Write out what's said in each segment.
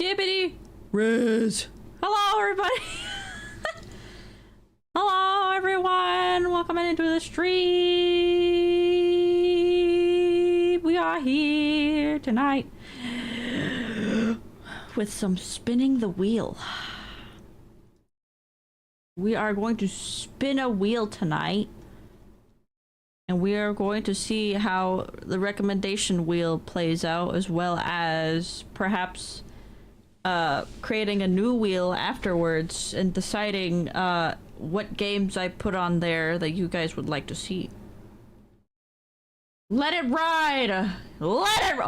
Skibbity Riz. Hello, everybody. Hello, everyone. Welcome into the stream. We are here tonight with some spinning the wheel. We are going to spin a wheel tonight. And we are going to see how the recommendation wheel plays out, as well as perhaps creating a new wheel afterwards and deciding what games I put on there that you guys would like to see. Let it ride! Let it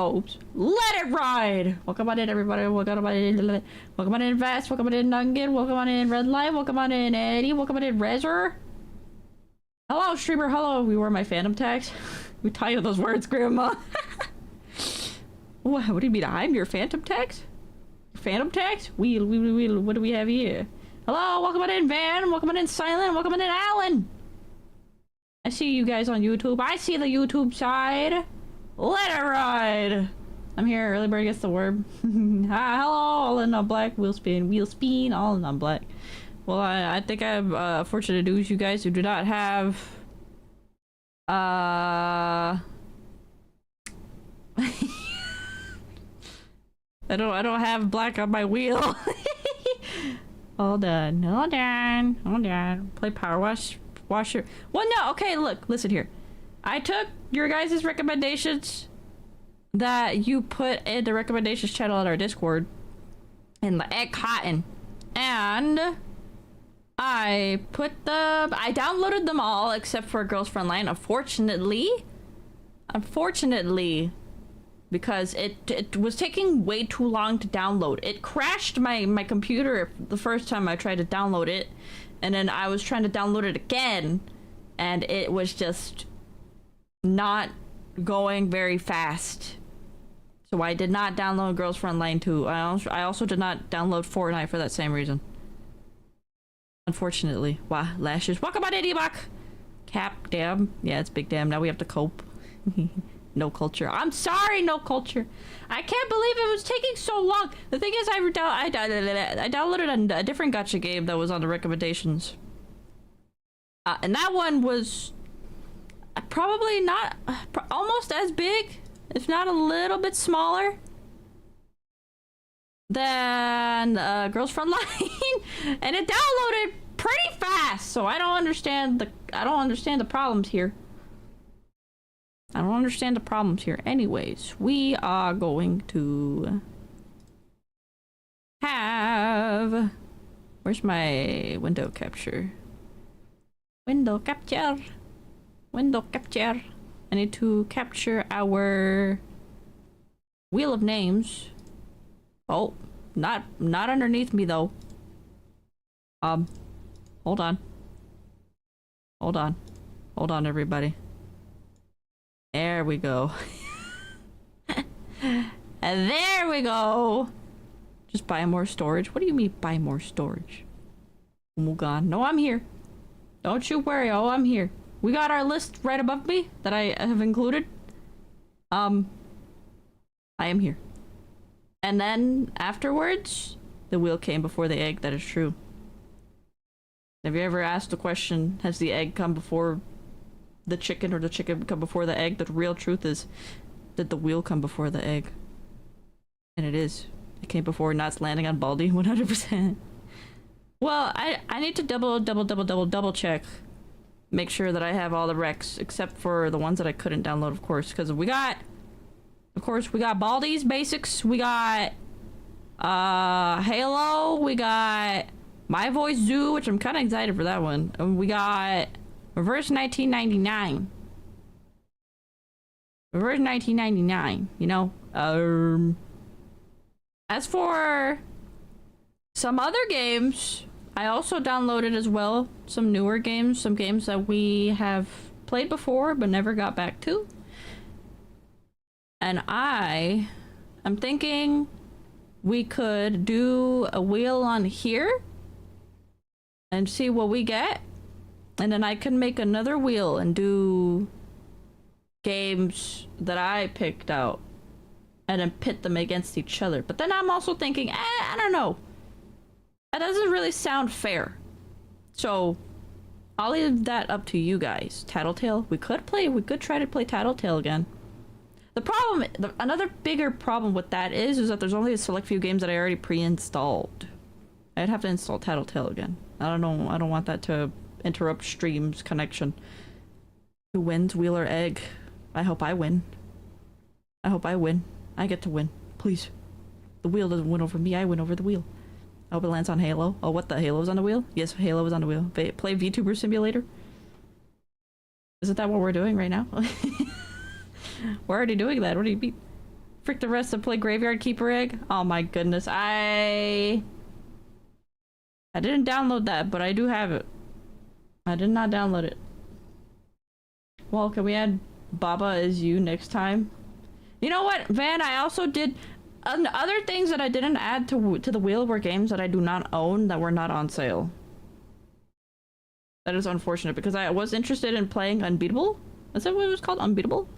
ride! Welcome on in, everybody. Welcome on in. Welcome on in, Vast. Welcome on in, Nugget. Welcome on in, Red Light. Welcome on in, Eddie. Welcome on in, Rezer. Hello, streamer. Hello. We wore my phantom tags. We taught you those words, Grandma. What do you mean? I'm your phantom tags? Phantom tags? We what do we have here? Hello. Welcome on in, Van. Welcome on in, Silent. Welcome on in, Alan. I see you guys on YouTube. I see the YouTube side. Let it ride. I'm here. Early bird gets the worm. Hi, hello. All in on black. Wheel spin. All in on black. Well, I think I'm fortunate news, you guys who do not have I don't have black on my wheel. Hold on. Play power washer. Well, no, okay, look, listen here. I took your guys' recommendations that you put in the recommendations channel on our Discord in the egg cotton, and I downloaded them all except for Girls Frontline, unfortunately, because it was taking way too long to download. It crashed my computer the first time I tried to download it, and then I was trying to download it again, and it was just not going very fast. So I did not download Girls Frontline 2. I also did not download Fortnite for that same reason. Unfortunately. Wow, lashes. Welcome on in, Ebok. Cap, damn. Yeah, it's big damn. Now we have to cope. No culture. I'm sorry, no culture. I can't believe it was taking so long. The thing is, I downloaded a different gacha game that was on the recommendations. And that one was probably not almost as big, if not a little bit smaller than Girls Frontline, and it downloaded pretty fast. So I don't understand the problems here. Anyways, we are going to have, where's my window capture? Window capture. I need to capture our wheel of names. Oh, not underneath me though. Hold on, everybody. There we go. And there we go. Just buy more storage. What do you mean buy more storage? Oh god, no, I'm here. Don't you worry. Oh, I'm here. We got our list right above me that I have included. I am here. And then afterwards, the wheel came before the egg. That is true. Have you ever asked the question, has the egg come before the chicken or the chicken come before the egg? The real truth is, did the wheel come before the egg? And it is. It came before, not landing on Baldy, 100%. Well, I need to double check. Make sure that I have all the recs, except for the ones that I couldn't download, of course, because we got Baldi's Basics, we got Halo, we got My Voice Zoo, which I'm kind of excited for that one, and we got Reverse 1999. Reverse 1999, you know. As for some other games, I also downloaded as well some newer games, some games that we have played before but never got back to. And I'm thinking we could do a wheel on here and see what we get. And then I can make another wheel and do games that I picked out. and then pit them against each other. But then I'm also thinking, I don't know. That doesn't really sound fair. So I'll leave that up to you guys. Tattletale, we could try to play Tattletale again. The problem, another bigger problem with that is that there's only a select few games that I already pre-installed. I'd have to install Tattletale again. I don't know, I don't want that to interrupt stream's connection. Who wins, wheel or egg? I hope I win. I hope I win. I get to win. Please. The wheel doesn't win over me, I win over the wheel. I hope it lands on Halo. Oh, what, the Halo's on the wheel? Yes, Halo is on the wheel. Play VTuber Simulator? Isn't that what we're doing right now? We're already doing that. What do you mean? Frick the rest and play Graveyard Keeper Egg? Oh my goodness. I didn't download that, but I do have it. I did not download it. Well, can we add Baba as you next time? You know what, Van? I also did other things that I didn't add to the wheel were games that I do not own that were not on sale. That is unfortunate because I was interested in playing Unbeatable. Is that what it was called? Unbeatable?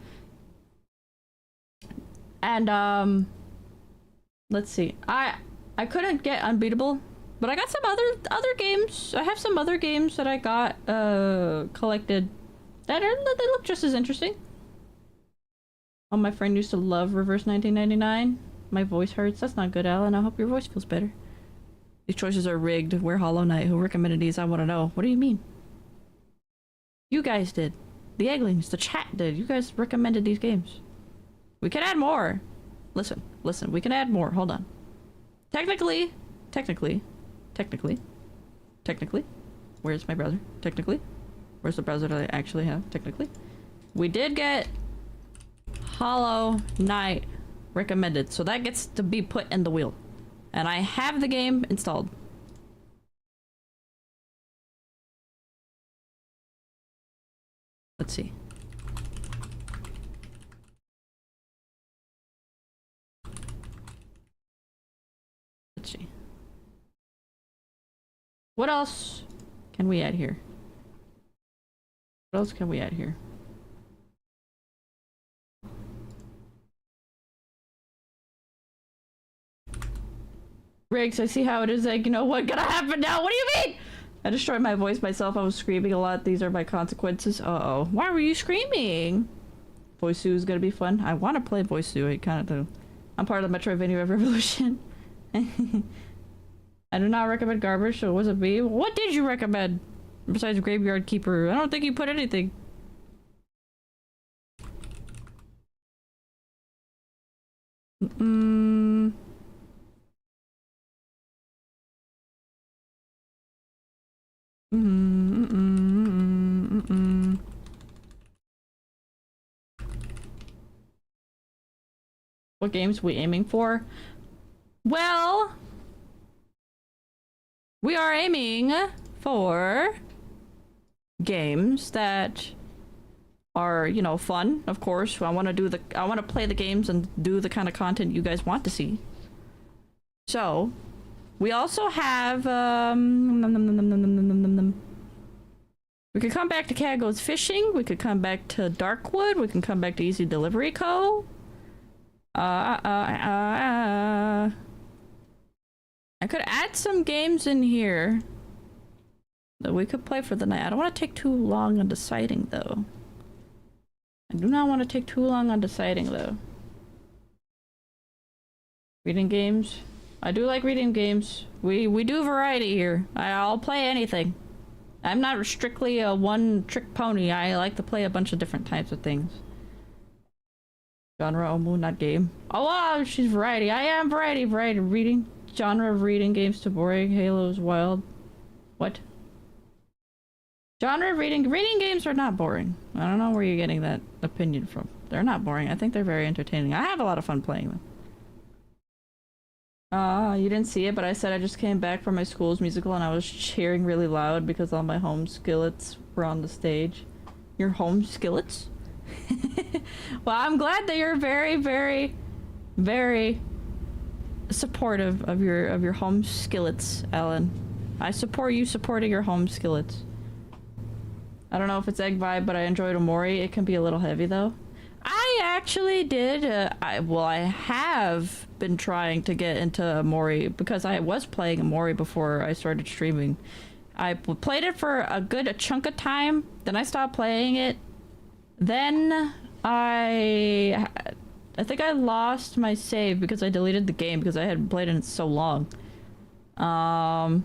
And let's see. I couldn't get Unbeatable, but I got some other games. I have some other games that I got collected that they look just as interesting. Oh, my friend used to love Reverse 1999. My voice hurts. That's not good, Alan. I hope your voice feels better. These choices are rigged. We're Hollow Knight. Who recommended these? I want to know. What do you mean? You guys did. The Egglings, the chat did. You guys recommended these games. We can add more. Listen. We can add more. Hold on. Technically. Where's my browser? Technically. Where's the browser that I actually have? Technically. We did get Hollow Knight recommended, so that gets to be put in the wheel. And I have the game installed. Let's see. Let's see. What else can we add here? What else can we add here? Riggs, I see how it is. Like, you know what gonna happen now? What do you mean? I destroyed my voice myself. I was screaming a lot. These are my consequences. Uh-oh. Why were you screaming? Voice Zoo is gonna be fun. I want to play Voice Zoo. I kind of do. I'm part of the Metroidvania Revolution. I do not recommend garbage, so it wasn't me. What did you recommend? Besides Graveyard Keeper? I don't think you put anything. What games we aiming for? Well, we are aiming for games that are, you know, fun, of course. I want to play the games and do the kind of content you guys want to see. So, we also have we could come back to Cat Goes Fishing, we could come back to Darkwood, we can come back to Easy Delivery Co. I could add some games in here that we could play for the night. I don't want to take too long on deciding, though. I do not want to take too long on deciding, though. Reading games. I do like reading games. We do variety here. I'll play anything. I'm not strictly a one-trick pony. I like to play a bunch of different types of things. Genre, Omu, not game. Oh, wow, she's variety. I am variety. Reading. Genre of reading games to boring. Halo's wild. What? Genre of reading games are not boring. I don't know where you're getting that opinion from. They're not boring. I think they're very entertaining. I have a lot of fun playing them. You didn't see it, but I said I just came back from my school's musical and I was cheering really loud because all my home skillets were on the stage. Your home skillets? Well, I'm glad that you're very, very, very supportive of your home skillets, Alan. I support you supporting your home skillets. I don't know if it's egg vibe, but I enjoyed Omori. It can be a little heavy though. I actually did. I have been trying to get into Amori because I was playing Amori before I started streaming. I played it for a good chunk of time, then I stopped playing it. Then I think I lost my save because I deleted the game because I hadn't played it in so long. And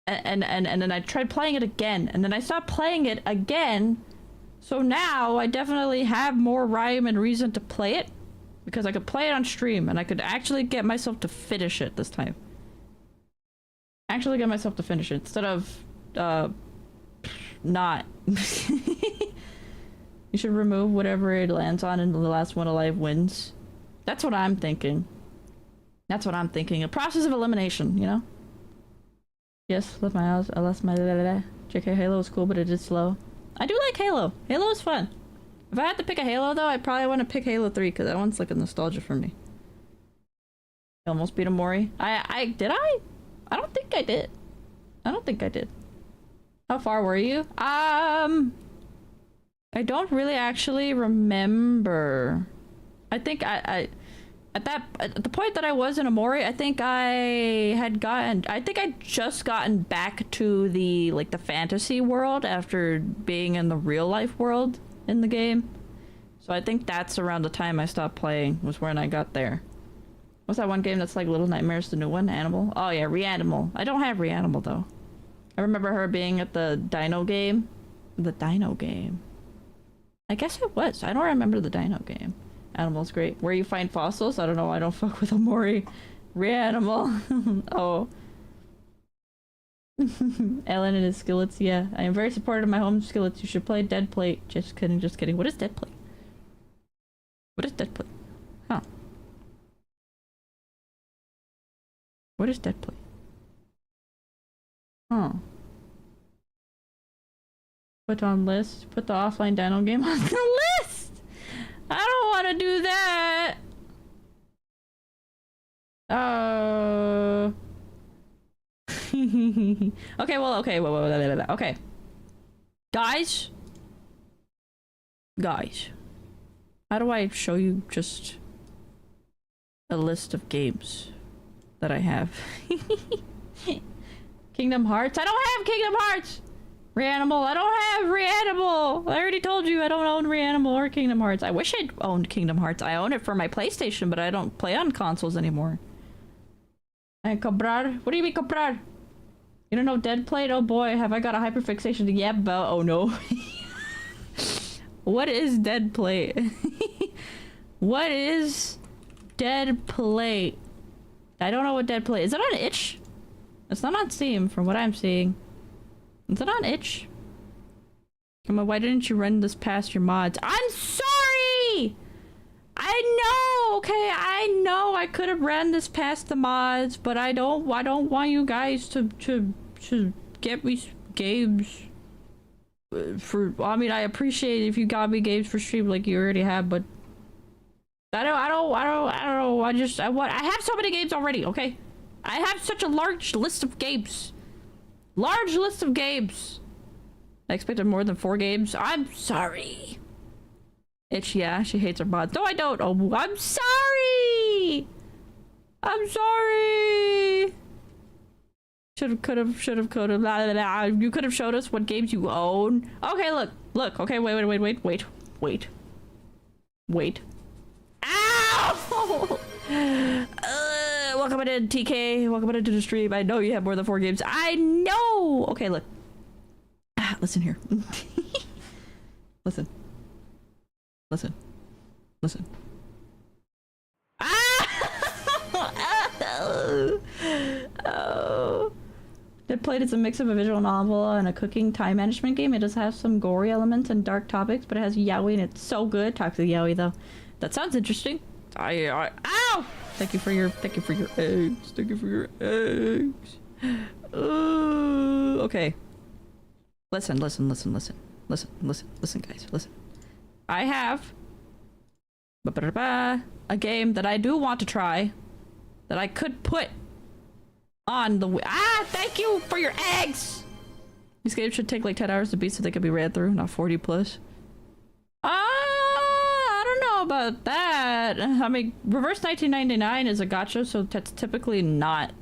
then I tried playing it again, and then I stopped playing it again. So now I definitely have more rhyme and reason to play it because I could play it on stream and I could actually get myself to finish it this time. Actually get myself to finish it instead of not. You should remove whatever it lands on and the last one alive wins. That's what I'm thinking. That's what I'm thinking. A process of elimination, you know? Yes, left my house. I lost my JK Halo was cool, but it is slow. I do like Halo. Halo is fun. If I had to pick a Halo though, I'd probably want to pick Halo 3 because that one's like a nostalgia for me. I almost beat a Mori. Did I? I don't think I did. I don't think I did. How far were you? I don't really actually remember. I think at the point that I was in Amori, I think I just gotten back to the fantasy world after being in the real life world in the game. So I think that's around the time I stopped playing, was when I got there. What's that one game that's like Little Nightmares, the new one? Animal? Oh yeah, Reanimal. I don't have Reanimal though. I remember her being at the Dino game. The Dino game. I guess it was. I don't remember the Dino game. Animal's great. Where you find fossils? I don't know. I don't fuck with Amori. Reanimal. Oh. Ellen and his skillets. Yeah. I am very supportive of my home skillets. You should play Dead Plate. Just kidding. Just kidding. What is Dead Plate? What is Dead Plate? Huh. What is Dead Plate? Huh. Put on list. Put the offline Dino game on the list! I don't want to do that! Okay, well, okay, wait. Okay. Guys? Guys. How do I show you just a list of games that I have? Kingdom Hearts? I don't have Kingdom Hearts! Reanimal? I don't have Reanimal! I already told you I don't own Reanimal or Kingdom Hearts. I wish I'd owned Kingdom Hearts. I own it for my PlayStation, but I don't play on consoles anymore. And comprar? What do you mean comprar? You don't know Dead Plate? Oh boy, have I got a hyperfixation to yap about? Oh no. What is Dead Plate? What is Dead Plate? I don't know what Dead Plate is. It on itch? It's not on Steam from what I'm seeing. Is it on itch? Come on, why didn't you run this past your mods? I'm sorry! I know, okay, I know I could have ran this past the mods, but I don't want you guys to get me games for, I mean, I appreciate if you got me games for stream like you already have, but I don't know, I have so many games already, okay? I have such a large list of games. Large list of games. I expected more than 4 games. I'm sorry. Itch, yeah, she hates her mods. No, I don't. Oh, I'm sorry. I'm sorry. Could have. You could have showed us what games you own. Okay, look. Okay, wait. Ow! Welcome in, TK. Welcome into the stream. I know you have more than 4 games. I know! Okay, look. Listen here. Listen. Oh. Dead Plate is a mix of a visual novel and a cooking time management game. It does have some gory elements and dark topics, but it has yaoi and it's so good. Talk to the yaoi though. That sounds interesting. Ow! Thank you for your eggs. Okay. Listen, guys. Listen. I have a game that I do want to try that I could put on the thank you for your eggs! These games should take like 10 hours to beat so they can be read through, not 40 plus. about that. I mean, Reverse 1999 is a gacha, so that's typically not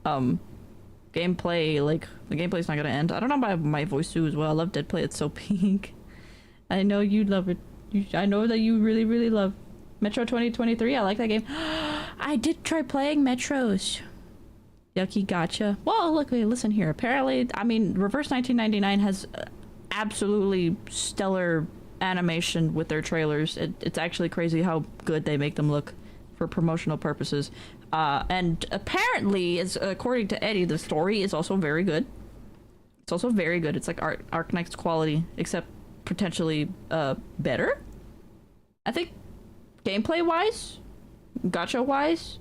gameplay. Like, the gameplay's not gonna end. I don't know about my voice too as well. I love Dead Play. It's so pink. I know you love it. I know that you really, really love Metro 2023. I like that game. I did try playing Metros. Yucky gacha. Well, look, listen here. Apparently, I mean, Reverse 1999 has absolutely stellar animation with their trailers. It's actually crazy how good they make them look for promotional purposes. And apparently, according to Eddie, the story is also very good. It's also very good. It's like Arknight's quality, except potentially better. I think gameplay-wise, gacha-wise,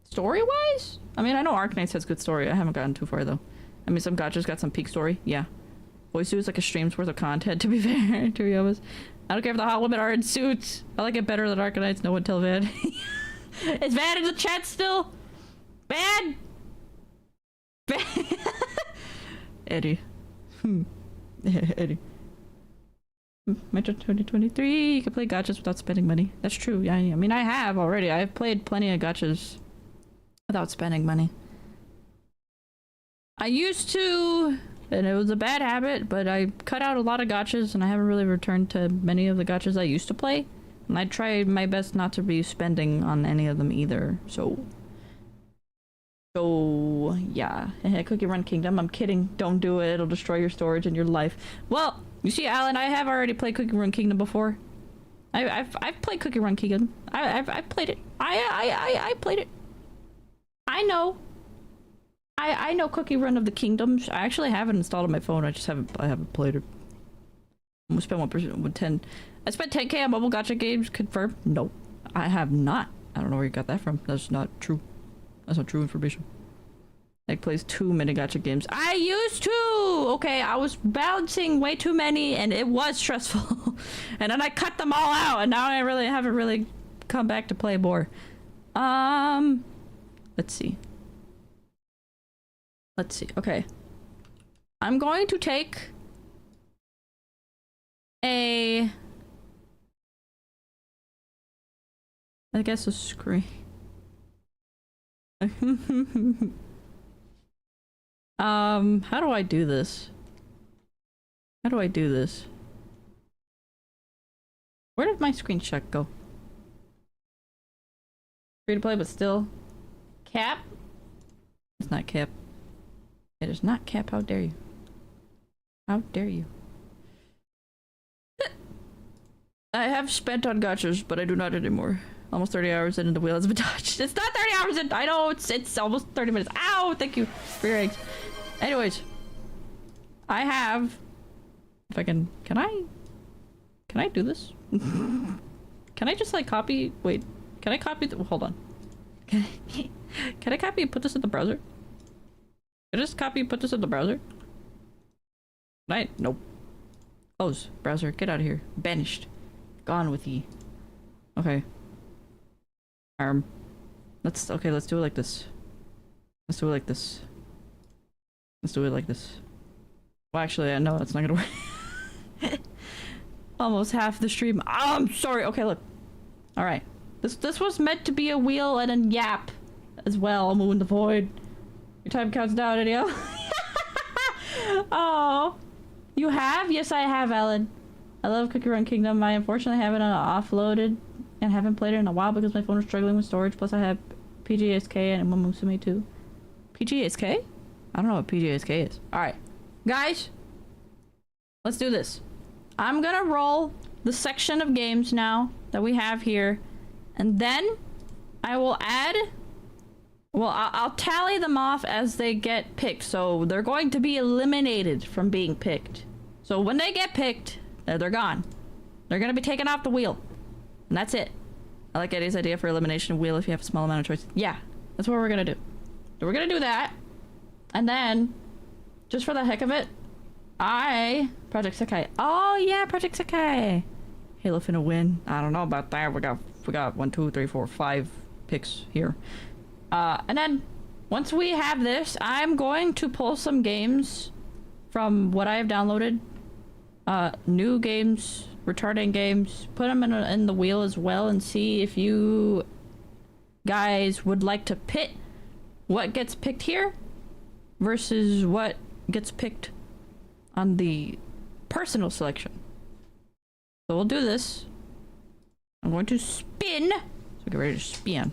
story-wise. I mean, I know Arknights has good story. I haven't gotten too far though. I mean, some gachas got some peak story. Yeah. Voice is like a stream's worth of content, to be fair, to be honest. I don't care if the hot women are in suits. I like it better than Arknights. No one tell Van. Is Van in the chat still? Van? Van? Eddie. Eddie. Metro 2023, you can play gachas without spending money. That's true. Yeah, I mean, I have already. I've played plenty of gachas without spending money. I used to, and it was a bad habit, but I cut out a lot of gachas and I haven't really returned to many of the gachas I used to play. And I tried my best not to be spending on any of them either, so yeah. Cookie Run Kingdom, I'm kidding. Don't do it. It'll destroy your storage and your life. Well, you see, Alan, I have already played Cookie Run Kingdom before. I've played Cookie Run Kingdom. I've played it. I played it. I know. I know Cookie Run of the Kingdoms. I actually have it installed on my phone. I haven't played it. I'm gonna spend 1% with 10. I spent 10k on mobile gacha games. Confirmed? No, I have not. I don't know where you got that from. That's not true. That's not true information. Like, plays too many gacha games. I used to! Okay, I was balancing way too many and it was stressful. And then I cut them all out and now I haven't really come back to play more. Let's see. Let's see. Okay. I'm going to take I guess a screen. How do I do this? How do I do this? Where did my screenshot go? Free to play, but still. Cap? It's not cap. It is not cap. How dare you? How dare you? I have spent on gachas, but I do not anymore. Almost 30 hours in and the wheel hasn't been touched. It's not 30 hours in! I know, it's almost 30 minutes. Ow! Thank you for your eggs. Anyways. I have... If I can... Can I do this? Can I just, like, copy... Wait. Can I copy... Hold on. Can I copy and put this in the browser? Can I just copy and put this in the browser? Right? Nope. Close. Browser. Get out of here. Banished. Gone with ye. Okay. Let's do it like this. Let's do it like this. Let's do it like this. Well, actually, I know it's not gonna work. Almost half the stream. Oh, I'm sorry. Okay, look. All right. This was meant to be a wheel and a yap as well. Moon in the void. Your time counts down, Idio. Oh, you have? Yes, I have, Ellen. I love Cookie Run Kingdom. I unfortunately have it offloaded and haven't played it in a while because my phone is struggling with storage. Plus, I have PGSK and Musume too. PGSK? I don't know what PGSK is. All right, guys, let's do this. I'm gonna roll the section of games now that we have here, and then I will add. Well, I'll tally them off as they get picked. So they're going to be eliminated from being picked. So when they get picked, they're gone. They're gonna be taken off the wheel. And that's it. I like Eddie's idea for elimination wheel if you have a small amount of choice. Yeah, that's what we're gonna do. So we're gonna do that. And then, just for the heck of it, Project Sekai. Oh yeah, Project Sekai. Halo finna win. I don't know about that. We got 1, 2, 3, 4, 5 picks here. And then, once we have this, I'm going to pull some games from what I have downloaded. New games returning games, put them in the wheel as well and see if you guys would like to pit what gets picked here versus what gets picked on the personal selection. So we'll do this. I'm going to spin. So get ready to spin.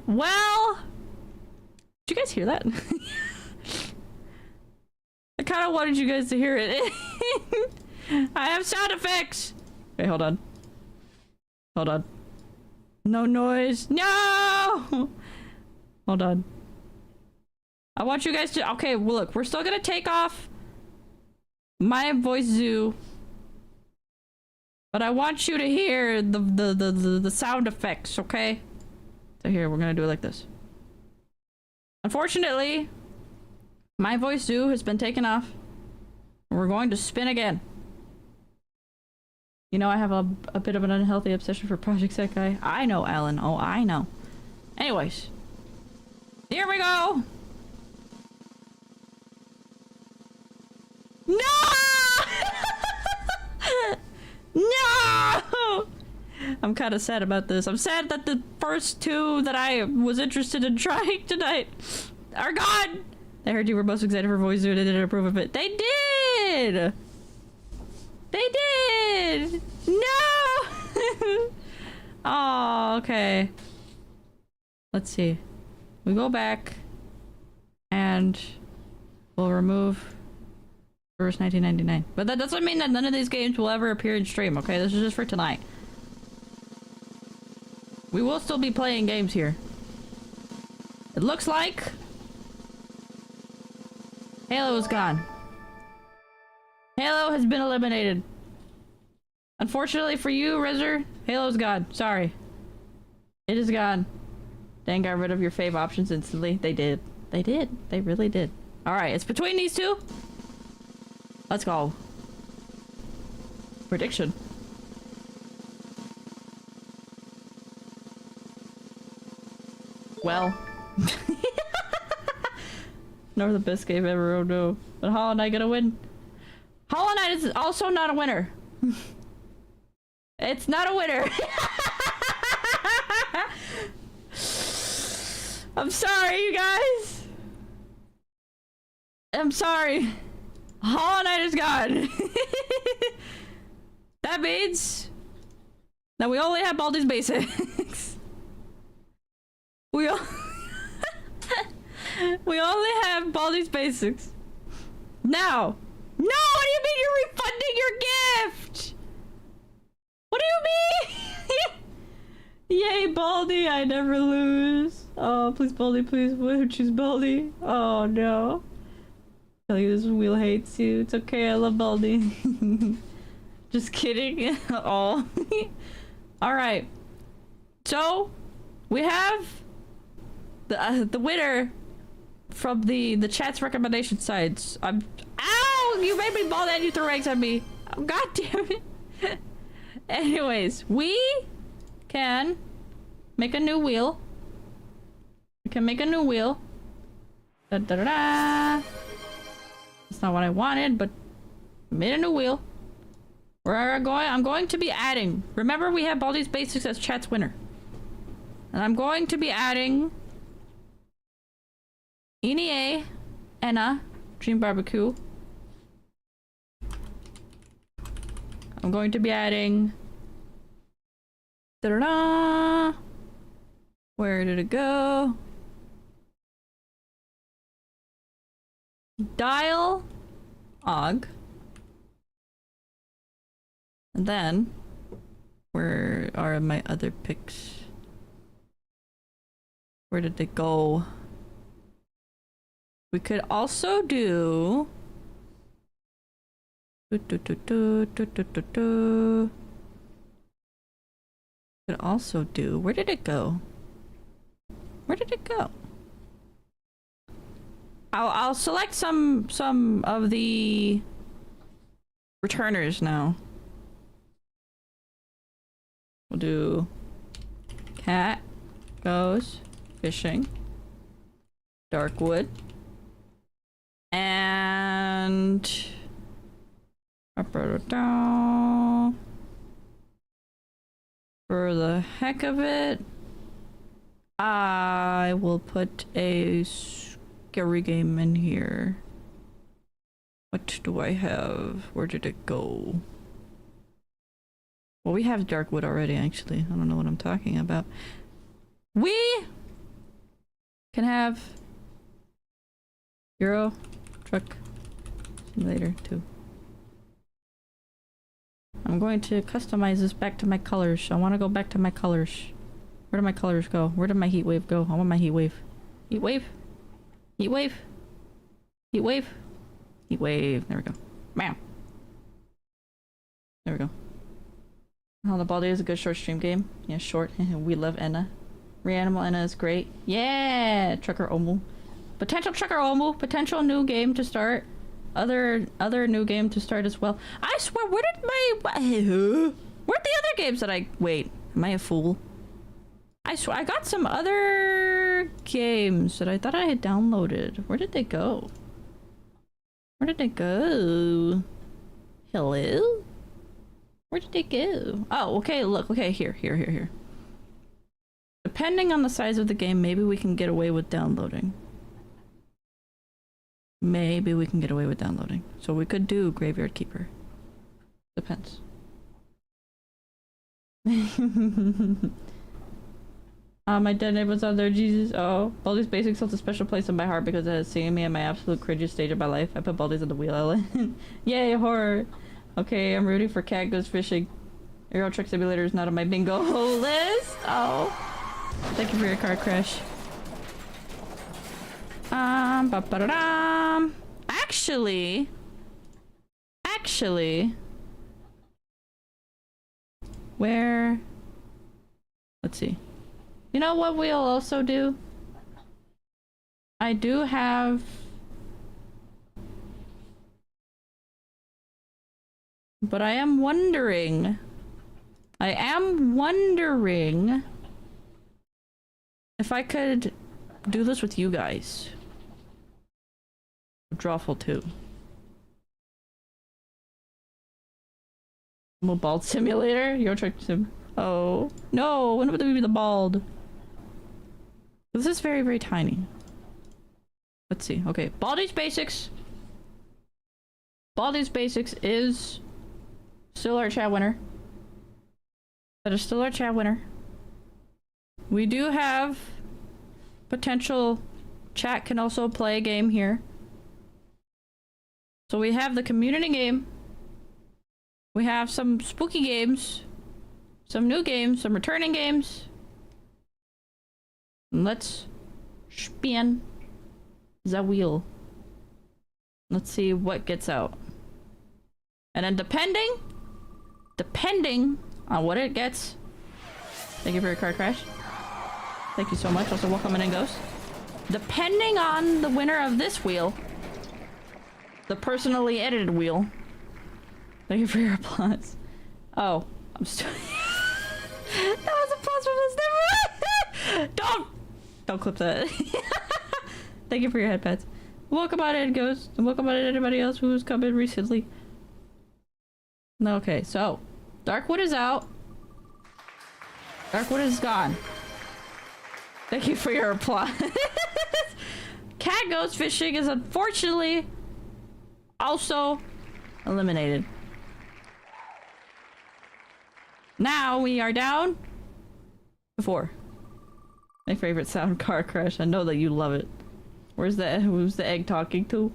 Well, did you guys hear that? I kind of wanted you guys to hear it. I have sound effects. Wait, hold on. Hold on. No noise. No! Hold on. I want you guys to... Okay, well, look. We're still gonna take off my voice zoo. But I want you to hear the sound effects, okay? So here, we're gonna do it like this. Unfortunately, my voice zoo has been taken off. We're going to spin again. You know, I have a bit of an unhealthy obsession for Project Sekai. I know, Alan. Oh, I know. Anyways. Here we go! No! No! I'm kind of sad about this. I'm sad that the first two that I was interested in trying tonight are gone! I heard you were most excited for Voice Zoo and I didn't approve of it. They did! They did! No! Oh, okay. Let's see. We go back and we'll remove first 1999. But that doesn't mean that none of these games will ever appear in stream, okay? This is just for tonight. We will still be playing games here. It looks like Halo is gone. Halo has been eliminated. Unfortunately for you, Rizzer, Halo's gone. Sorry. It is gone. Dan got rid of your fave options instantly. They did. They did. They really did. Alright, it's between these two. Let's go. Prediction. Well. Nor the best game ever, oh no. But Hollow Knight gonna win. Hollow Knight is also not a winner. It's not a winner. I'm sorry, you guys. I'm sorry. Hollow Knight is gone. That means that we only have Baldi's Basics. We only have Baldi's Basics. Now. No, what do you mean you're refunding your gift? What do you mean? Yay, Baldi, I never lose. Oh, please, Baldi, please, choose Baldi. Oh, no. I tell you, this wheel hates you. It's okay, I love Baldi. Just kidding. Oh. Alright. So, we have the winner from the chat's recommendation sites. Ow! You made me ball and you threw eggs at me. Oh, God damn it. Anyways, we can make a new wheel. We can make a new wheel. Da da da da. That's not what I wanted, but I made a new wheel. I'm going to be adding. Remember, we have Baldi's Basics as chat's winner. And I'm going to be adding Ine, Enna, Dream Barbecue. I'm going to be adding... Da-da-da! Where did it go? D1AL-OGUE. And then, where are my other picks? Where did they go? We could also do... Could also do... Where did it go? Where did it go? I'll select some of the returners now. We'll do cat goes fishing, Darkwood, and for the heck of it, I will put a scary game in here. What do I have? Where did it go? Well, we have Darkwood already, actually. I don't know what I'm talking about. We can have Euro Truck Simulator 2. I'm going to customize this back to my colors. I want to go back to my colors. Where did my colors go? Where did my heat wave go? I want my heat wave. Heat wave? Heat wave? Heat wave? Heat wave. There we go. Bam! There we go. Oh, the Baldi is a good short stream game. Yeah, short. We love Enna. Reanimal Enna is great. Yeah! Trucker Omu. Potential Trucker Omu. Potential new game to start. Other new game to start as well. I swear, where did where'd the other games that wait, am I a fool? I swear, I got some other games that I thought I had downloaded. Where did they go? Where did they go? Hello? Where did they go? Oh, okay, look, okay, here. Depending on the size of the game, maybe we can get away with downloading. Maybe we can get away with downloading. So we could do Graveyard Keeper. Depends. My dead neighbor's on there, Jesus. Oh, Baldi's Basics holds a special place in my heart because it has seen me in my absolute cringiest stage of my life. I put Baldi's on the wheel island. Yay, horror. Okay, I'm rooting for Cat Goes Fishing. Euro Truck Simulator is not on my bingo list. Oh. Thank you for your car crash. Ba-ba-da-dum. Actually, where? Let's see. You know what we'll also do? I do have... But I am wondering if I could do this with you guys. Drawful too. Bald Simulator? Your Truck Sim. Oh no! When would we be the bald? This is very, very tiny. Let's see. Okay, Baldi's Basics. Baldi's Basics is still our chat winner. That is still our chat winner. We do have potential. Chat can also play a game here. So we have the community game. We have some spooky games. Some new games. Some returning games. And let's spin the wheel. Let's see what gets out. And then depending on what it gets. Thank you for your car crash. Thank you so much. Also, welcome in, Ghost. Depending on the winner of this wheel, the personally edited wheel. Thank you for your applause. Oh, I'm still. That was applause from this. Don't clip that. Thank you for your headpads. Welcome on in, Ghost, and welcome on in anybody else who's come in recently. Okay, so Darkwood is out. Darkwood is gone. Thank you for your applause. Cat Goes Fishing is unfortunately also eliminated. Now we are down to 4. My favorite sound, car crash. I know that you love it. Who's the egg talking to?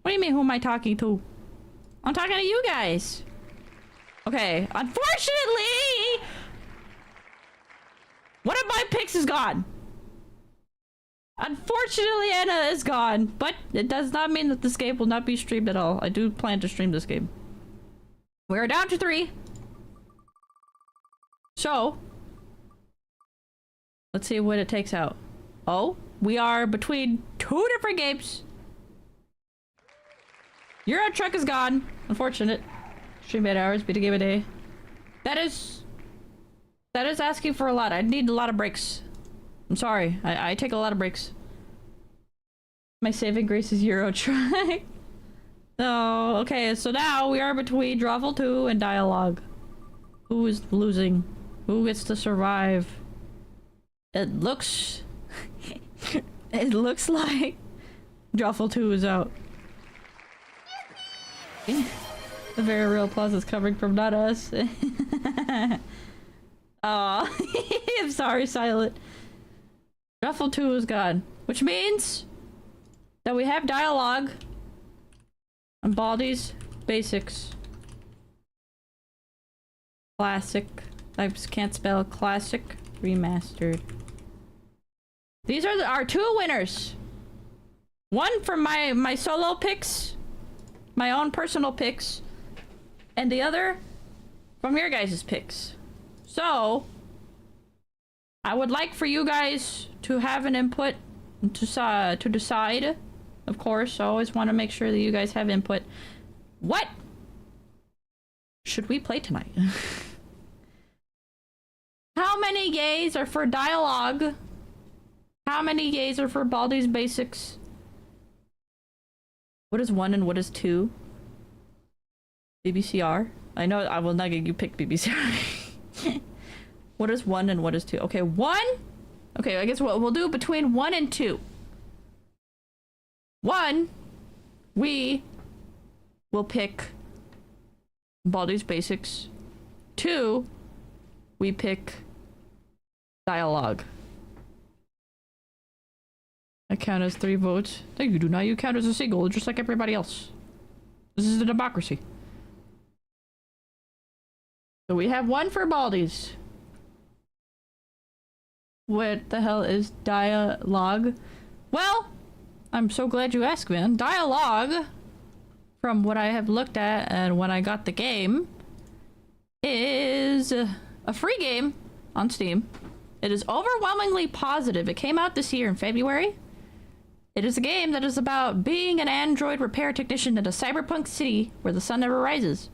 What do you mean, who am I talking to? I'm talking to you guys. Okay, unfortunately, one of my picks is gone. Unfortunately, Anna is gone, but it does not mean that this game will not be streamed at all. I do plan to stream this game. We are down to 3. So, let's see what it takes out. Oh, we are between 2 different games. Euro Truck is gone. Unfortunate. Stream 8 hours, beat a game a day. That is That is asking for a lot. I need a lot of breaks. I'm sorry. I take a lot of breaks. My saving grace is Euro try. So, okay, so now we are between Drawful 2 and Dialogue. Who is losing? Who gets to survive? It looks... it looks like Drawful 2 is out. The very real applause is coming from not us. Aw, I'm sorry, Silent. Drawful 2 is gone. Which means that we have Dialogue on Baldi's Basics. Classic. I just can't spell classic. Remastered. These are our two winners. One from my solo picks, my own personal picks, and the other from your guys' picks. So, I would like for you guys to have an input to decide. Of course, I always want to make sure that you guys have input. What should we play tonight? How many gays are for Dialogue? How many gays are for Baldi's Basics? What is 1 and what is 2? BBCR? I know I will not get you pick BBCR. What is 1 and what is 2? Okay, 1? Okay, I guess we'll do between 1 and 2. 1, we will pick Baldi's Basics. 2, we pick Dialogue. I count as 3 votes. No, you do not. You count as a single, just like everybody else. This is a democracy. So we have 1 for Baldi's. What the hell is Dialogue? Well, I'm so glad you asked, man. Dialogue, from what I have looked at and when I got the game, is a free game on Steam. It is overwhelmingly positive. It came out this year in February. It is a game that is about being an android repair technician in a cyberpunk city where the sun never rises.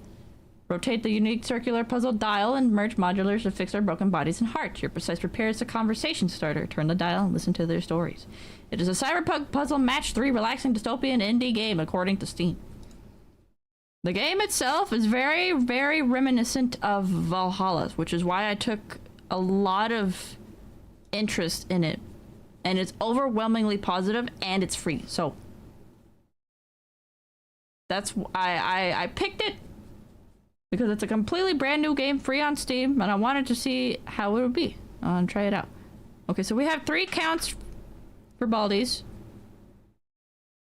Rotate the unique circular puzzle dial and merge modulars to fix our broken bodies and hearts. Your precise repair is a conversation starter. Turn the dial and listen to their stories. It is a cyberpunk puzzle match 3 relaxing dystopian indie game according to Steam. The game itself is very, very reminiscent of Valhalla's, which is why I took a lot of interest in it. And it's overwhelmingly positive and it's free. So that's I picked it because it's a completely brand new game, free on Steam, and I wanted to see how it would be. I want to try it out. Okay, so we have 3 counts for Baldi's.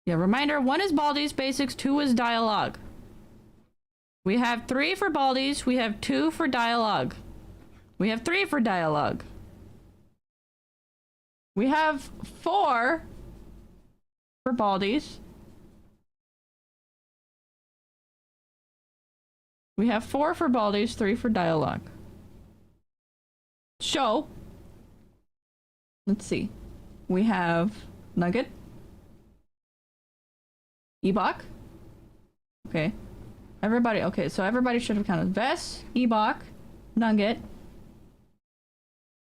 Yeah, reminder, 1 is Baldi's Basics, 2 is Dialogue. We have 3 for Baldi's, we have 2 for Dialogue. We have 3 for Dialogue. We have 4 for Baldi's. We have 4 for Baldi's, 3 for Dialogue. So, let's see. We have Nugget. Ebok. Okay. Everybody, okay, so everybody should have counted. Vess, Ebok, Nugget,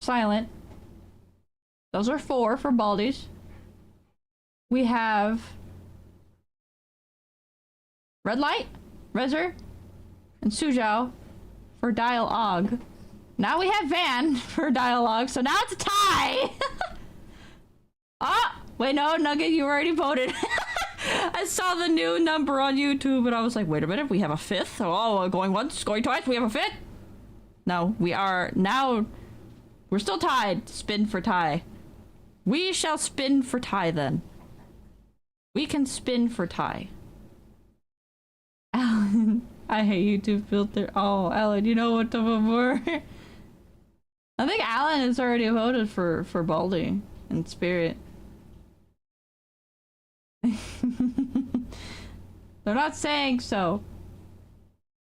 Silent. Those are 4 for Baldi's. We have Red Light, Rezer, and Suzhou for Dialogue. Now we have Van for Dialogue, so now it's a tie! Ah! Wait, no, Nugget, you already voted. I saw the new number on YouTube and I was like, wait a minute, we have a 5th? Oh, going once, going twice, we have a 5th? No, we are now... We're still tied. Spin for tie. We shall spin for tie then. We can spin for tie. Alan, I hate YouTube filter. Oh, Alan, you know what to vote for? I think Alan has already voted for Baldi in spirit. They're not saying so.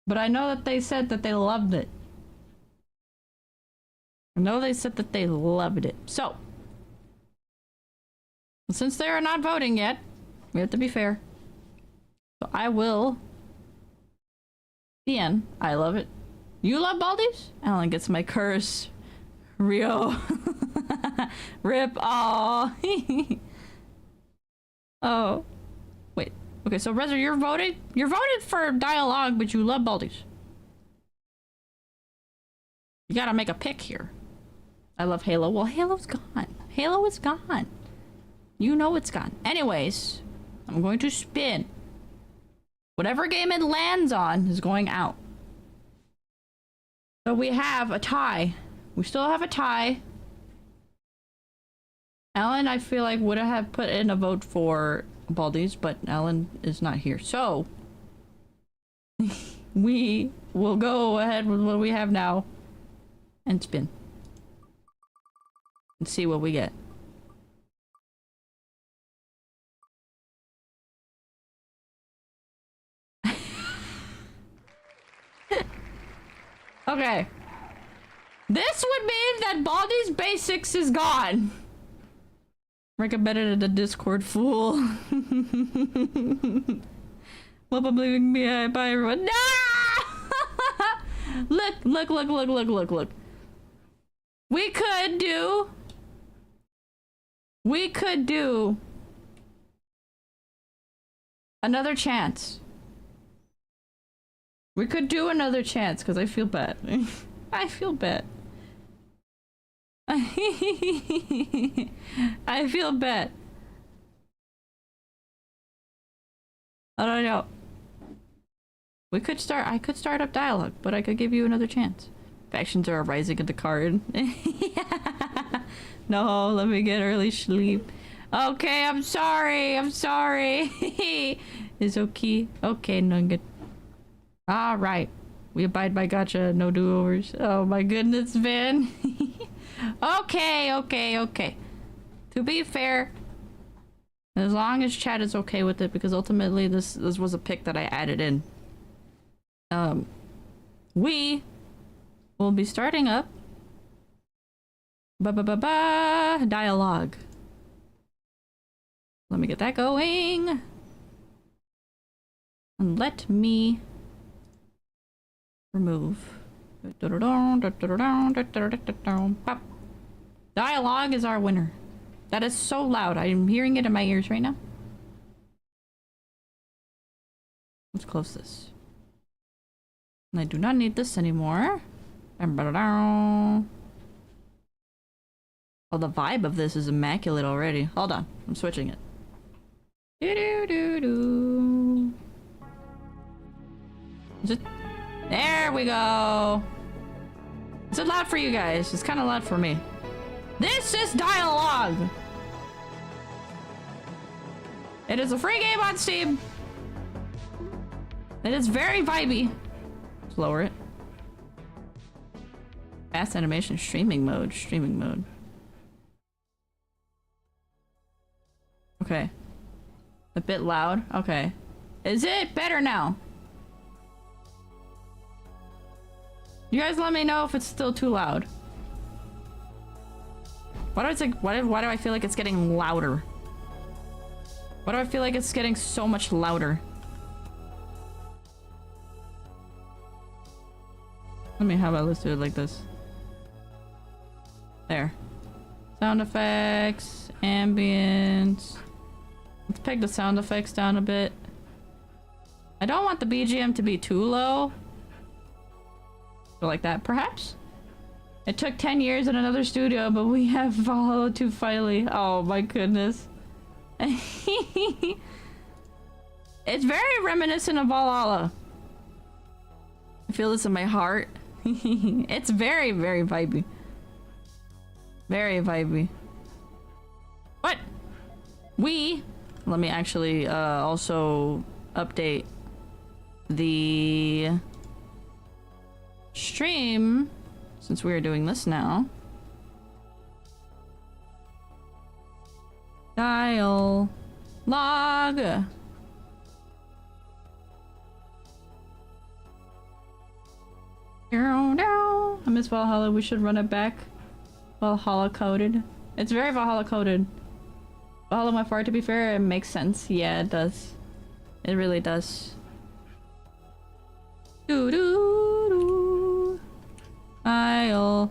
But I know that they said that they loved it. I know they said that they loved it. So, since they are not voting yet, we have to be fair. So I will. The end. I love it. You love Baldi's? Alan gets my curse. Rio. Rip. Oh. Oh. Wait. Okay, so Reza, you're voting? You're voted for dialogue, but you love Baldi's. You gotta make a pick here. I love Halo. Well, Halo's gone. Halo is gone. You know it's gone. Anyways, I'm going to spin. Whatever game it lands on is going out. So we have a tie. We still have a tie. Alan, I feel like would have put in a vote for Baldi's, but Alan is not here. So we will go ahead with what we have now and spin. And see what we get. Okay. This would mean that Baldi's Basics is gone. Recommended in the Discord, fool. Well, I'm leaving me by everyone. No! Look. We could do another chance. We could do another chance because I feel bad. I feel bad. I feel bad. I don't know. We could start. I could start up dialogue, but I could give you another chance. Factions are rising in the card. No, let me get early sleep. Okay, I'm sorry. It's okay. Okay, Nugget. All right. We abide by gotcha. No do-overs. Oh my goodness, Van. Okay. To be fair, as long as chat is okay with it, because ultimately this was a pick that I added in. We will be starting up dialogue. Let me get that going. And let me remove. Pop. Dialogue is our winner. That is so loud. I'm hearing it in my ears right now. Let's close this. And I do not need this anymore. Oh, the vibe of this is immaculate already. Hold on. I'm switching it. Is it? There we go. Is it loud for you guys? It's kind of loud for me. This is dialogue. It is a free game on Steam. It is very vibey. Let's lower it. Fast animation streaming mode. Okay. A bit loud. Okay. Is it better now? You guys let me know if it's still too loud. Why do I feel like it's getting louder? Why do I feel like it's getting so much louder? Let's do it like this. There. Sound effects, ambience. Let's peg the sound effects down a bit. I don't want the BGM to be too low. Like that, perhaps? It took 10 years in another studio, but we have Valhalla 2 finally. Oh my goodness. It's very reminiscent of Valhalla. I feel this in my heart. It's very, very vibey. Very vibey. What? Let me actually also update the stream since we are doing this now. Dial log. I miss Valhalla. We should run it back. Valhalla coded. It's very Valhalla coded. Valhalla went far, to be fair. It makes sense. Yeah, it does. It really does. I'll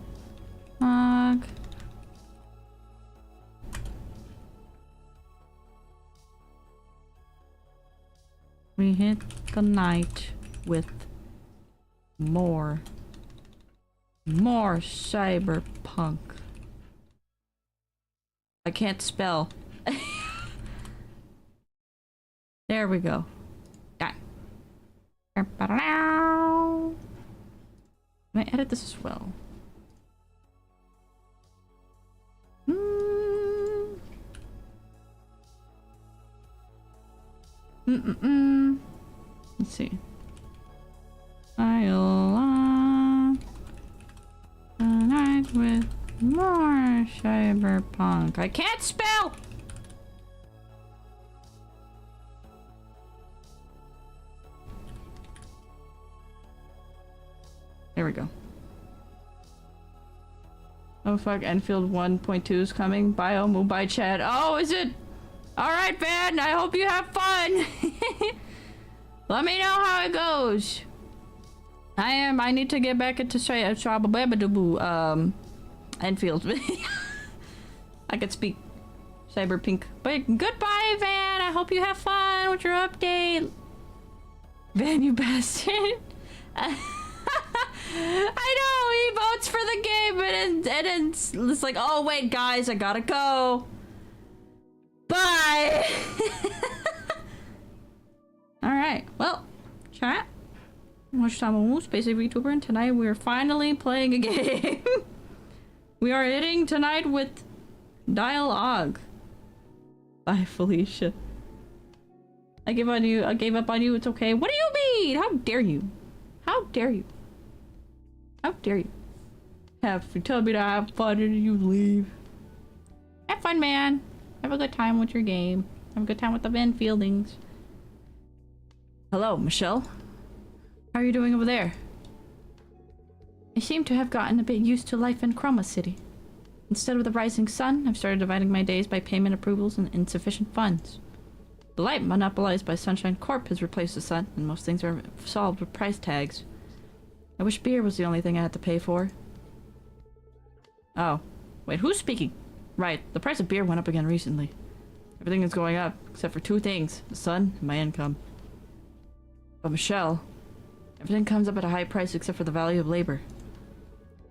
We hit the night with more cyberpunk. I can't spell. There we go. Done. Can I edit this as well? Let's see. I'll tonight with more cyberpunk. I can't spell! There we go. Oh fuck, Enfield 1.2 is coming. Bio, move by chat. Oh, is it? Alright, Van, I hope you have fun. Let me know how it goes. I need to get back into Enfield. I could speak cyberpunk. But goodbye, Van. I hope you have fun with your update. Van, you bastard. I know, he votes for the game and it's like, oh wait guys, I gotta go. Bye. Alright, well, chat. Much time on Space vtuber, and tonight we're finally playing a game. We are hitting tonight with D1AL-OGUE. Bye, Felicia. I gave up on you, it's okay. What do you mean? How dare you? How dare you? How dare you? You tell me to have fun and you leave. Have fun, man. Have a good time with your game. Have a good time with the Van Fieldings. Hello, Michelle. How are you doing over there? I seem to have gotten a bit used to life in Chroma City. Instead of the rising sun, I've started dividing my days by payment approvals and insufficient funds. The light monopolized by Sunshine Corp has replaced the sun, and most things are solved with price tags. I wish beer was the only thing I had to pay for. Oh. Wait, who's speaking? Right, the price of beer went up again recently. Everything is going up, except for two things. The sun and my income. But Michelle, everything comes up at a high price except for the value of labor.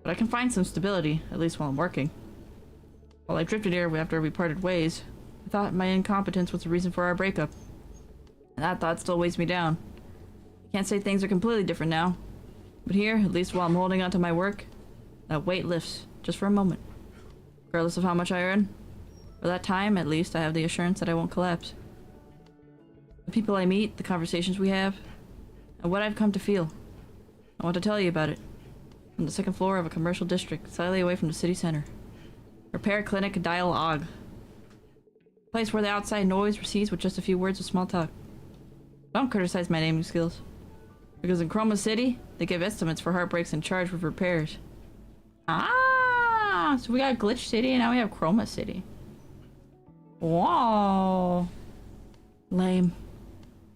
But I can find some stability, at least while I'm working. While I drifted here after we parted ways, I thought my incompetence was the reason for our breakup. And that thought still weighs me down. I can't say things are completely different now. But here, at least while I'm holding on to my work, that weight lifts, just for a moment. Regardless of how much I earn. For that time, at least, I have the assurance that I won't collapse. The people I meet, the conversations we have, and what I've come to feel. I want to tell you about it. On the second floor of a commercial district, slightly away from the city center. Repair clinic D1AL-OGUE. A place where the outside noise recedes with just a few words of small talk. Don't criticize my naming skills. Because in Chroma City, they give estimates for heartbreaks and charge for repairs. Ah, so we got Glitch City and now we have Chroma City. Whoa. Lame.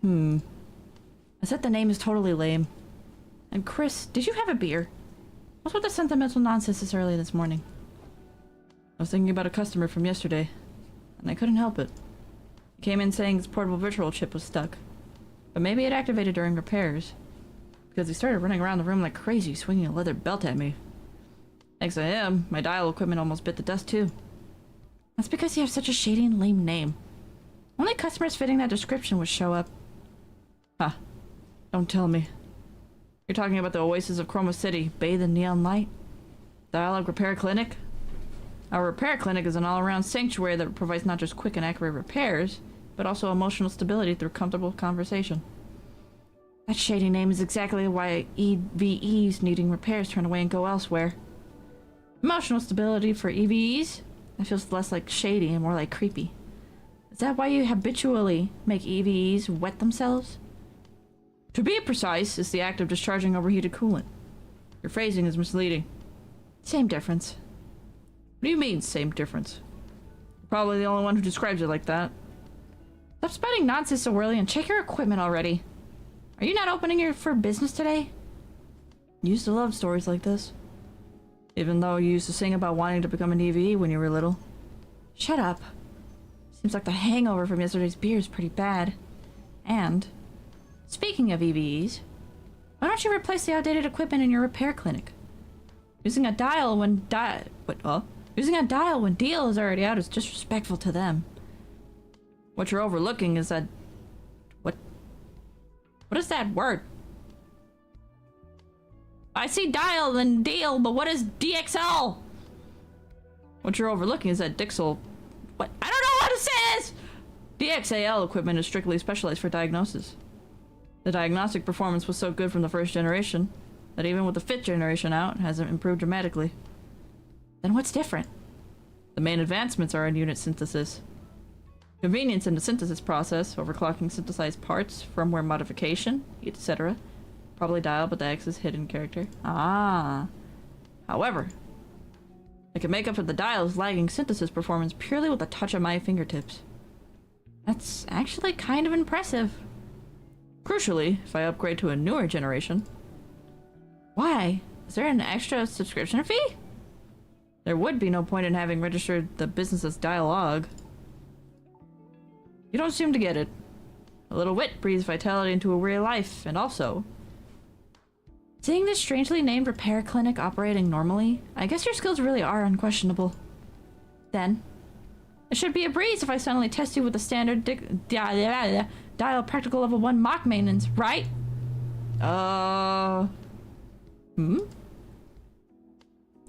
I said the name is totally lame. And Chris, did you have a beer? What's with the sentimental nonsense this early this morning? I was thinking about a customer from yesterday, and I couldn't help it. He came in saying his portable virtual chip was stuck, but maybe it activated during repairs, because he started running around the room like crazy, swinging a leather belt at me. Thanks to him, my dial equipment almost bit the dust too. That's because you have such a shady and lame name. Only customers fitting that description would show up. Huh. Don't tell me. You're talking about the oasis of Chroma City, bathed in neon light? D1AL-OGUE Repair Clinic? Our repair clinic is an all-around sanctuary that provides not just quick and accurate repairs, but also emotional stability through comfortable conversation. That shady name is exactly why EVEs needing repairs turn away and go elsewhere. Emotional stability for EVEs? That feels less like shady and more like creepy. Is that why you habitually make EVEs wet themselves? To be precise, it's the act of discharging overheated coolant. Your phrasing is misleading. Same difference. What do you mean, same difference? You're probably the only one who describes it like that. Stop spouting nonsense so early and check your equipment already. Are you not opening for business today? You used to love stories like this. Even though you used to sing about wanting to become an EVE when you were little. Shut up. Seems like the hangover from yesterday's beer is pretty bad. And Speaking of EVs, why don't you replace the outdated equipment in your repair clinic? Using a dial when Using a dial when deal is already out is disrespectful to them. What you're overlooking is that... What is that word? I see dial and deal, but what is DXL? What you're overlooking is that Dixel... What? I don't know how to say this! DXAL equipment is strictly specialized for diagnosis. The diagnostic performance was so good from the first generation that even with the 5th generation out, it hasn't improved dramatically. Then what's different? The main advancements are in unit synthesis. Convenience in the synthesis process, overclocking synthesized parts, firmware modification, etc. Probably dial, but the X is hidden character. Ah. However, I can make up for the dial's lagging synthesis performance purely with a touch of my fingertips. That's actually kind of impressive. Crucially, if I upgrade to a newer generation... Why? Is there an extra subscription fee? There would be no point in having registered the business as D1AL-OGUE. You don't seem to get it. A little wit breathes vitality into a weary life, and also... Seeing this strangely named repair clinic operating normally, I guess your skills really are unquestionable. Then, it should be a breeze if I suddenly test you with the standard dial practical level 1 mock maintenance, right?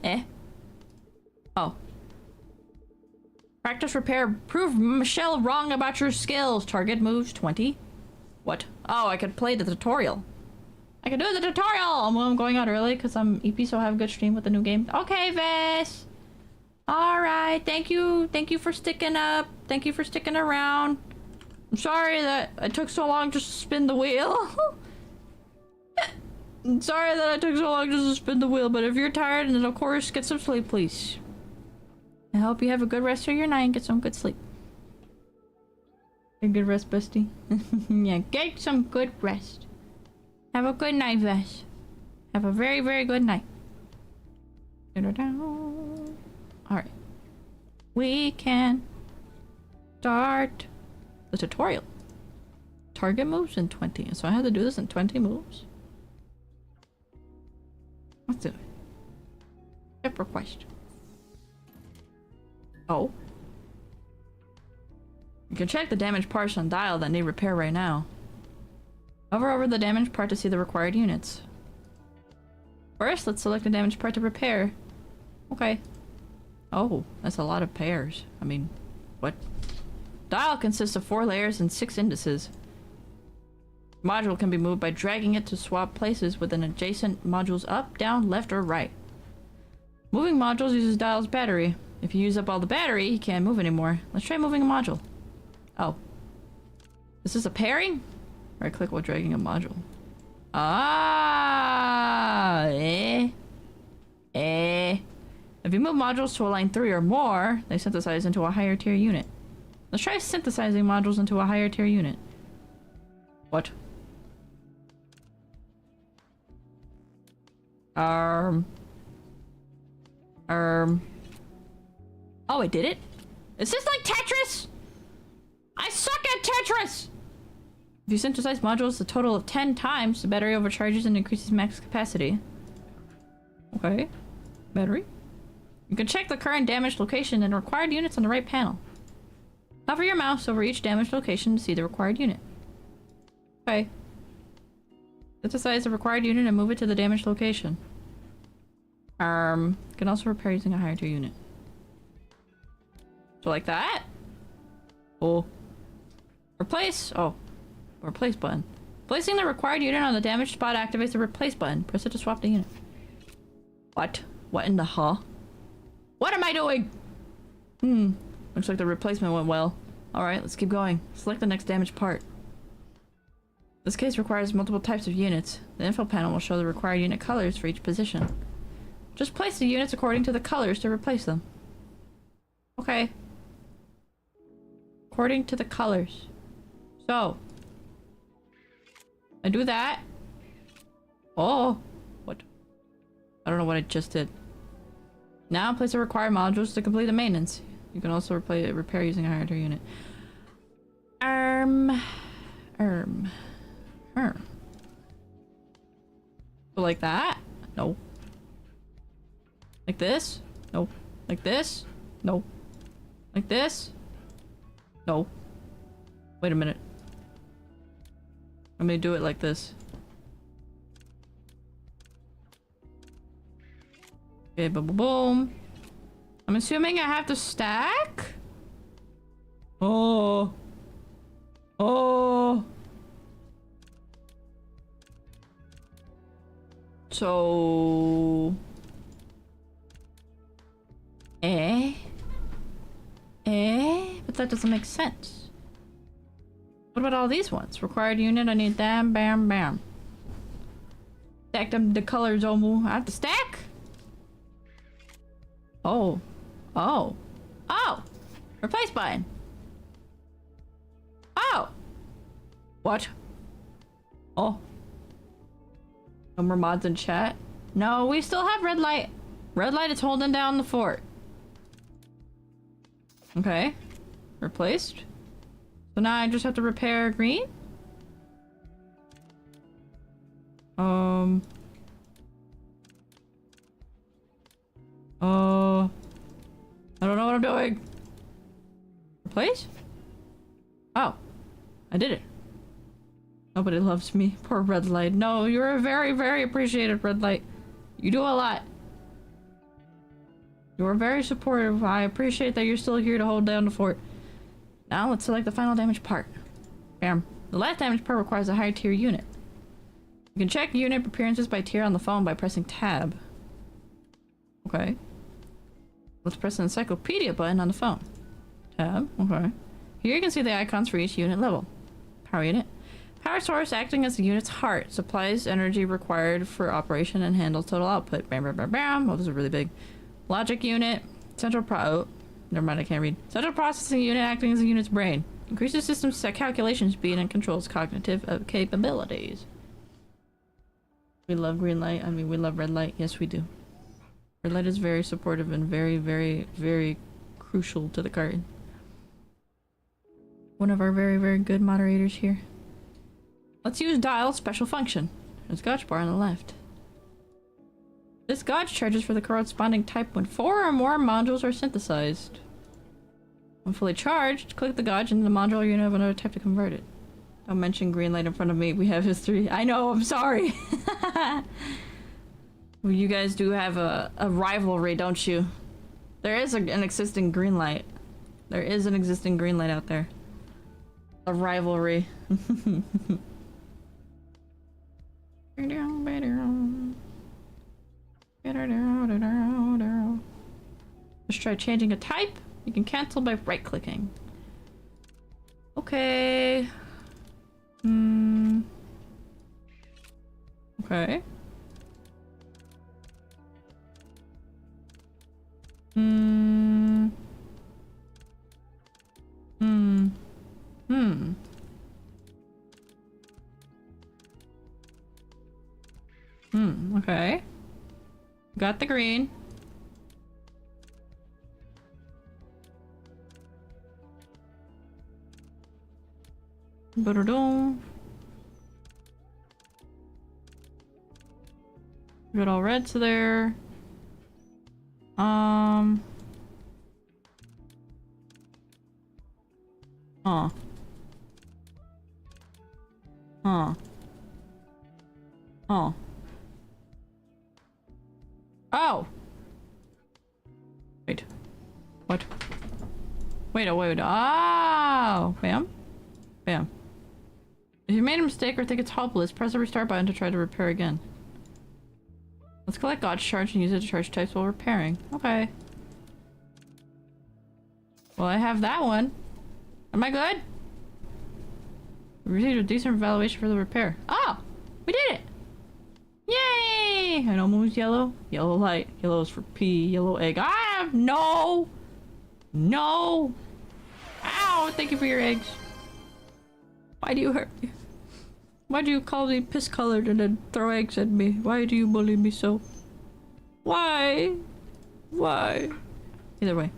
Eh? Oh. Practice repair. Prove Michelle wrong about your skills. Target moves 20. What? Oh, I could play the tutorial. I can do the tutorial! Well, I'm going out early because I'm EP, so I have a good stream with the new game. Okay, Ves! Alright, thank you. Thank you for sticking up. Thank you for sticking around. I'm sorry that it took so long just to spin the wheel. I'm sorry that it took so long just to spin the wheel, but if you're tired, then of course, get some sleep, please. I hope you have a good rest of your night and get some good sleep. A good rest, bestie. Yeah, get some good rest. Have a good night, Ves. Have a very, very good night. Alright. We can start the tutorial. Target moves in 20. So I have to do this in 20 moves. Let's do it. Step request. Oh. You can check the damaged parts on dial that need repair right now. Hover over the damaged part to see the required units. First, let's select the damaged part to repair. Okay. Oh, that's a lot of pairs. I mean, what? Dial consists of 4 layers and 6 indices. Module can be moved by dragging it to swap places with an adjacent modules up, down, left, or right. Moving modules uses dial's battery. If you use up all the battery, you can't move anymore. Let's try moving a module. Oh. Is this a pairing? Right click while dragging a module. Ah, If you move modules to a line 3 or more, they synthesize into a higher tier unit. Let's try synthesizing modules into a higher tier unit. What? Oh, I did it? Is this like Tetris? I suck at Tetris! If you synthesize modules a total of 10 times, the battery overcharges and increases max capacity. Okay. Battery. You can check the current damaged location and required units on the right panel. Hover your mouse over each damaged location to see the required unit. Okay. Synthesize the required unit and move it to the damaged location. You can also repair using a higher tier unit. So like that? Oh. Replace. Oh. Replace button. Placing the required unit on the damaged spot activates the replace button. Press it to swap the unit. What? What in the What am I doing? Looks like the replacement went well. Alright, let's keep going. Select the next damaged part. This case requires multiple types of units. The info panel will show the required unit colors for each position. Just place the units according to the colors to replace them. Okay. According to the colors. So. I do that. Oh. What? I don't know what I just did. Now place the required modules to complete the maintenance. You can also repair using a higher tier unit. Her. So like that? No. Like this? No. Like this? No. Like this? No. Wait a minute. I'm gonna do it like this. Okay, boom, boom, boom. I'm assuming I have to stack? Oh. Oh. So... But that doesn't make sense. What about all these ones? Required unit, I need them, bam, bam. Stack them the colors, Omu. I have to stack? Oh. Oh. Oh! Replace button. Oh! What? Oh. No more mods in chat? No, we still have red light. Red light is holding down the fort. Okay. Replaced. So now I just have to repair green? I don't know what I'm doing. Replace? Oh. I did it. Nobody loves me. Poor red light. No, you're a very, very appreciated red light. You do a lot. You're very supportive. I appreciate that you're still here to hold down the fort. Now let's select the final damage part. Bam. The last damage part requires a higher tier unit. You can check unit appearances by tier on the phone by pressing tab. Okay. Let's press the encyclopedia button on the phone. Tab. Okay. Here you can see the icons for each unit level. Power unit. Power source acting as the unit's heart. Supplies energy required for operation and handles total output. Bam, bam, bam, bam. Oh, this is really big. Logic unit. Central oh, never mind, I can't read. Central processing unit acting as the unit's brain. Increases system's calculation speed and controls cognitive capabilities. We love green light. I mean, we love red light. Yes, we do. Red light is very supportive and very, very, very crucial to the carton. One of our very, very good moderators here. Let's use dial special function. There's a gauge bar on the left. This gauge charges for the corresponding type when 4 or more modules are synthesized. When fully charged, click the gauge and the module or unit of another type to convert it. Don't mention green light in front of me. We have history. I know, I'm sorry. Well, you guys do have a rivalry, don't you? There is an existing green light. There is an existing green light out there. A rivalry. Let's try changing a type. You can cancel by right-clicking. Okay. Okay. Okay. Got the green. Ba-da-dum. Got all reds there. Huh. Huh. Huh. Oh! Wait. What? Wait, oh, wait. Oh! Bam. Bam. If you made a mistake or think it's hopeless, press the restart button to try to repair again. Let's collect God's charge and use it to charge types while repairing. Okay. Well, I have that one. Am I good? We received a decent evaluation for the repair. Oh! We did it! Yay! I know moon's yellow. Yellow light. Yellow is for pea. Yellow egg. I have no! No! Ow! Thank you for your eggs. Why do you hurt me? Why do you call me piss-colored and then throw eggs at me? Why do you bully me so? Why? Why? Either way.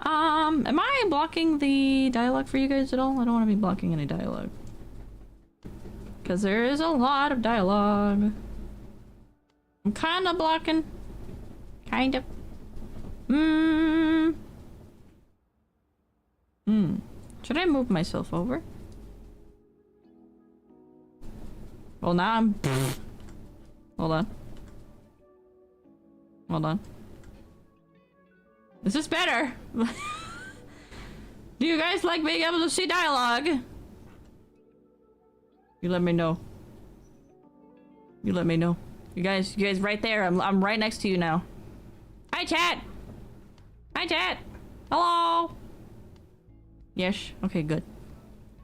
Am I blocking the dialogue for you guys at all? I don't want to be blocking any dialogue. because there is a lot of dialogue. I'm kind of blocking. Kind of. Should I move myself over? Well, now I'm... Hold on. Hold on. Is this better? Do you guys like being able to see dialogue? You let me know. You let me know. You guys right there. I'm right next to you now. Hi, chat. Hi, chat. Hello. Yes. Okay, good.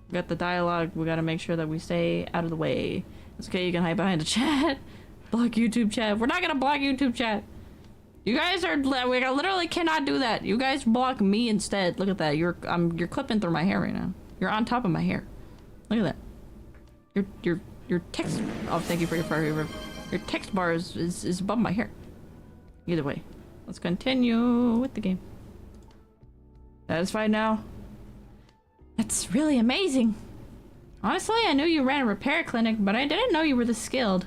We got the dialogue. We gotta make sure that we stay out of the way. It's okay. You can hide behind the chat. Block YouTube chat. We're not gonna block YouTube chat. You guys are... We literally cannot do that. You guys block me instead. Look at that. You're clipping through my hair right now. You're on top of my hair. Look at that. Your text... Oh, thank you for your favor. Your text bar is above my hair. Either way. Let's continue with the game. Satisfied now? That's really amazing. Honestly, I knew you ran a repair clinic, but I didn't know you were this skilled.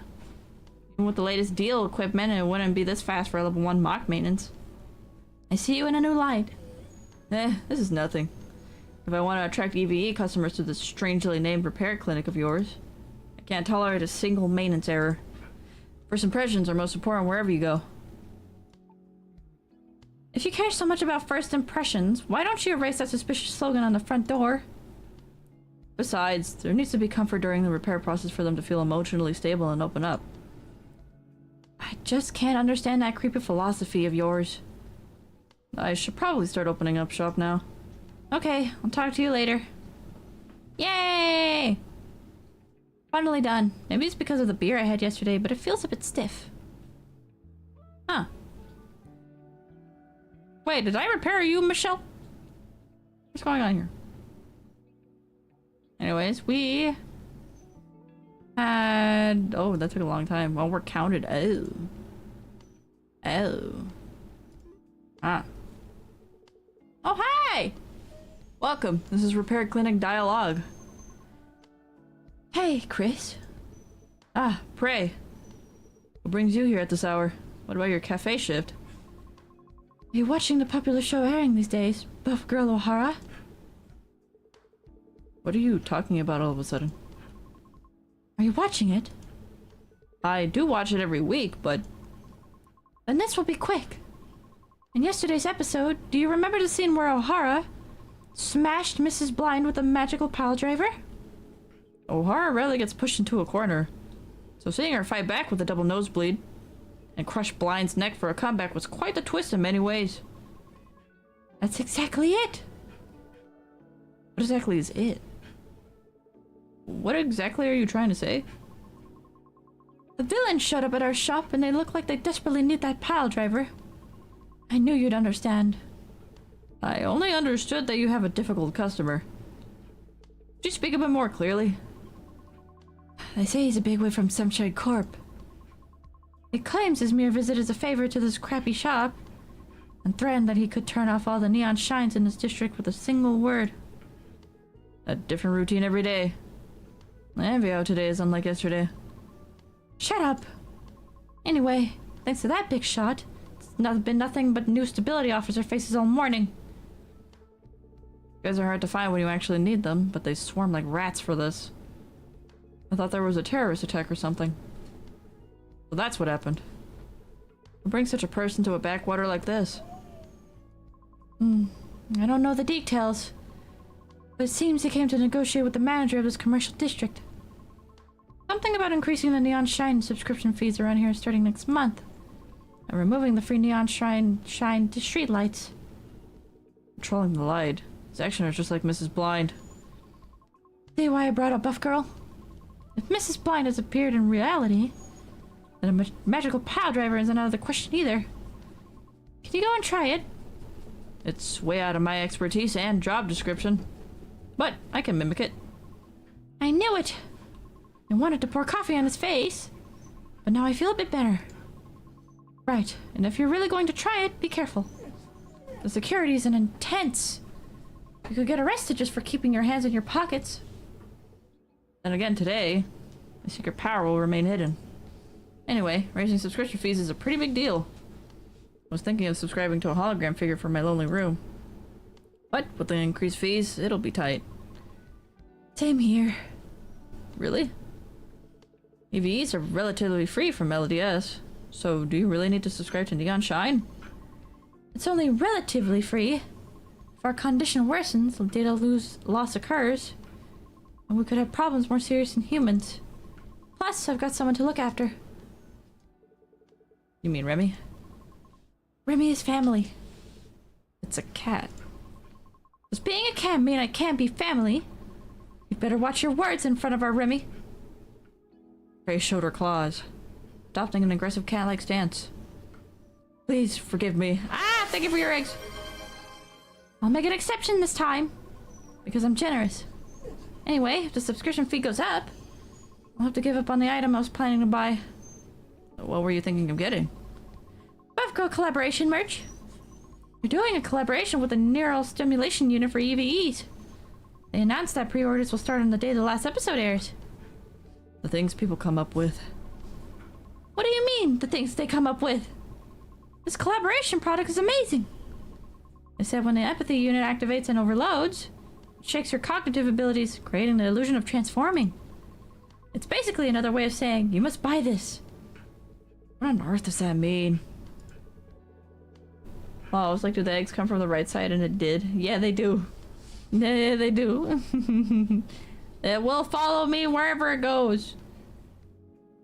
Even with the latest D1AL equipment, it wouldn't be this fast for a level 1 mock maintenance. I see you in a new light. This is nothing. If I want to attract EVE customers to this strangely named repair clinic of yours, I can't tolerate a single maintenance error. First impressions are most important wherever you go. If you care so much about first impressions, why don't you erase that suspicious slogan on the front door? Besides, there needs to be comfort during the repair process for them to feel emotionally stable and open up. I just can't understand that creepy philosophy of yours. I should probably start opening up shop now. Okay, I'll talk to you later. Yay! Finally done. Maybe it's because of the beer I had yesterday, but it feels a bit stiff. Huh. Wait, did I repair you, Michelle? What's going on here? Anyways, we had... Oh, that took a long time. Well, we're counted. Oh. Oh. Ah. Oh, hi! Welcome. This is Repair Clinic Dialogue. Hey, Chris. Ah, pray. What brings you here at this hour? What about your cafe shift? Are you watching the popular show airing these days, Buff Girl O'Hara? What are you talking about all of a sudden? Are you watching it? I do watch it every week, but... Then this will be quick. In yesterday's episode, do you remember the scene where O'Hara smashed Mrs. Blind with a magical pile driver? O'Hara rarely gets pushed into a corner, so seeing her fight back with a double nosebleed and crush Blind's neck for a comeback was quite the twist in many ways. That's exactly it! What exactly is it? What exactly are you trying to say? The villains showed up at our shop and they look like they desperately need that pile driver. I knew you'd understand. I only understood that you have a difficult customer. Could you speak a bit more clearly? They say he's a bigwig from Sunshine Corp. He claims his mere visit is a favor to this crappy shop, and threatened that he could turn off all the neon shines in his district with a single word. A different routine every day. I envy how today is unlike yesterday. Shut up! Anyway, thanks to that big shot, it's been nothing but new stability officer faces all morning. You guys are hard to find when you actually need them, but they swarm like rats for this. I thought there was a terrorist attack or something. So that's what happened. What brings such a person to a backwater like this? I don't know the details, but it seems he came to negotiate with the manager of this commercial district. Something about increasing the neon shine subscription fees around here starting next month, and removing the free neon shine to street lights. Controlling the light. His actions are just like Mrs. Blind. See why I brought up Buff Girl? If Mrs. Blind has appeared in reality, then a magical pile driver isn't out of the question either. Can you go and try it? It's way out of my expertise and job description, but I can mimic it. I knew it! I wanted to pour coffee on his face, but now I feel a bit better. Right, and if you're really going to try it, be careful. The security is intense. You could get arrested just for keeping your hands in your pockets. And again today, My secret power will remain hidden. Anyway, raising subscription fees is a pretty big deal. I was thinking of subscribing to a hologram figure for my lonely room. But with the increased fees, it'll be tight. Same here. Really? EVEs are relatively free from LDS, so do you really need to subscribe to Neon Shine? It's only relatively free. If our condition worsens, data loss occurs, and we could have problems more serious than humans. Plus, I've got someone to look after. You mean Remy? Remy is family. It's a cat. Does being a cat mean I can't be family? You'd better watch your words in front of our Remy. Prey showed her claws, adopting an aggressive cat-like stance. Please forgive me. Ah, thank you for your eggs. I'll make an exception this time, because I'm generous. Anyway, if the subscription fee goes up, I'll have to give up on the item I was planning to buy. What were you thinking of getting? Bevco collaboration merch. You're doing a collaboration with the neural stimulation unit for EVEs. They announced that pre-orders will start on the day the last episode airs. The things people come up with. What do you mean, the things they come up with? This collaboration product is amazing. They said when the empathy unit activates and overloads, it shakes your cognitive abilities, creating the illusion of transforming. It's basically another way of saying, you must buy this. What on earth does that mean? Oh, I was like, do the eggs come from the right side? And it did. Yeah, they do. Yeah, they do. It will follow me wherever it goes.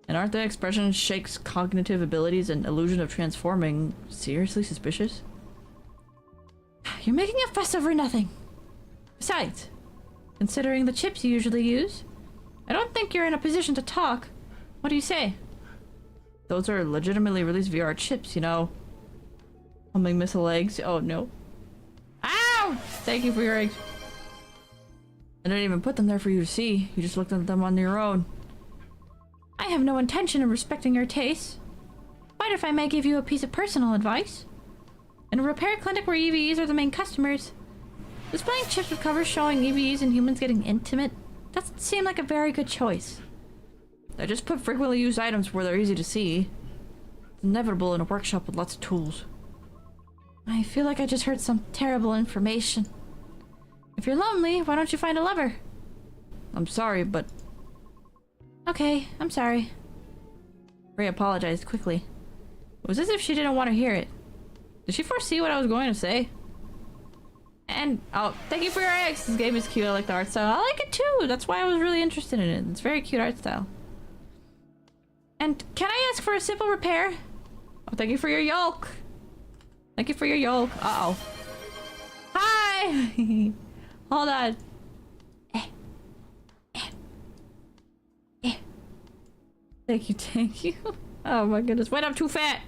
And aren't the expressions shakes cognitive abilities and illusion of transforming seriously suspicious? You're making a fuss over nothing. Besides, considering the chips you usually use, I don't think you're in a position to talk. What do you say? Those are legitimately released VR chips, you know. Humming missile eggs. Oh no. Ow! Thank you for your eggs. I didn't even put them there for you to see. You just looked at them on your own. I have no intention of respecting your tastes. But if I may give you a piece of personal advice. In a repair clinic where EVEs are the main customers, displaying chips with covers showing EVEs and humans getting intimate doesn't seem like a very good choice. I just put frequently used items where they're easy to see. It's inevitable in a workshop with lots of tools. I feel like I just heard some terrible information. If you're lonely, why don't you find a lover? I'm sorry, but... Okay, I'm sorry. Ray apologized quickly. It was as if she didn't want to hear it. Did she foresee what I was going to say? And, oh, thank you for your eggs. This game is cute. I like the art style. I like it too. That's why I was really interested in it. It's very cute art style. And can I ask for a simple repair? Oh, thank you for your yolk. Thank you for your yolk. Uh-oh. Hi! Hold on. Thank you. Oh my goodness. Wait, I'm too fat.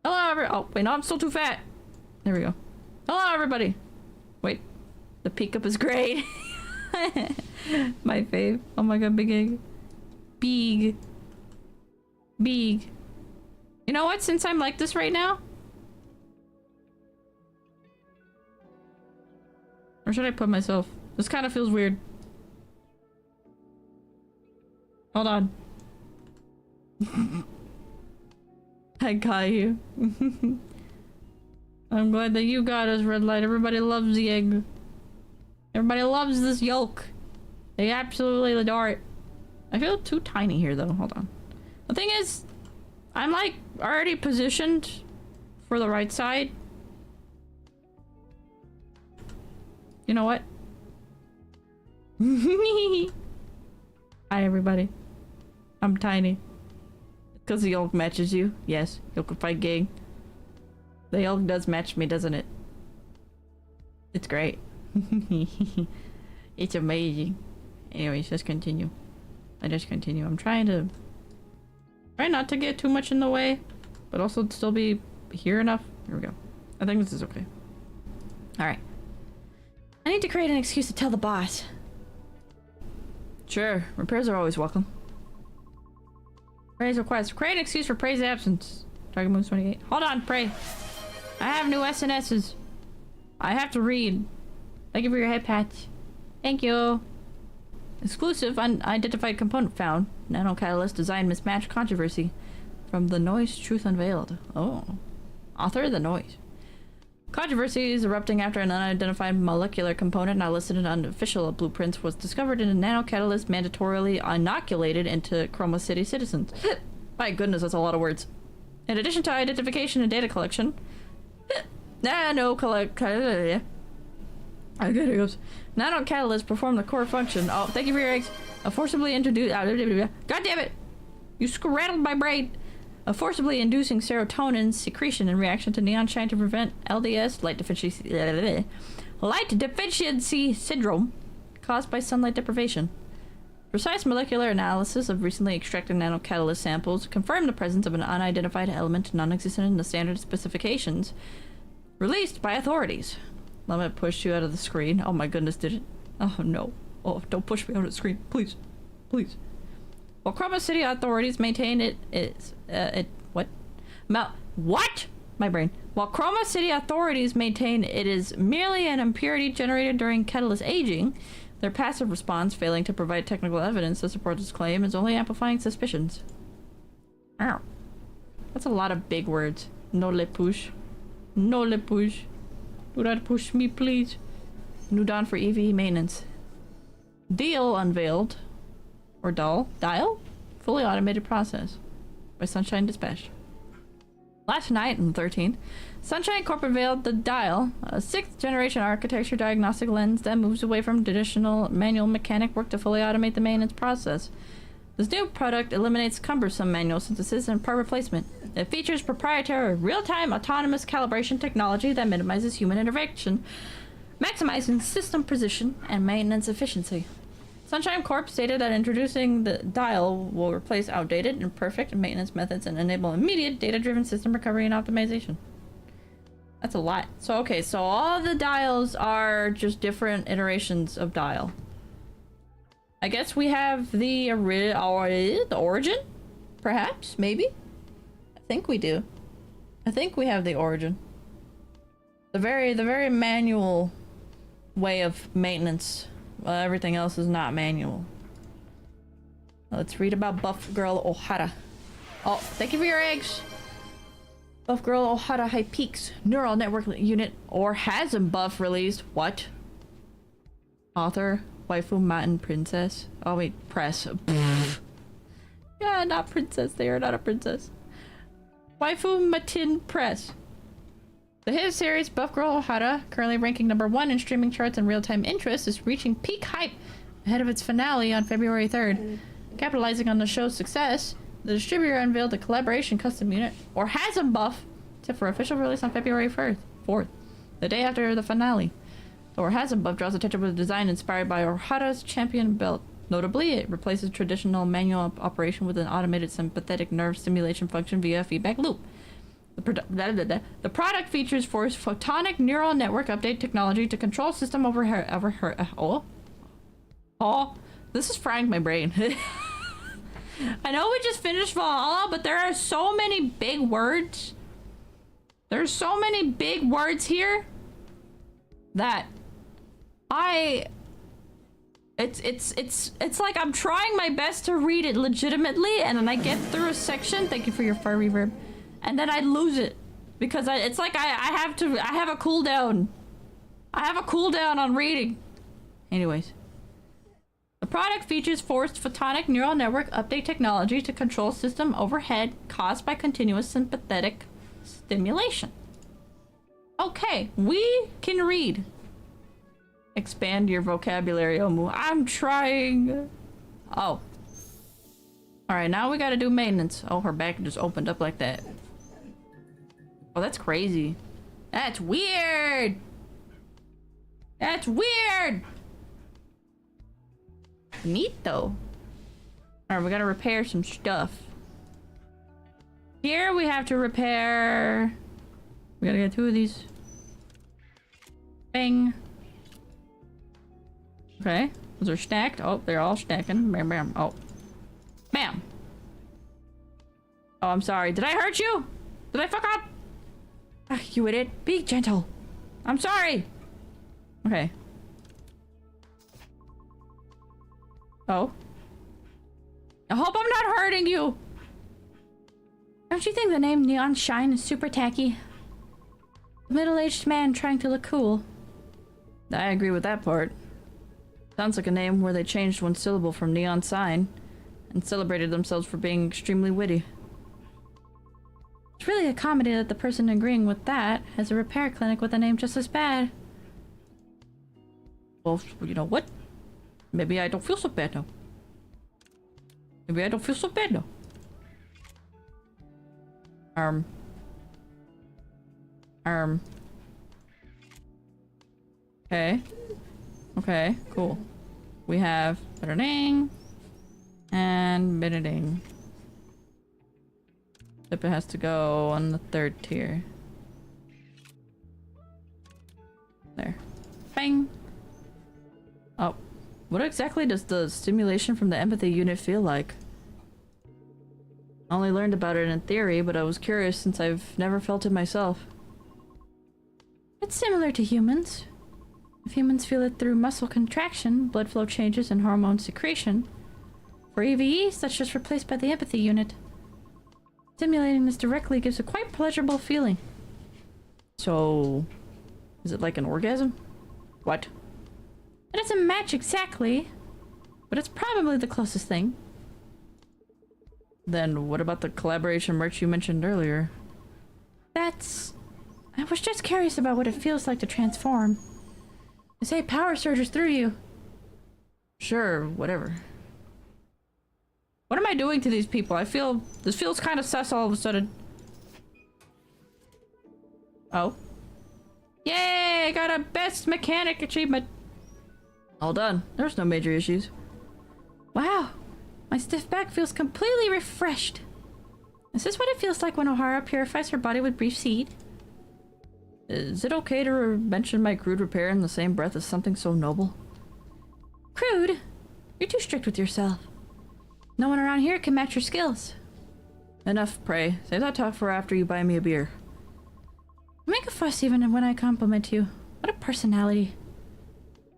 Hello, oh, wait, no, I'm still too fat. There we go. Hello, everybody. Wait. The peek up is great. My fave. Oh my god, big egg. Big. Big. You know what? Since I'm like this right now... Where should I put myself? This kind of feels weird. Hold on. I got you. I'm glad that you got us, Red Light. Everybody loves the egg. Everybody loves this yolk. They absolutely adore it. I feel too tiny here, though. Hold on. The thing is, I'm like already positioned for the right side. You know what? Hi, everybody. I'm tiny. Because the yolk matches you. Yes, yolk fight gang. The yolk does match me, doesn't it? It's great. It's amazing. Anyways, just continue. I'm trying to... Try not to get too much in the way, but also still be here enough. Here we go. I think this is okay. Alright. I need to create an excuse to tell the boss. Sure, repairs are always welcome. Prey's request. Create an excuse for Prey's absence. Target moves 28. Hold on, Prey. I have new SNSs. I have to read. Thank you for your head patch. Thank you. Exclusive unidentified component found. Nanocatalyst design mismatch controversy. From The Noise, Truth Unveiled. Oh. Author, The Noise. Controversy is erupting after an unidentified molecular component not listed in unofficial blueprints was discovered in a nanocatalyst mandatorily inoculated into Chroma City citizens. My goodness, that's a lot of words. In addition to identification and data collection, nanocatalyst perform the core function. Oh, thank you for your eggs. A forcibly introduced. God damn it! You scrattled my brain. Forcibly inducing serotonin secretion in reaction to neon shine to prevent LDS, light deficiency syndrome caused by sunlight deprivation. Precise molecular analysis of recently extracted nanocatalyst samples confirmed the presence of an unidentified element non-existent in the standard specifications released by authorities. Let me push you out of the screen. Oh my goodness, did it? Oh no. Oh, don't push me out of the screen. Please. Please. While Chroma City authorities maintain While Chroma City authorities maintain it is merely an impurity generated during catalyst aging, their passive response, failing to provide technical evidence to support this claim, is only amplifying suspicions. Ow. That's a lot of big words. No le push. No le push. Do not push me, please. New dawn for EV maintenance. D1AL unveiled. Or D1AL? Fully automated process. By Sunshine Dispatch. Last night, on the 13th, Sunshine Corp unveiled the D1AL, a 6th generation architecture diagnostic lens that moves away from traditional manual mechanic work to fully automate the maintenance process. This new product eliminates cumbersome manual synthesis and part replacement. It features proprietary real-time autonomous calibration technology that minimizes human intervention, maximizing system precision and maintenance efficiency. Sunshine Corp stated that introducing the D1AL will replace outdated, imperfect maintenance methods and enable immediate data-driven system recovery and optimization. That's a lot. So, okay, so all the D1ALs are just different iterations of D1AL. I guess we have the origin? Perhaps? Maybe? I think we do. I think we have the origin. The very manual way of maintenance. Well, everything else is not manual. Let's read about Buff Girl Ohara. Oh, thank you for your eggs! Buff Girl Ohara High Peaks Neural Network Unit or Hasm Buff released. What? Author, Waifu Matin Princess. Oh wait, press. Yeah, not princess. They are not a princess. Waifu Matin Press. The hit series Buff Girl Ohara, currently ranking #1 in streaming charts and real-time interest, is reaching peak hype ahead of its finale on February 3rd. Capitalizing on the show's success, the distributor unveiled a collaboration custom unit, or Hasm Buff, set for official release on February 4th, the day after the finale. The Hasm Buff draws attention with a design inspired by Ohara's champion belt. Notably, it replaces traditional manual operation with an automated sympathetic nerve stimulation function via a feedback loop. The product features photonic neural network update technology to control system this is frying my brain. I know we just finished Valhalla, but there are so many big words. There's so many big words here that it's like I'm trying my best to read it legitimately, and then I get through a section. Thank you for your fire reverb. And then I lose it because it's like I have a cooldown. I have a cooldown on reading. Anyways, the product features forced photonic neural network update technology to control system overhead caused by continuous sympathetic stimulation. Okay, we can read. Expand your vocabulary, Omu. I'm trying. Oh. Alright, now we gotta do maintenance. Oh, her back just opened up like that. Oh, that's crazy. That's weird! That's weird! Neat, though. Alright, we gotta repair some stuff. Here we have to repair... We gotta get 2 of these. Bang. Okay, those are stacked. Oh, they're all stacking. Bam, bam. Oh. Bam! Oh, I'm sorry. Did I hurt you? Did I fuck up? Ah, you idiot. Be gentle. I'm sorry. Okay. Oh. I hope I'm not hurting you! Don't you think the name Neon Shine is super tacky? A middle-aged man trying to look cool. I agree with that part. Sounds like a name where they changed one syllable from neon sign and celebrated themselves for being extremely witty. It's really a comedy that the person agreeing with that has a repair clinic with a name just as bad. Well, you know what? Maybe I don't feel so bad now. Maybe I don't feel so bad now. Okay. Okay, cool. We have Bitterding and Bitterding. Except it has to go on the third tier. There. Bang! Oh. What exactly does the stimulation from the empathy unit feel like? I only learned about it in theory, but I was curious since I've never felt it myself. It's similar to humans. If humans feel it through muscle contraction, blood flow changes, and hormone secretion. For EVEs, that's just replaced by the empathy unit. Stimulating this directly gives a quite pleasurable feeling. So, is it like an orgasm? What? It doesn't match exactly, but it's probably the closest thing. Then what about the collaboration merch you mentioned earlier? I was just curious about what it feels like to transform. They say power surges through you. Sure, whatever. What am I doing to these people? This feels kind of sus all of a sudden. Oh. Yay! I got a best mechanic achievement. All done. There's no major issues. Wow. My stiff back feels completely refreshed. Is this what it feels like when O'Hara purifies her body with brief seed? Is it okay to mention my crude repair in the same breath as something so noble? Crude? You're too strict with yourself. No one around here can match your skills. Enough, pray. Save that talk for after you buy me a beer. Make a fuss even when I compliment you. What a personality.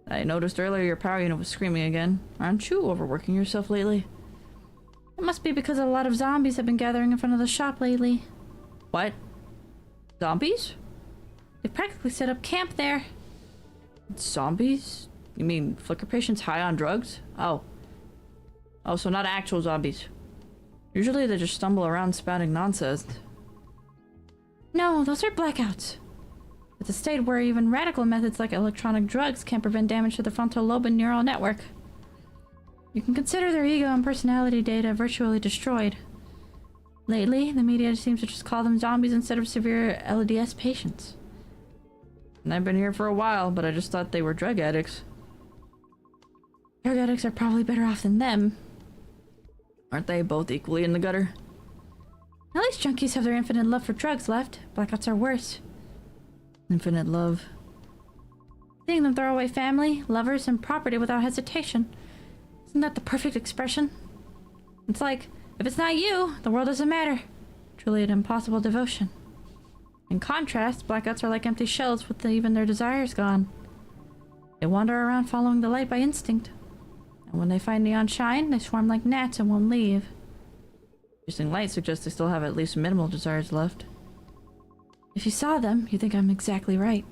I noticed earlier your power unit was screaming again. Aren't you overworking yourself lately? It must be because a lot of zombies have been gathering in front of the shop lately. What? Zombies? They practically set up camp there. Zombies? You mean flicker patients high on drugs? Oh. Oh, so not actual zombies. Usually they just stumble around spouting nonsense. No, those are blackouts. It's a state where even radical methods like electronic drugs can't prevent damage to the frontal lobe and neural network. You can consider their ego and personality data virtually destroyed. Lately, the media seems to just call them zombies instead of severe LDS patients. And I've been here for a while, but I just thought they were drug addicts. Drug addicts are probably better off than them. Aren't they both equally in the gutter? At least junkies have their infinite love for drugs left. Blackouts are worse. Infinite love. Seeing them throw away family, lovers, and property without hesitation. Isn't that the perfect expression? It's like, if it's not you, the world doesn't matter. Truly an impossible devotion. In contrast, blackouts are like empty shells with even their desires gone. They wander around following the light by instinct. And when they find neon shine, they swarm like gnats and won't leave. Using light suggests they still have at least minimal desires left. If you saw them, you'd think I'm exactly right.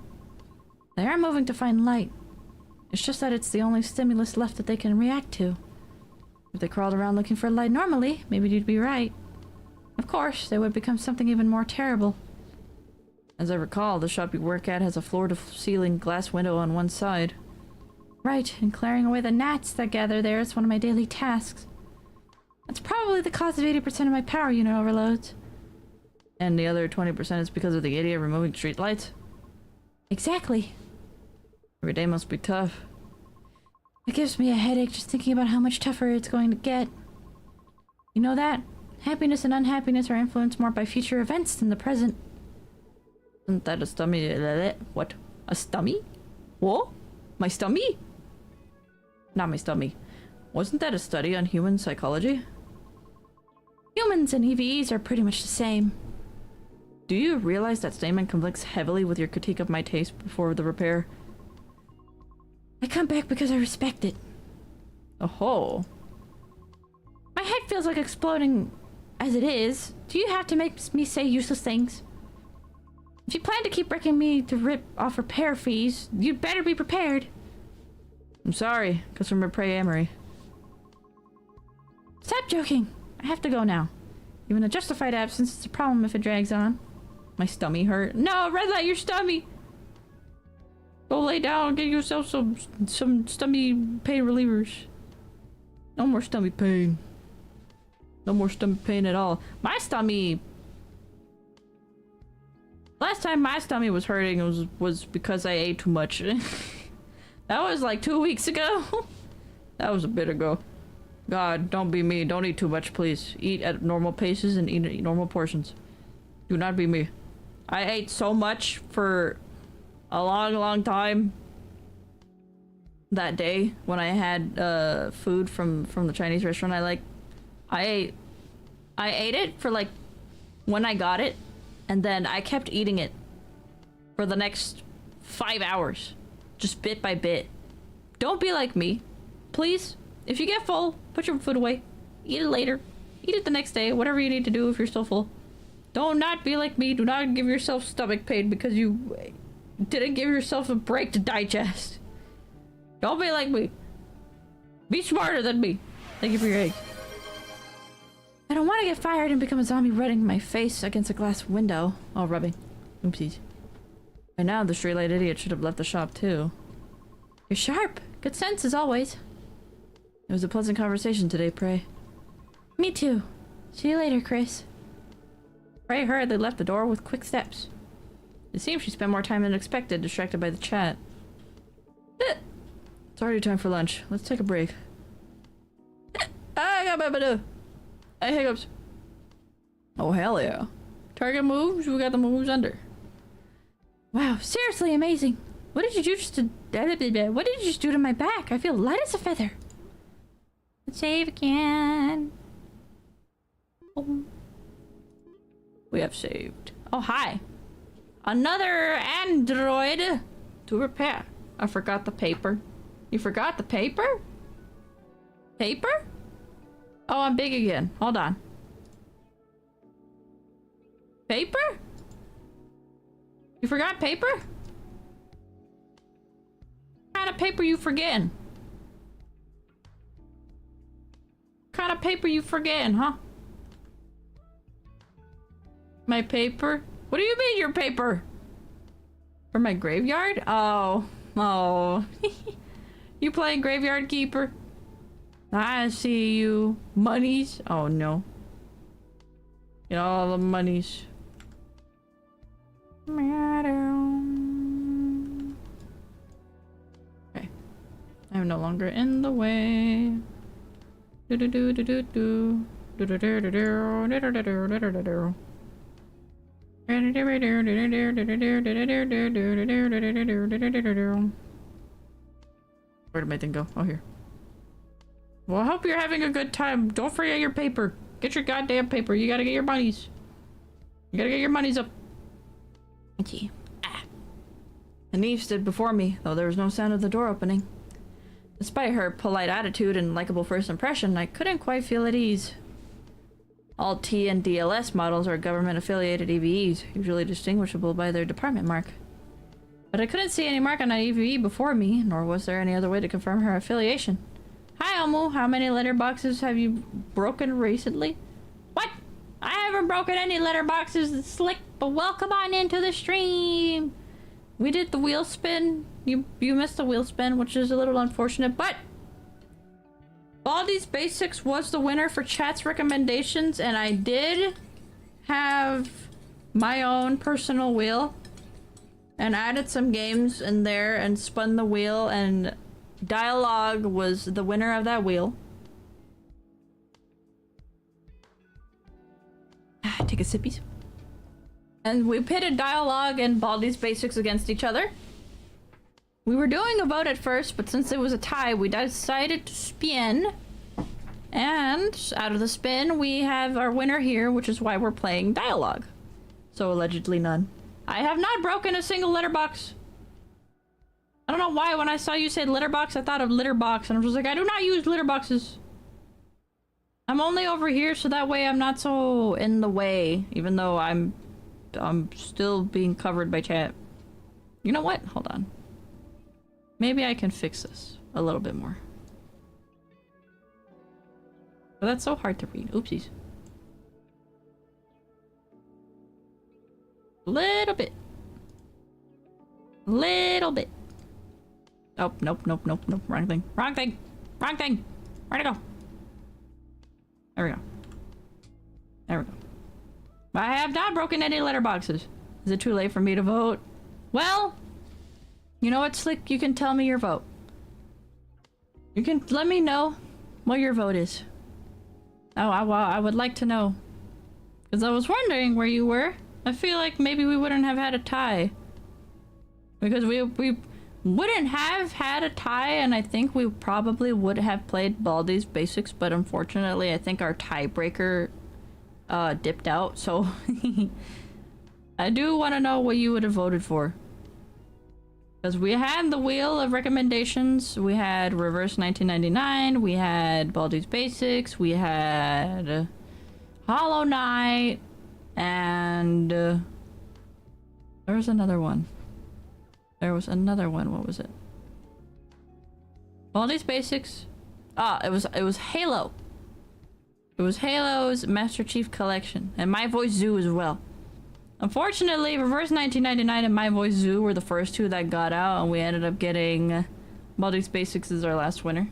They are moving to find light. It's just that it's the only stimulus left that they can react to. If they crawled around looking for light normally, maybe you'd be right. Of course, they would become something even more terrible. As I recall, the shop you work at has a floor-to-ceiling glass window on one side. Right, and clearing away the gnats that gather there is one of my daily tasks. That's probably the cause of 80% of my power unit overloads. And the other 20% is because of the idiot removing street lights? Exactly. Every day must be tough. It gives me a headache just thinking about how much tougher it's going to get. You know that? Happiness and unhappiness are influenced more by future events than the present. Isn't that a stummy? What? A stummy? What? My stummy? Not my stummy. Wasn't that a study on human psychology? Humans and EVEs are pretty much the same. Do you realize that statement conflicts heavily with your critique of my taste before the repair? I come back because I respect it. Oh. My head feels like exploding as it is. Do you have to make me say useless things? If you plan to keep breaking me to rip off repair fees, you'd better be prepared. I'm sorry, customer Prey Amory. Stop joking. I have to go now. Even a justified absence is a problem if it drags on. My stomach hurt. No, red light your stomach. Go lay down and get yourself some stomach pain relievers. No more stomach pain. No more stomach pain at all. My stomach... Last time my stomach was hurting was because I ate too much. That was like 2 weeks ago. That was a bit ago. God, don't be me. Don't eat too much, please. Eat at normal paces and eat normal portions. Do not be me. I ate so much for a long time that day when I had food from the Chinese restaurant. I ate it for like when I got it, and then I kept eating it for the next 5 hours, just bit by bit. Don't be like me, please. If you get full, put your food away. Eat it later. Eat it the next day, whatever you need to do if you're still full. Don't not be like me. Do not give yourself stomach pain because you didn't give yourself a break to digest. Don't be like me. Be smarter than me. Thank you for your eggs. I don't want to get fired and become a zombie rubbing my face against a glass window. Oh, rubbing. Oopsies. By now, the straight-light idiot should have left the shop, too. You're sharp. Good sense, as always. It was a pleasant conversation today, Prey. Me too. See you later, Chris. Prey hurriedly left the door with quick steps. It seems she spent more time than expected, distracted by the chat. It's already time for lunch. Let's take a break. I got my hiccups. Oh, hell yeah. Target moves, we got the moves under. Wow, seriously amazing. What did you do what did you just do to my back? I feel light as a feather. Let's save again. Oh. We have saved. Oh, hi. Another android to repair. I forgot the paper. You forgot the paper? Paper? Oh, I'm big again. Hold on. Paper? You forgot paper? What kind of paper you forgetting? What kind of paper you forgetting, huh? My paper? What do you mean your paper? For my graveyard? Oh. Oh. You playing Graveyard Keeper? I see you. Monies? Oh no. Get all the monies. Okay. I'm no longer in the way. Do do do do do do. Do do do do do do do do do do do. Where did my thing go? Oh, here. Well, I hope you're having a good time. Don't forget your paper. Get your goddamn paper. You gotta get your monies. You gotta get your monies up. Okay. Ah. Aneve stood before me, though there was no sound of the door opening. Despite her polite attitude and likable first impression, I couldn't quite feel at ease. All T and DLS models are government-affiliated EVEs, usually distinguishable by their department mark. But I couldn't see any mark on an EVE before me, nor was there any other way to confirm her affiliation. Hi, Elmo. How many letterboxes have you broken recently? What? I haven't broken any letterboxes, Slick, but welcome on into the stream. We did the wheel spin. You missed the wheel spin, which is a little unfortunate, but Baldi's Basics was the winner for chat's recommendations, and I did have my own personal wheel and added some games in there and spun the wheel, and Dialogue was the winner of that wheel. Take a sippies. And we pitted Dialogue and Baldi's Basics against each other. We were doing a vote at first, but since it was a tie, we decided to spin. And out of the spin, we have our winner here, which is why we're playing Dialogue. So allegedly none. I have not broken a single letterbox. I don't know why when I saw you say litter box, I thought of litter box, and I was like, I do not use litter boxes. I'm only over here so that way I'm not so in the way, even though I'm still being covered by chat. You know what? Hold on. Maybe I can fix this a little bit more. But that's so hard to read. Oopsies. Little bit. Little bit. Oh, nope, nope, nope, nope. Wrong thing. Wrong thing. Wrong thing. Where'd it go? There we go. There we go. I have not broken any letterboxes. Is it too late for me to vote? Well, you know what, Slick? You can tell me your vote. You can let me know what your vote is. Oh, I would like to know. Because I was wondering where you were. I feel like maybe we wouldn't have had a tie. Because we wouldn't have had a tie, and I think we probably would have played Baldi's Basics, but unfortunately I think our tiebreaker dipped out, so I do want to know what you would have voted for. Because we had the wheel of recommendations, we had Reverse 1999, we had Baldi's Basics, we had Hollow Knight, and there was another one. There was another one. What was it? Baldi's Basics. Ah, it was Halo. It was Halo's Master Chief Collection, and My Voice Zoo as well. Unfortunately, Reverse 1999 and My Voice Zoo were the first two that got out, and we ended up getting Baldi's Basics as our last winner.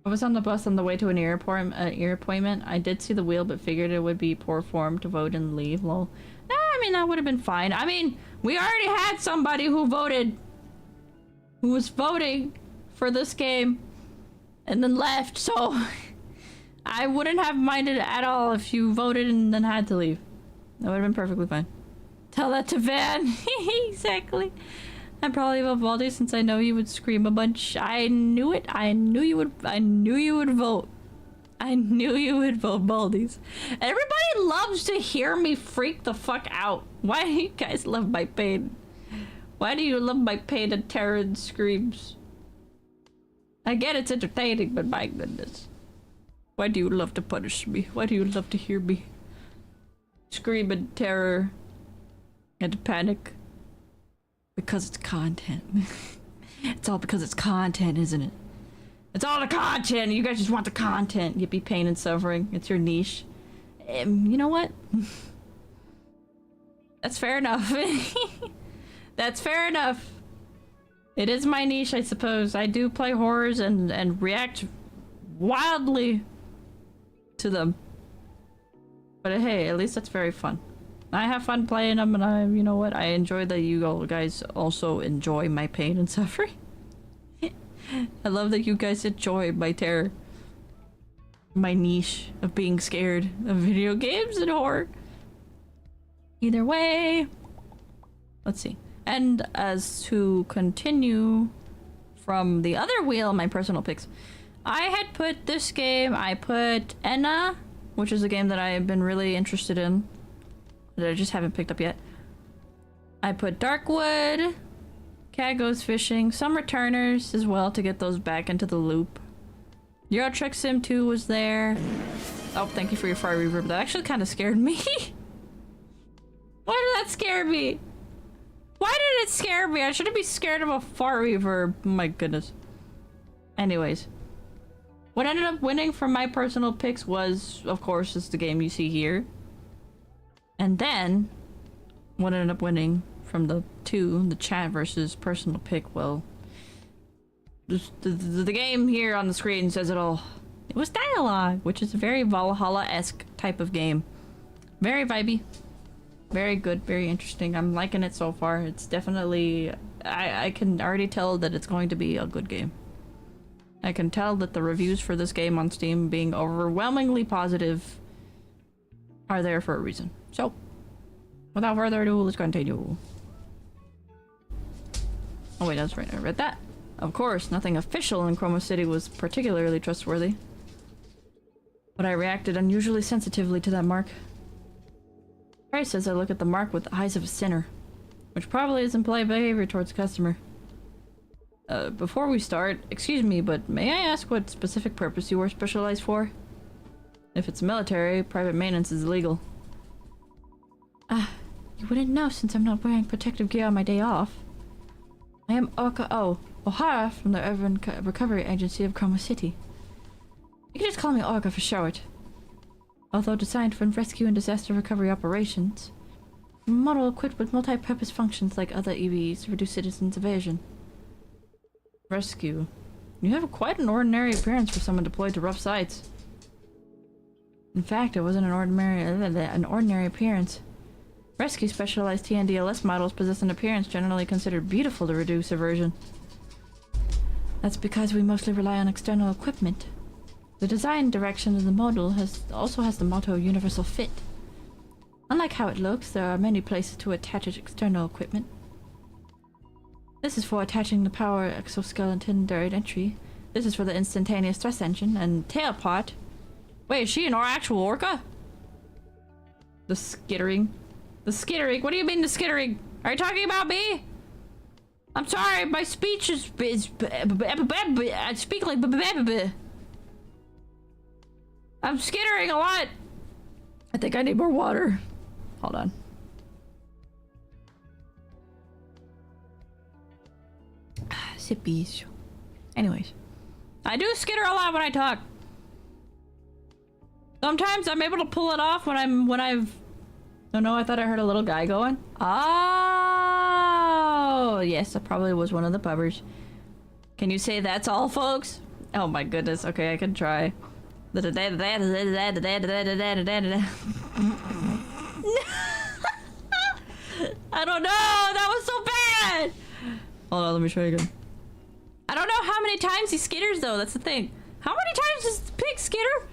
I was on the bus on the way to an ear appointment. I did see the wheel, but figured it would be poor form to vote and leave. Lol. I mean, that would have been fine. I mean, we already had somebody who voted, who was voting for this game, and then left, so I wouldn't have minded at all if you voted and then had to leave. That would have been perfectly fine. Tell that to Van. Exactly. I'd probably vote Baldi since I know you would scream a bunch. I knew it. I knew you would vote. I knew you would vote Baldi's. Everybody loves to hear me freak the fuck out. Why do you guys love my pain? Why do you love my pain and terror and screams? I get it's entertaining, but my goodness. Why do you love to punish me? Why do you love to hear me scream in terror and panic? Because it's content. It's all because it's content, isn't it? It's all the content. You guys just want the content. Yippee, pain and suffering. It's your niche. You know what? That's fair enough. That's fair enough. It is my niche, I suppose. I do play horrors and react wildly to them. But hey, at least that's very fun. I have fun playing them, and you know what? I enjoy that you all guys also enjoy my pain and suffering. I love that you guys enjoy my terror. My niche of being scared of video games and horror. Either way. Let's see. And as to continue from the other wheel, my personal picks. I had put this game, I put Enna, which is a game that I have been really interested in. That I just haven't picked up yet. I put Darkwood, Cat Goes Fishing, some returners as well to get those back into the loop. Euro Truck Sim 2 was there. Oh, thank you for your fire reverb. That actually kind of scared me. Why did that scare me? Why did it scare me? I shouldn't be scared of a fart reverb. My goodness. Anyways. What ended up winning from my personal picks was, of course, is the game you see here. And then, what ended up winning from the two, the chat versus personal pick, well, the game here on the screen says it all. It was Dialogue, which is a very Valhalla-esque type of game. Very vibey. Very good, very interesting. I'm liking it so far. It's definitely... I can already tell that it's going to be a good game. I can tell that the reviews for this game on Steam being overwhelmingly positive are there for a reason. So, without further ado, let's continue. Oh wait, that's right, I read that. Of course, nothing official in Chroma City was particularly trustworthy. But I reacted unusually sensitively to that mark. Price says I look at the mark with the eyes of a sinner, which probably is impolite behavior towards the customer. Before we start, excuse me, but may I ask what specific purpose you are specialized for? If it's military, private maintenance is illegal. You wouldn't know since I'm not wearing protective gear on my day off. I am O'Hara from the Urban Recovery Agency of Chroma City. You can just call me Olga for short. Although designed for rescue and disaster recovery operations, a model equipped with multi-purpose functions like other EVs to reduce citizens' evasion. Rescue. You have quite an ordinary appearance for someone deployed to rough sites. In fact, it wasn't an ordinary appearance. Rescue specialized TNDLS models possess an appearance generally considered beautiful to reduce aversion. That's because we mostly rely on external equipment. The design direction of the model also has the motto Universal Fit. Unlike how it looks, there are many places to attach its external equipment. This is for attaching the power exoskeleton during entry. This is for the instantaneous thrust engine and tail part. Wait, is she an actual orca? The skittering. The skittering? What do you mean the skittering? Are you talking about me? I'm sorry, my speech is I speak like I'm skittering a lot. I think I need more water. Hold on. Sippies. Anyways, I do skitter a lot when I talk. Sometimes I'm able to pull it off when I've. Oh no, I thought I heard a little guy going. Oh, yes, that probably was one of the pubbers. Can you say that's all, folks? Oh my goodness. Okay, I can try. I don't know. That was so bad. Hold on, let me try again. I don't know how many times he skitters though. That's the thing. How many times does the pig skitter?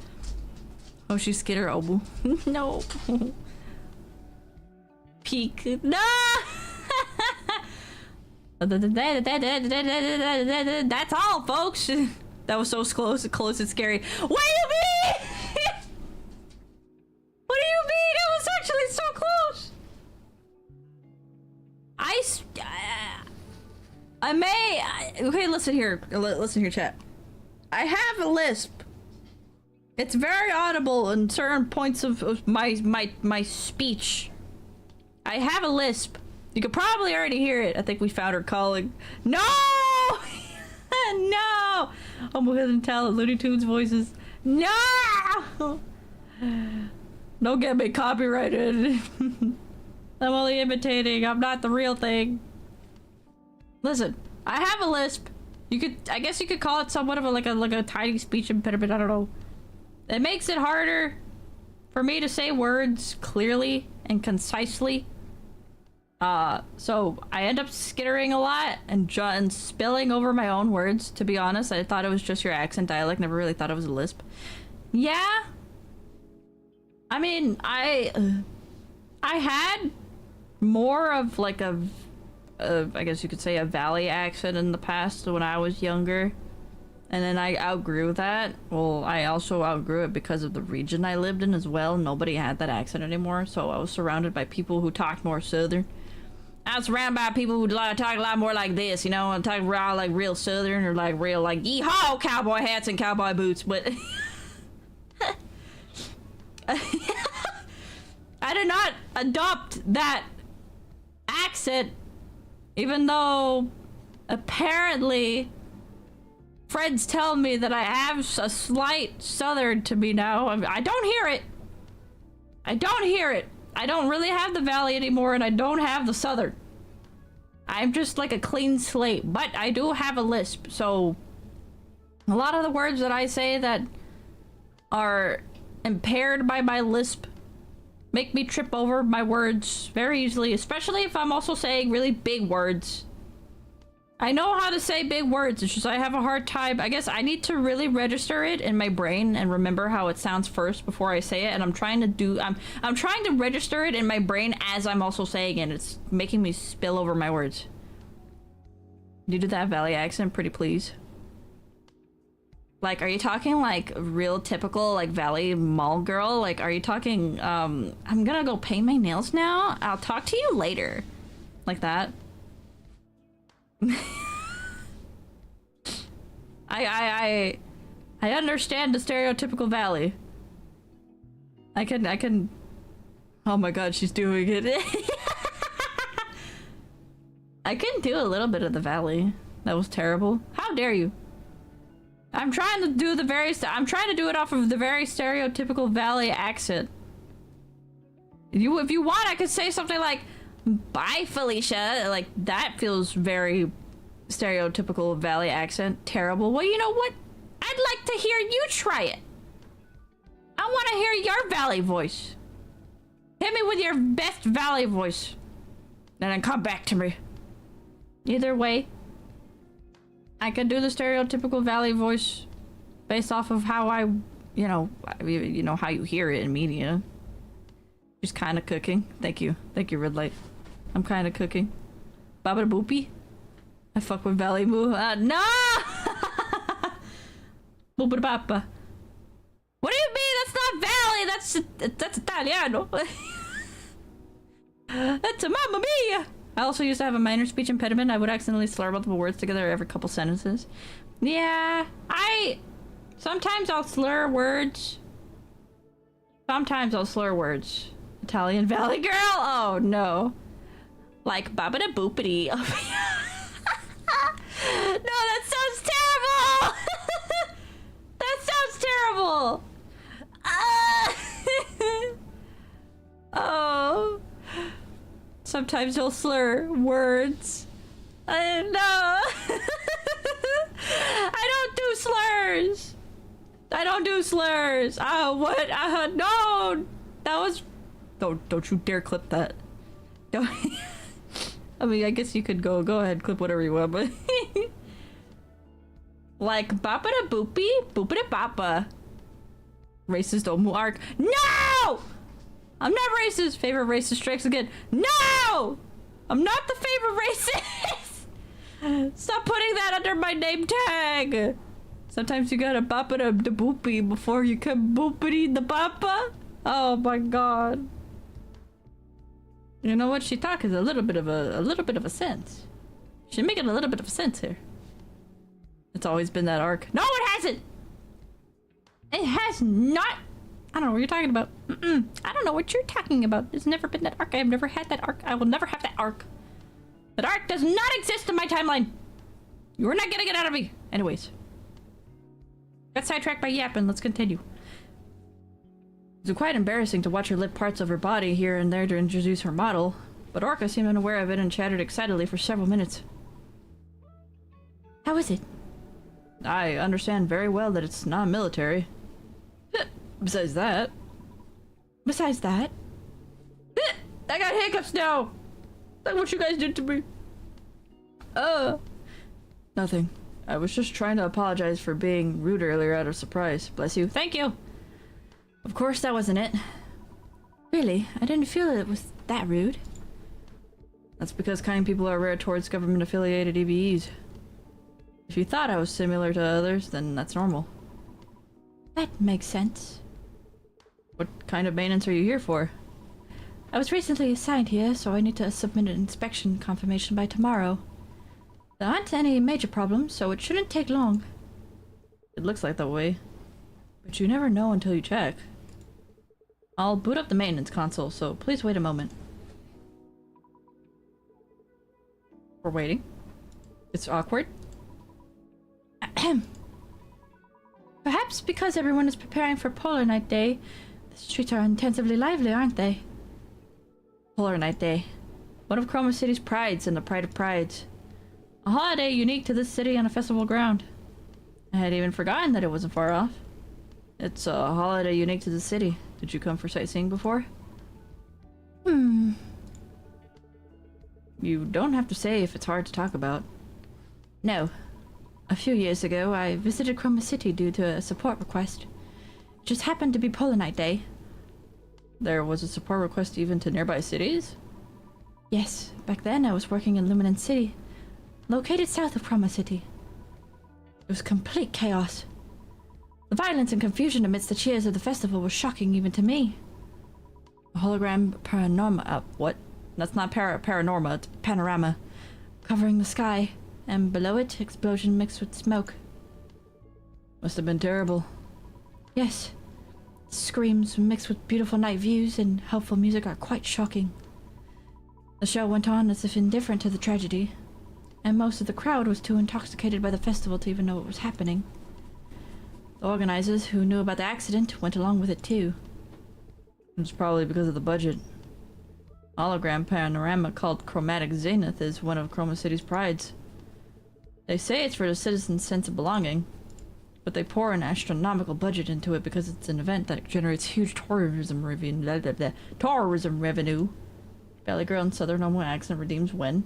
Oh, she skitter obu. No. Peek. No. That's all, folks. That was so close and scary. What do you mean? What do you mean? It was actually so close. Okay, listen here. Listen here, chat. I have a lisp. It's very audible in certain points of my speech. I have a lisp. You could probably already hear it. I think we found her calling. No! No! Almost hidden talent, Looney Tunes voices. No! Don't get me copyrighted. I'm only imitating. I'm not the real thing. Listen, I have a lisp. I guess you could call it somewhat of like a tiny speech impediment. I don't know. It makes it harder for me to say words clearly and concisely. So I end up skittering a lot and spilling over my own words, to be honest. I thought it was just your accent dialect, never really thought it was a lisp. Yeah. I mean, I had more of like I guess you could say a valley accent in the past when I was younger. And then I outgrew that. Well, I also outgrew it because of the region I lived in as well. Nobody had that accent anymore, so I was surrounded by people who talked more southern. I was surrounded by people who talk a lot more like this, you know, and talk raw, like real southern, or like real, like, yee-haw, cowboy hats and cowboy boots, but I did not adopt that accent, even though apparently friends tell me that I have a slight southern to me now. I don't hear it. I don't hear it. I don't really have the valley anymore, and I don't have the southern. I'm just like a clean slate, but I do have a lisp, so a lot of the words that I say that are impaired by my lisp make me trip over my words very easily, especially if I'm also saying really big words. I know how to say big words, it's just I have a hard time. I guess I need to really register it in my brain and remember how it sounds first before I say it, and I'm trying to register it in my brain as I'm also saying it. It's making me spill over my words. Can you do that valley accent, pretty please? Like, are you talking like real typical like Valley Mall girl? Like, are you talking I'm gonna go paint my nails now? I'll talk to you later. Like that? I understand the stereotypical Valley. I can oh my god, she's doing it. I can do a little bit of the Valley. That was terrible. How dare you? I'm trying to do I'm trying to do it off of the very stereotypical Valley accent. If you want, I could say something like, "Bye, Felicia." Like, that feels very stereotypical Valley accent. Terrible. Well, you know what? I'd like to hear you try it. I want to hear your Valley voice. Hit me with your best Valley voice. And then come back to me. Either way, I could do the stereotypical Valley voice based off of how you know how you hear it in media. Just kind of cooking. Thank you, red light. I'm kind of cooking. Baba boopy. I fuck with Valley move. No. Boopity papa. What do you mean? That's not Valley. That's Italiano. That's a mamma mia. I also used to have a minor speech impediment. I would accidentally slur multiple words together every couple sentences. Yeah, sometimes I'll slur words. Sometimes I'll slur words. Italian Valley girl? Oh no. Like babada boopity. No, that sounds terrible! That sounds terrible! Oh. Sometimes you'll slur words. No. I don't do slurs. I don't do slurs. What? No. That was... Don't you dare clip that. Don't... I mean, I guess you could go ahead, clip whatever you want, but... Like, bapa da boopy, boopa da bapa. Racist Omu arc. No! I'm not racist. Favorite racist strikes again. No! I'm not the favorite racist! Stop putting that under my name tag! Sometimes you gotta bapa da boopy before you can boopity the bapa? Oh my god. You know what? She talk is a little bit of a sense. She's making a little bit of a sense here. It's always been that arc. No, it hasn't! It has not! I don't know what you're talking about. I don't know what you're talking about. It's never been that arc. I have never had that arc. I will never have that arc. That arc does not exist in my timeline. You're not getting it out of me. Anyways. Got sidetracked by yapping. Let's continue. It's quite embarrassing to watch her lift parts of her body here and there to introduce her model, but Orca seemed unaware of it and chattered excitedly for several minutes. How is it? I understand very well that it's not military. Besides that... I got hiccups now! Like what you guys did to me. Nothing. I was just trying to apologize for being rude earlier out of surprise. Bless you. Thank you! Of course that wasn't it. Really? I didn't feel it was that rude. That's because kind people are rare towards government-affiliated EVEs. If you thought I was similar to others, then that's normal. That makes sense. What kind of maintenance are you here for? I was recently assigned here, so I need to submit an inspection confirmation by tomorrow. There aren't any major problems, so it shouldn't take long. It looks like that way. But you never know until you check. I'll boot up the maintenance console, so please wait a moment. We're waiting. It's awkward. Perhaps because everyone is preparing for Polar Night Day, the streets are intensively lively, aren't they? Polar Night Day. One of Chroma City's prides and the pride of prides. A holiday unique to this city on a festival ground. I had even forgotten that it wasn't far off. It's a holiday unique to the city. Did you come for sightseeing before? You don't have to say if it's hard to talk about. No. A few years ago, I visited Chroma City due to a support request. It just happened to be Polar Night Day. There was a support request even to nearby cities? Yes, back then I was working in Luminance City, located south of Chroma City. It was complete chaos. The violence and confusion amidst the cheers of the festival was shocking even to me. A hologram paranorma, what? That's not paranorma, it's panorama, covering the sky, and below it, explosion mixed with smoke. Must have been terrible. Yes. Screams mixed with beautiful night views and helpful music are quite shocking. The show went on as if indifferent to the tragedy, and most of the crowd was too intoxicated by the festival to even know what was happening. The organizers, who knew about the accident, went along with it too. It's probably because of the budget. Hologram panorama called Chromatic Zenith is one of Chroma City's prides. They say it's for the citizens' sense of belonging, but they pour an astronomical budget into it because it's an event that generates huge tourism revenue. Tourism revenue. Valley Girl in Southern Homo accent redeems when.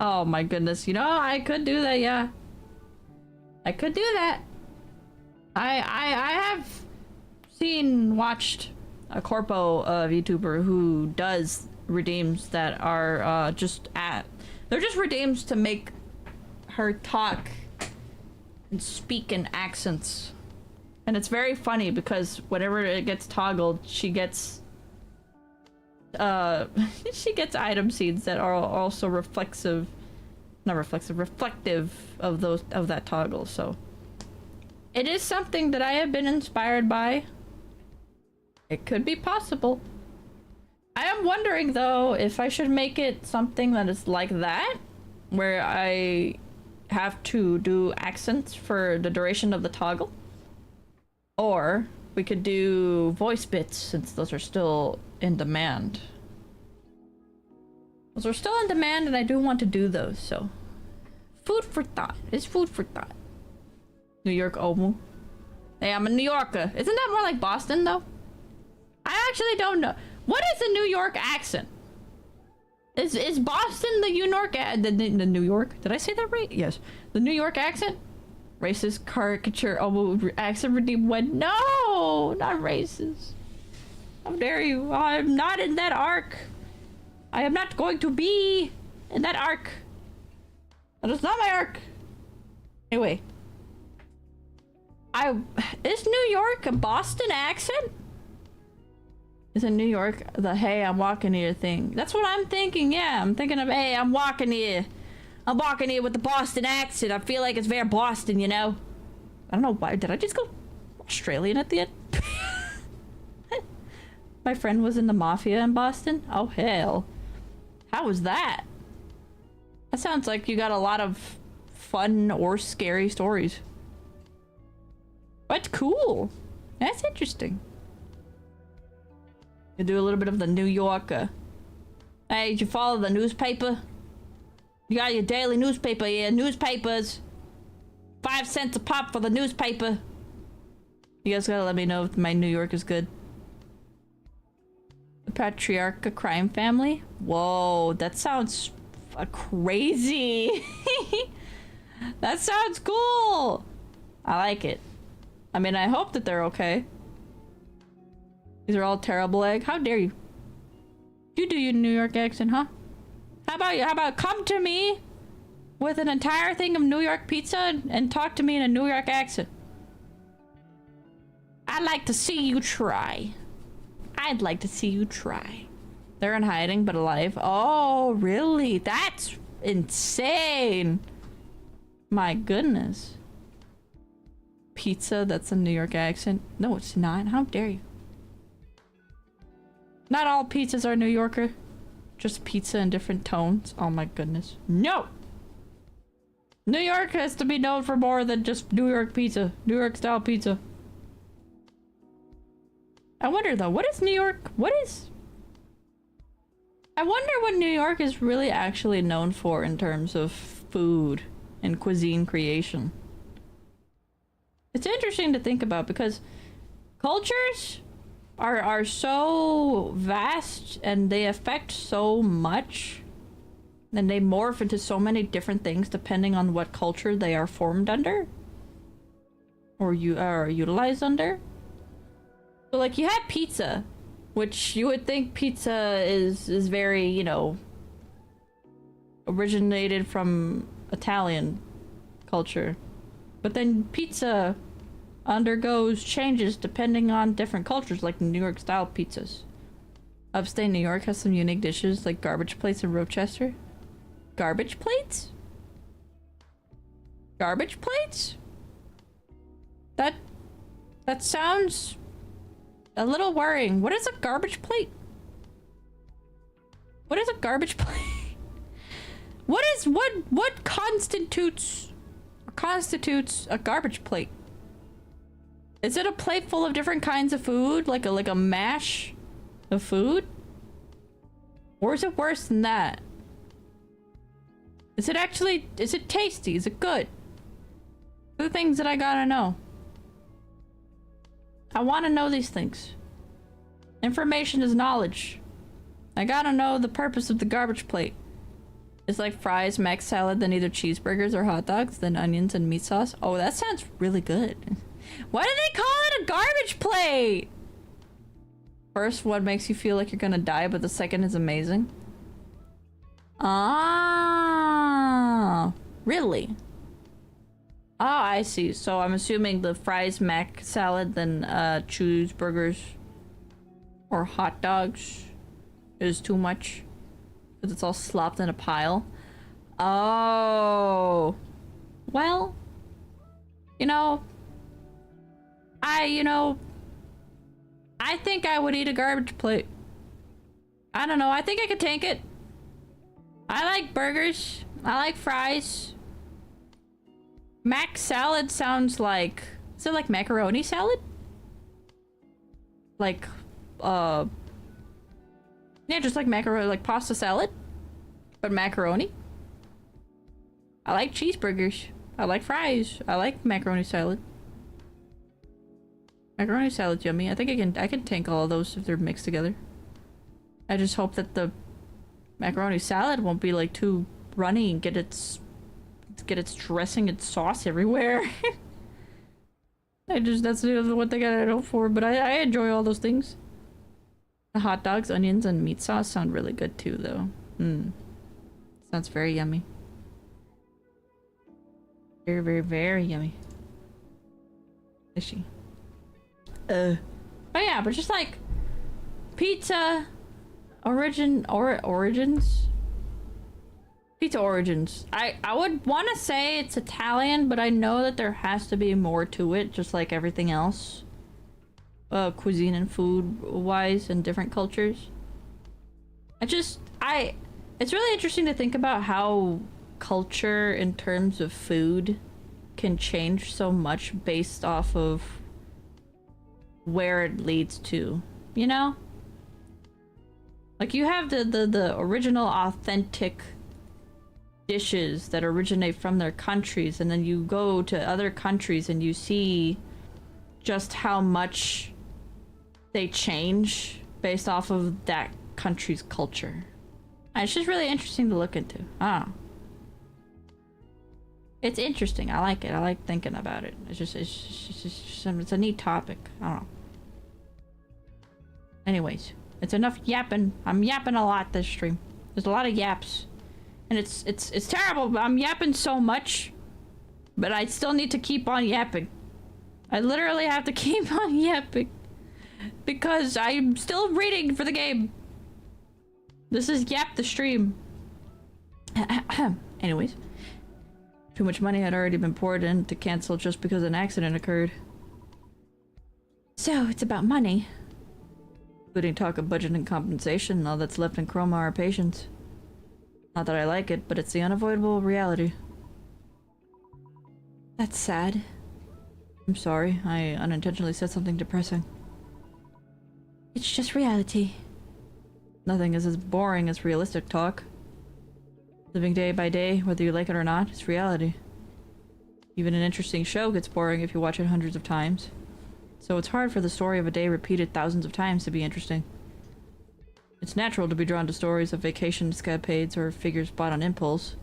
Oh my goodness, you know, I could do that, yeah. I could do that. I have watched a corpo VTuber who does redeems that are they're just redeems to make her talk and speak in accents. And it's very funny because whenever it gets toggled, she gets she gets item seeds that are also reflective of that toggle. So it is something that I have been inspired by. It could be possible. I am wondering though if I should make it something that is like that, where I have to do accents for the duration of the toggle, or we could do voice bits since those are still in demand. Those are still in demand and I do want to do those, so food for thought. It's food for thought. New York Omu. Hey, I'm a New Yorker. Isn't that more like Boston though? I actually don't know. What is a New York accent? Is Boston the New York the New York? Did I say that right? Yes. The New York accent? Racist caricature accent redeemed when? No, not racist. How dare you? I'm not in that arc. I am not going to be in that arc. That is not my arc. Anyway. Is New York a Boston accent? Is in New York the hey I'm walking here thing? That's what I'm thinking. Yeah, I'm thinking of hey I'm walking here. I'm walking here with the Boston accent. I feel like it's very Boston, you know. I don't know why. Did I just go Australian at the end? My friend was in the mafia in Boston. Oh hell, how was that? That sounds like you got a lot of fun or scary stories. But cool. That's interesting. You do a little bit of the New Yorker. Hey, did you follow the newspaper? You got your daily newspaper here. Newspapers. 5 cents a pop for the newspaper. You guys gotta let me know if my New York is good. The Patriarcha crime family? Whoa, that sounds crazy. That sounds cool. I like it. I mean, I hope that they're okay. These are all terrible egg. How dare you? You do your New York accent, huh? How about come to me with an entire thing of New York pizza and talk to me in a New York accent. I'd like to see you try. I'd like to see you try. They're in hiding but alive. Oh, really? That's insane. My goodness. Pizza, that's a New York accent. No, it's not. How dare you? Not all pizzas are New Yorker. Just pizza in different tones. Oh my goodness. No! New York has to be known for more than just New York pizza. New York style pizza. I wonder though, what is New York? I wonder what New York is really actually known for in terms of food and cuisine creation. It's interesting to think about because cultures are so vast and they affect so much and they morph into so many different things depending on what culture they are formed under or you are utilized under. So like you had pizza, which you would think pizza is very, you know, originated from Italian culture, but then pizza undergoes changes depending on different cultures, like New York style pizzas. Upstate New York has some unique dishes like garbage plates in Rochester. Garbage plates? Garbage plates? That sounds a little worrying. What is a garbage plate? What is a garbage plate? What constitutes a garbage plate? Is it a plate full of different kinds of food, like a mash of food? Or is it worse than that? Is it tasty? Is it good? The things that I gotta know. I want to know these things. Information is knowledge. I gotta know the purpose of the garbage plate. It's like fries, mac salad, then either cheeseburgers or hot dogs, then onions and meat sauce. Oh, that sounds really good. Why do they call it a garbage plate? First one makes you feel like you're gonna die, but the second is amazing. Ah, really? Oh, I see. So I'm assuming the fries, mac salad, then cheeseburgers or hot dogs is too much because it's all slopped in a pile. Oh, well, I think I would eat a garbage plate. I don't know. I think I could take it. I like burgers. I like fries. Mac salad sounds like... Is it like macaroni salad? Like, yeah, just like macaroni, like pasta salad. But macaroni. I like cheeseburgers. I like fries. I like macaroni salad. Macaroni salad's yummy. I think I can tank all of those if they're mixed together. I just hope that the macaroni salad won't be like too runny and get its dressing and sauce everywhere. That's what they gotta know for, but I enjoy all those things. The hot dogs, onions, and meat sauce sound really good too, though. Sounds very yummy. Very, very, very yummy. Fishy. Oh yeah, but just like pizza origins. Pizza origins. I would want to say it's Italian, but I know that there has to be more to it, just like everything else. Cuisine and food wise in different cultures. It's really interesting to think about how culture in terms of food can change so much based off of where it leads to, Like you have the original authentic dishes that originate from their countries, and then you go to other countries and you see just how much they change based off of that country's culture. And it's just really interesting to look into. It's interesting. I like it. I like thinking about it. It's a neat topic. I don't know. Anyways, it's enough yapping. I'm yapping a lot this stream. There's a lot of yaps. And it's terrible. I'm yapping so much, but I still need to keep on yapping. I literally have to keep on yapping because I'm still reading for the game. This is Yap the stream. Anyways, too much money had already been poured in to cancel just because an accident occurred. So it's about money, including talk of budget and compensation. All that's left in Chroma are patients. Not that I like it, but it's the unavoidable reality. That's sad. I'm sorry, I unintentionally said something depressing. It's just reality. Nothing is as boring as realistic talk. Living day by day, whether you like it or not, it's reality. Even an interesting show gets boring if you watch it hundreds of times. So it's hard for the story of a day repeated thousands of times to be interesting. It's natural to be drawn to stories of vacation escapades or figures bought on impulse,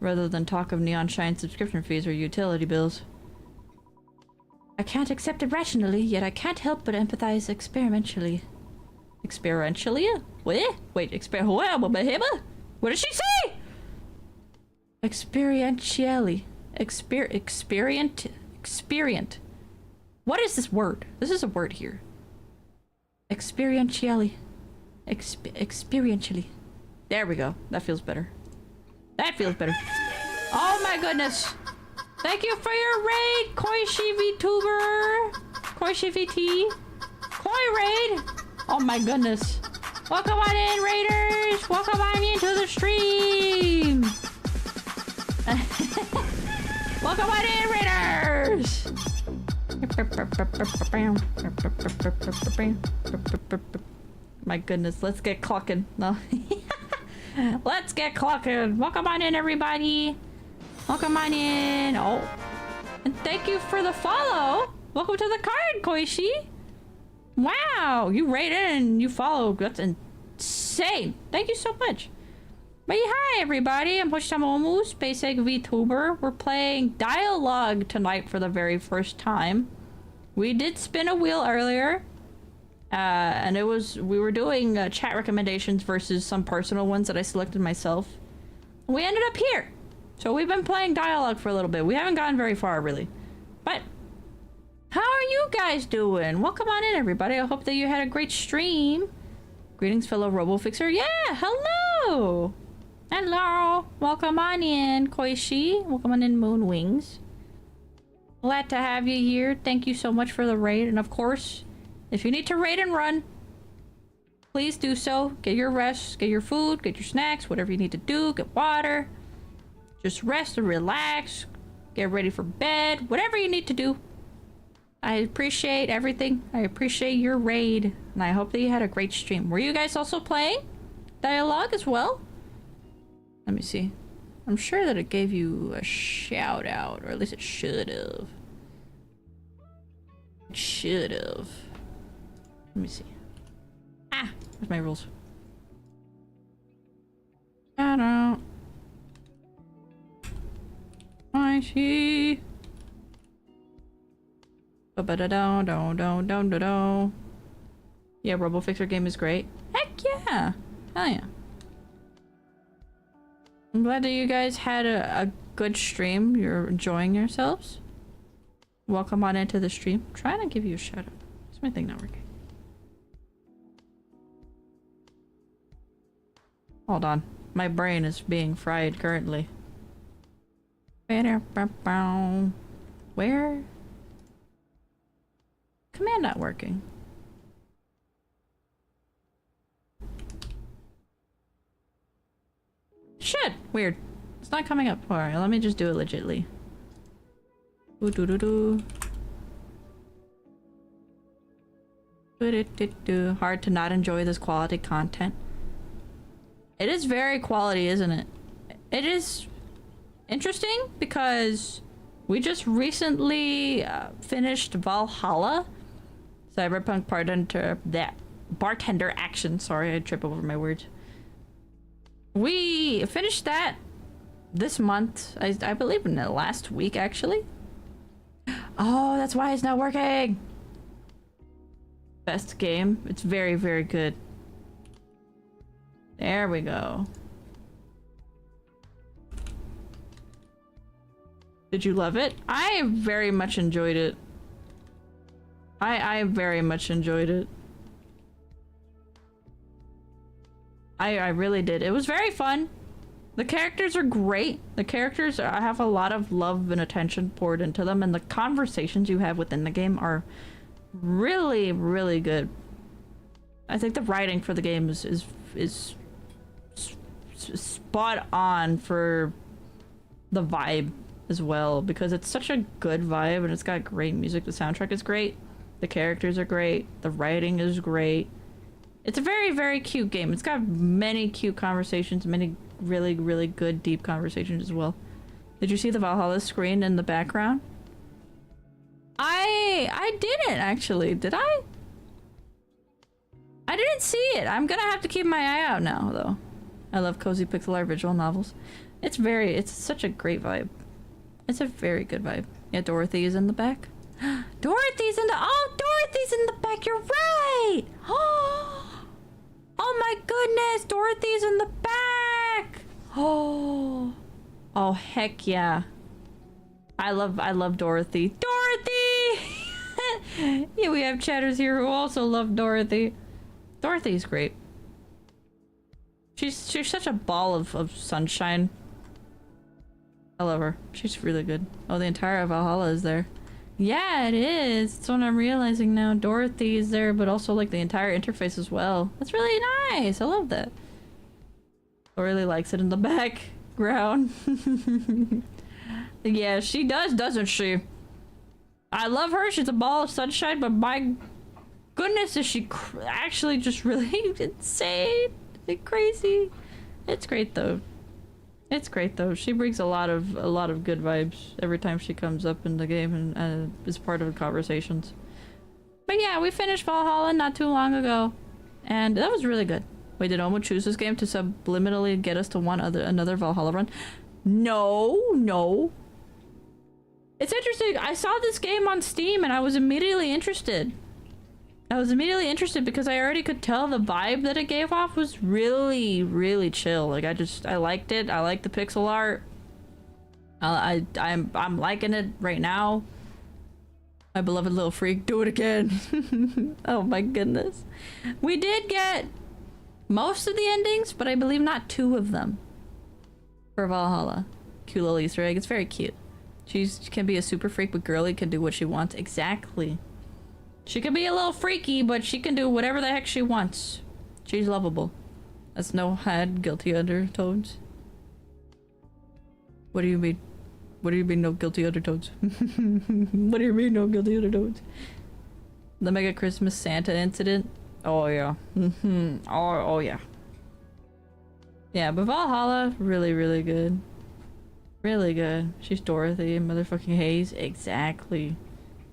rather than talk of neon shine subscription fees or utility bills. I can't accept it rationally, yet I can't help but empathize experientially. Experientially? What? Wait, what did she say? Experientially. Experient. What is this word? This is a word here. Experientially. Experientially. There we go. That feels better. That feels better. Oh my goodness. Thank you for your raid, Koishi vtuber. Koishi VT. Koi raid. Oh my goodness. Welcome on in, raiders. Welcome on into the stream. Welcome on in, raiders. My goodness, let's get clocking. No. Let's get clocking. Welcome on in, everybody. Welcome on in. Oh, and thank you for the follow. Welcome to the card, Koishi. Wow, you rated and you followed. That's insane. Thank you so much. But hi, everybody. I'm Hoshitamomu, Space Egg VTuber. We're playing Dialogue tonight for the very first time. We did spin a wheel earlier. And we were doing chat recommendations versus some personal ones that I selected myself. We ended up here. So we've been playing Dialogue for a little bit. We haven't gotten very far, really. But how are you guys doing? Welcome on in, everybody. I hope that you had a great stream. Greetings, fellow RoboFixer. Yeah, hello. Hello. Welcome on in, Koishi. Welcome on in, Moonwings. Glad to have you here. Thank you so much for the raid. And of course, if you need to raid and run, please do so. Get your rest, get your food, get your snacks, whatever you need to do. Get water. Just rest and relax. Get ready for bed. Whatever you need to do. I appreciate everything. I appreciate your raid. And I hope that you had a great stream. Were you guys also playing Dialogue as well? Let me see. I'm sure that it gave you a shout out. Or at least it should have. It should have. Let me see. Ah! Where's my rules? I don't. I see. Ba-da-da-do-do-do-do-do. Yeah, RoboFixer game is great. Heck yeah! Hell yeah. I'm glad that you guys had a good stream. You're enjoying yourselves. Welcome on into the stream. I'm trying to give you a shout out. Is my thing not working? Hold on. My brain is being fried currently. Where? Command not working. Shit! Weird. It's not coming up. Alright, let me just do it legitly. Ooh, doo doo doo. Hard to not enjoy this quality content. It is very quality, isn't it? It is interesting because we just recently finished Valhalla. Cyberpunk bartender action. Sorry, I trip over my words. We finished that this month. I believe in the last week, actually. Oh, that's why it's not working. Best game. It's very, very good. There we go. Did you love it? I very much enjoyed it. I very much enjoyed it. I really did. It was very fun. The characters are great. The characters have a lot of love and attention poured into them, and the conversations you have within the game are really, really good. I think the writing for the game is spot on for the vibe as well, because it's such a good vibe and it's got great music. The soundtrack is great. The characters are great. The writing is great. It's a very, very cute game. It's got many cute conversations, many really, really good, deep conversations as well. Did you see the Valhalla screen in the background? I didn't actually. Did I? I didn't see it. I'm gonna have to keep my eye out now, though. I love cozy pixel art visual novels. It's such a great vibe. It's a very good vibe. Yeah, Dorothy is in the back. Dorothy's in the back. You're right. Oh my goodness, Dorothy's in the back. Oh heck yeah. I love Dorothy. Dorothy! Yeah, we have chatters here who also love Dorothy. Dorothy's great. She's such a ball of sunshine. I love her. She's really good. Oh, the entire Valhalla is there. Yeah, it is. It's what I'm realizing now. Dorothy is there, but also like the entire interface as well. That's really nice. I love that. I really likes it in the background. Yeah, she does, doesn't she? I love her. She's a ball of sunshine, but my goodness, is she actually just really insane and crazy. It's great though. It's great though. She brings a lot of good vibes every time she comes up in the game and is part of the conversations. But yeah, we finished Valhalla not too long ago, and that was really good. Wait, did Omo choose this game to subliminally get us to another Valhalla run? No. It's interesting. I saw this game on Steam and I was immediately interested. Because I already could tell the vibe that it gave off was really, really chill. Like I liked it. I like the pixel art. I'm liking it right now. My beloved little freak, do it again. Oh my goodness. We did get most of the endings, but I believe not 2 of them for Valhalla. Cute little Easter egg. It's very cute. She can be a super freak, but girly can do what she wants. Exactly. She can be a little freaky, but she can do whatever the heck she wants. She's lovable. That's no had guilty undertones. What do you mean? What do you mean no guilty undertones? What do you mean no guilty undertones? The Mega Christmas Santa incident? Oh yeah. Oh yeah. Yeah, but Valhalla, really, really good. Really good. She's Dorothy and motherfucking Hayes. Exactly.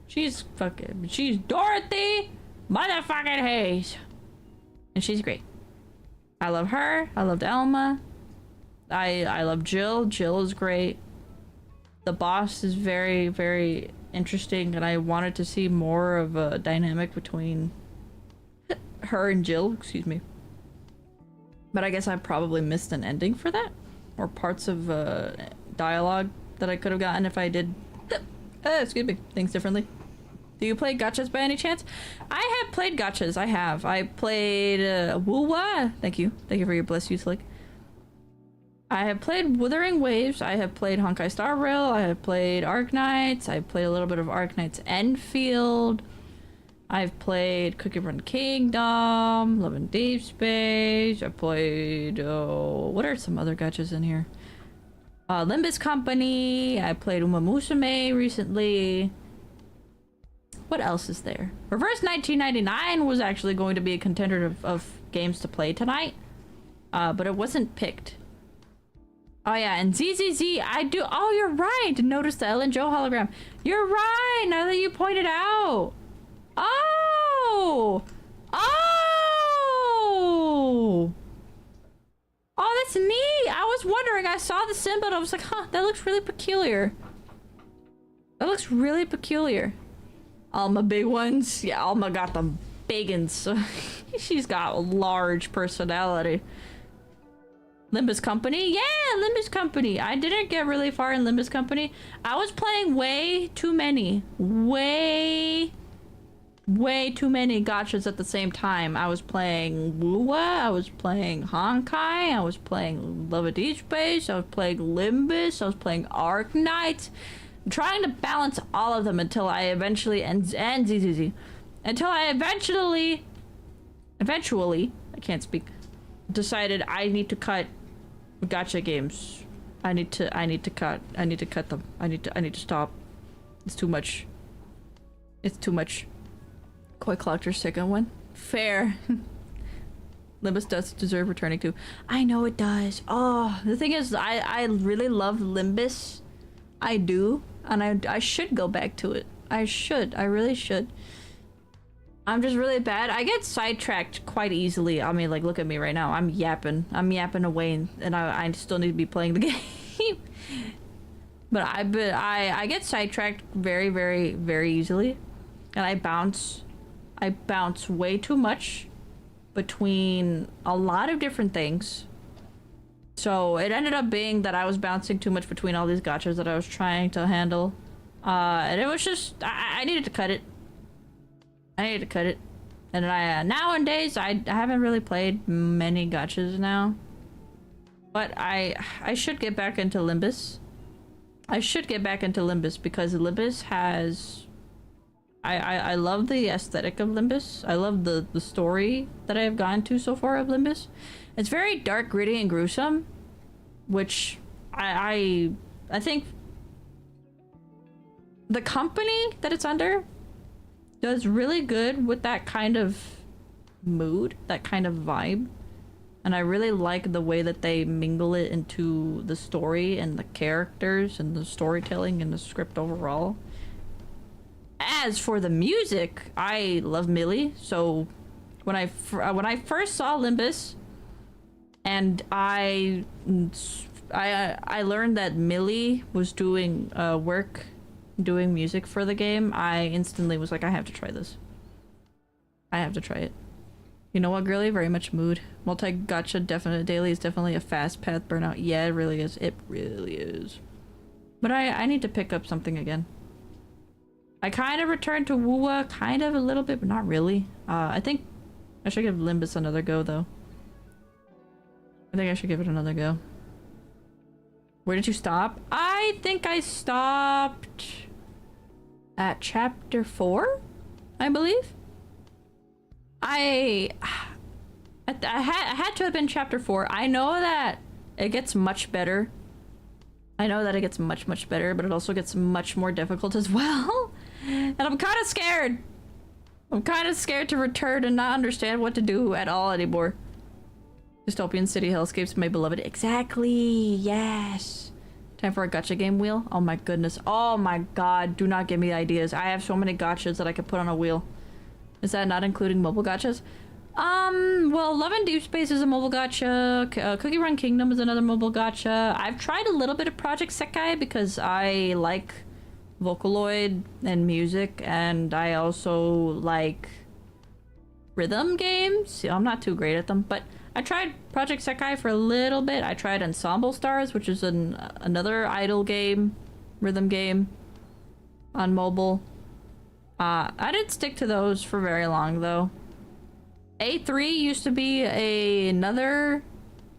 She's Dorothy motherfucking Hayes. And she's great. I love her. I loved Elma. I love Jill. Jill is great. The boss is very, very interesting, and I wanted to see more of a dynamic between her and Jill, excuse me. But I guess I probably missed an ending for that, or parts of dialogue that I could have gotten if I did excuse me, things differently. Do you play gachas by any chance? I have played gachas. I played Woo-Wah. Thank you for your bless you, Slick. I have played Wuthering Waves. I have played Honkai Star Rail. I have played Arknights. I played a little bit of Arknights Enfield. I've played Cookie Run Kingdom, Love and Deep Space. I played what are some other gachas in here? Limbus Company. I played Uma Musume recently. What else is there? Reverse 1999 was actually going to be a contender of games to play tonight, but it wasn't picked. Oh yeah, and ZZZ, I do. Oh, you're right. Notice the Ellen Joe hologram. You're right. Now that you pointed out. Oh. Oh, that's neat. I was wondering. I saw the symbol and I was like, huh, that looks really peculiar. Alma big ones. Yeah, Alma got them big ones. She's got a large personality. Limbus Company? Yeah, Limbus Company. I didn't get really far in Limbus Company. I was playing way too many. Way too many gachas at the same time. I was playing Woo-Wah, I was playing Honkai, I was playing Love of Deep Space, I was playing Limbus, I was playing Arknights. I'm trying to balance all of them until I eventually and ZZZ. Until I eventually I can't speak, decided I need to cut gacha games. I need to cut them. I need to stop. It's too much. Koi Collector's second one. Fair. Limbus does deserve returning to. I know it does. Oh, the thing is, I really love Limbus. I do, and I should go back to it. I really should. I'm just really bad. I get sidetracked quite easily. I mean, like, look at me right now. I'm yapping away, and I still need to be playing the game. But I get sidetracked very, very, very easily, and I bounce way too much between a lot of different things. So it ended up being that I was bouncing too much between all these gachas that I was trying to handle, and it was just I needed to cut it. I need to cut it. And I nowadays I haven't really played many gachas now. But I should get back into Limbus. I should get back into Limbus because Limbus has I love the aesthetic of Limbus. I love the story that I have gone to so far of Limbus. It's very dark, gritty, and gruesome, which I think the company that it's under does really good with that kind of mood, that kind of vibe. And I really like the way that they mingle it into the story and the characters and the storytelling and the script overall. As for the music, I love Millie. So when I first saw Limbus, and I learned that Millie was doing doing music for the game, I instantly was like, I have to try this. I have to try it. You know what, girly? Very much mood. Multi-gacha daily is definitely a fast path burnout. Yeah, it really is. It really is. But I need to pick up something again. I kind of returned to Wuwa, kind of a little bit, but not really. I think I should give Limbus another go, though. I think I should give it another go. Where did you stop? I think I stopped at chapter 4, I believe. I had to have been chapter 4. I know that it gets much better. I know that it gets much better, but it also gets much more difficult as well. And I'm kind of scared. I'm kind of scared to return and not understand what to do at all anymore. Dystopian city hellscapes, my beloved. Exactly. Yes. Time for a gacha game wheel. Oh my goodness. Oh my god. Do not give me ideas. I have so many gachas that I could put on a wheel. Is that not including mobile gachas? Well, Love and Deep Space is a mobile gacha. Cookie Run Kingdom is another mobile gacha. I've tried a little bit of Project Sekai because I like Vocaloid and music, and I also like rhythm games. I'm not too great at them, but I tried Project Sekai for a little bit. I tried Ensemble Stars, which is another idol game, rhythm game on mobile. I didn't stick to those for very long, though. A3 used to be another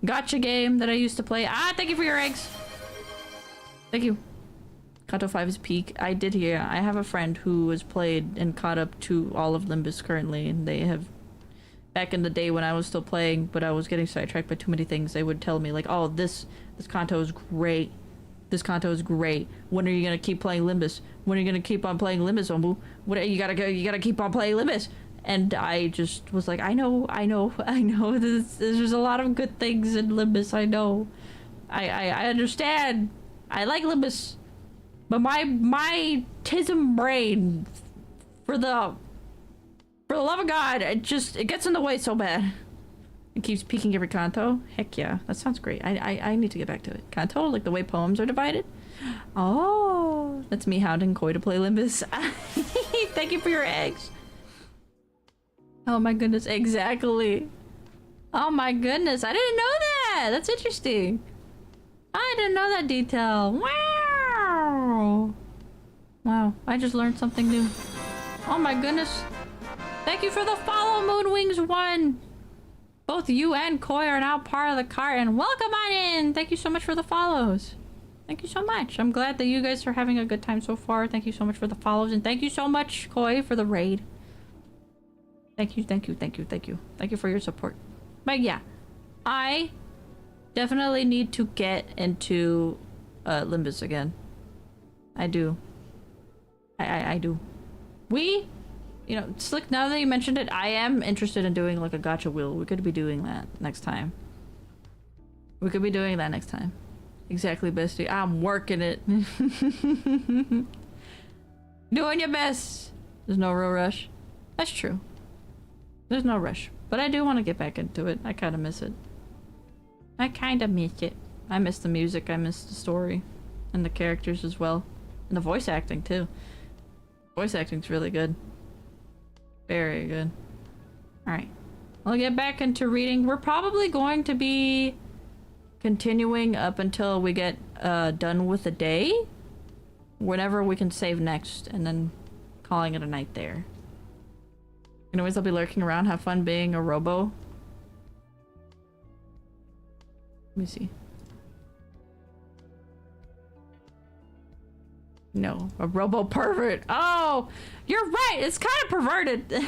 gacha game that I used to play. Thank you for your eggs. Thank you. Kanto 5 is peak. I did hear. I have a friend who has played and caught up to all of Limbus currently, and they have... Back in the day when I was still playing, but I was getting sidetracked by too many things, they would tell me, like, oh, this Kanto is great. This Kanto is great. When are you gonna keep playing Limbus? When are you gonna keep on playing Limbus, Ombu? You gotta keep on playing Limbus. And I just was like, I know. There's a lot of good things in Limbus, I know. I understand. I like Limbus. But my tism brain, for the love of God, it gets in the way so bad. It keeps peeking every Kanto. Heck yeah, that sounds great. I need to get back to it. Kanto, like the way poems are divided. Oh, that's me hounding Koi to play Limbus. Thank you for your eggs. Oh my goodness, exactly. Oh my goodness, I didn't know that. That's interesting. I didn't know that detail. Wow. Wow, I just learned something new. Oh my goodness. Thank you for the follow, Moonwings1. Both you and Koi are now part of the cart, and welcome on in. Thank you so much for the follows. Thank you so much. I'm glad that you guys are having a good time so far. Thank you so much for the follows, and thank you so much, Koi, for the raid. Thank you for your support. But yeah, I definitely need to get into Limbus again. I do. I do. You know, Slick, now that you mentioned it, I am interested in doing like a gacha wheel. We could be doing that next time. Exactly, bestie. I'm working it. Doing your best. There's no real rush. That's true. There's no rush. But I do want to get back into it. I kind of miss it. I miss the music. I miss the story. And the characters as well. And the voice acting too. Voice acting's really good. Very good. Alright. I'll get back into reading. We're probably going to be continuing up until we get done with the day. Whenever we can save next. And then calling it a night there. Anyways, I'll be lurking around. Have fun being a robo. Let me see. No, a robo pervert. Oh, you're right. It's kind of perverted.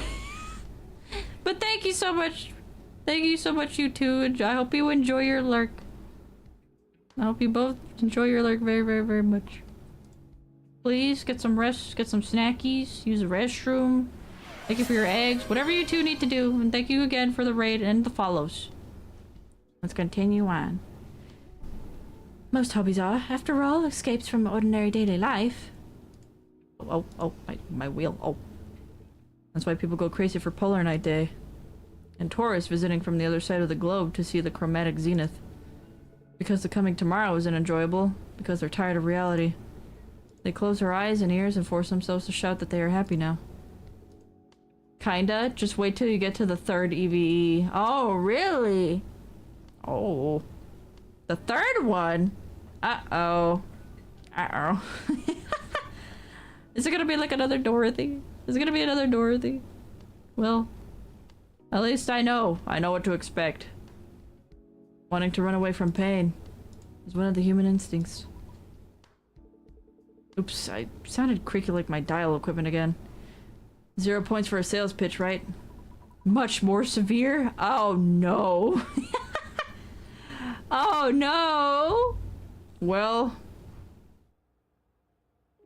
But thank you so much. Thank you so much, you two. I hope you enjoy your lurk. I hope you both enjoy your lurk very, very, very much. Please get some rest, get some snackies, use the restroom. Thank you for your eggs. Whatever you two need to do. And thank you again for the raid and the follows. Let's continue on. Most hobbies are, after all, escapes from ordinary daily life. Oh, my wheel. Oh. That's why people go crazy for Polar Night Day. And tourists visiting from the other side of the globe to see the chromatic zenith. Because the coming tomorrow isn't enjoyable, because they're tired of reality. They close their eyes and ears and force themselves to shout that they are happy now. Kinda. Just wait till you get to the third EVE. Oh, really? Oh. The third one? Uh-oh. Uh-oh. Is it gonna be like another Dorothy? Is it gonna be another Dorothy? Well, at least I know. I know what to expect. Wanting to run away from pain is one of the human instincts. Oops, I sounded creaky like my dial equipment again. 0 points for a sales pitch, right? Much more severe? Oh no. Oh no! Well,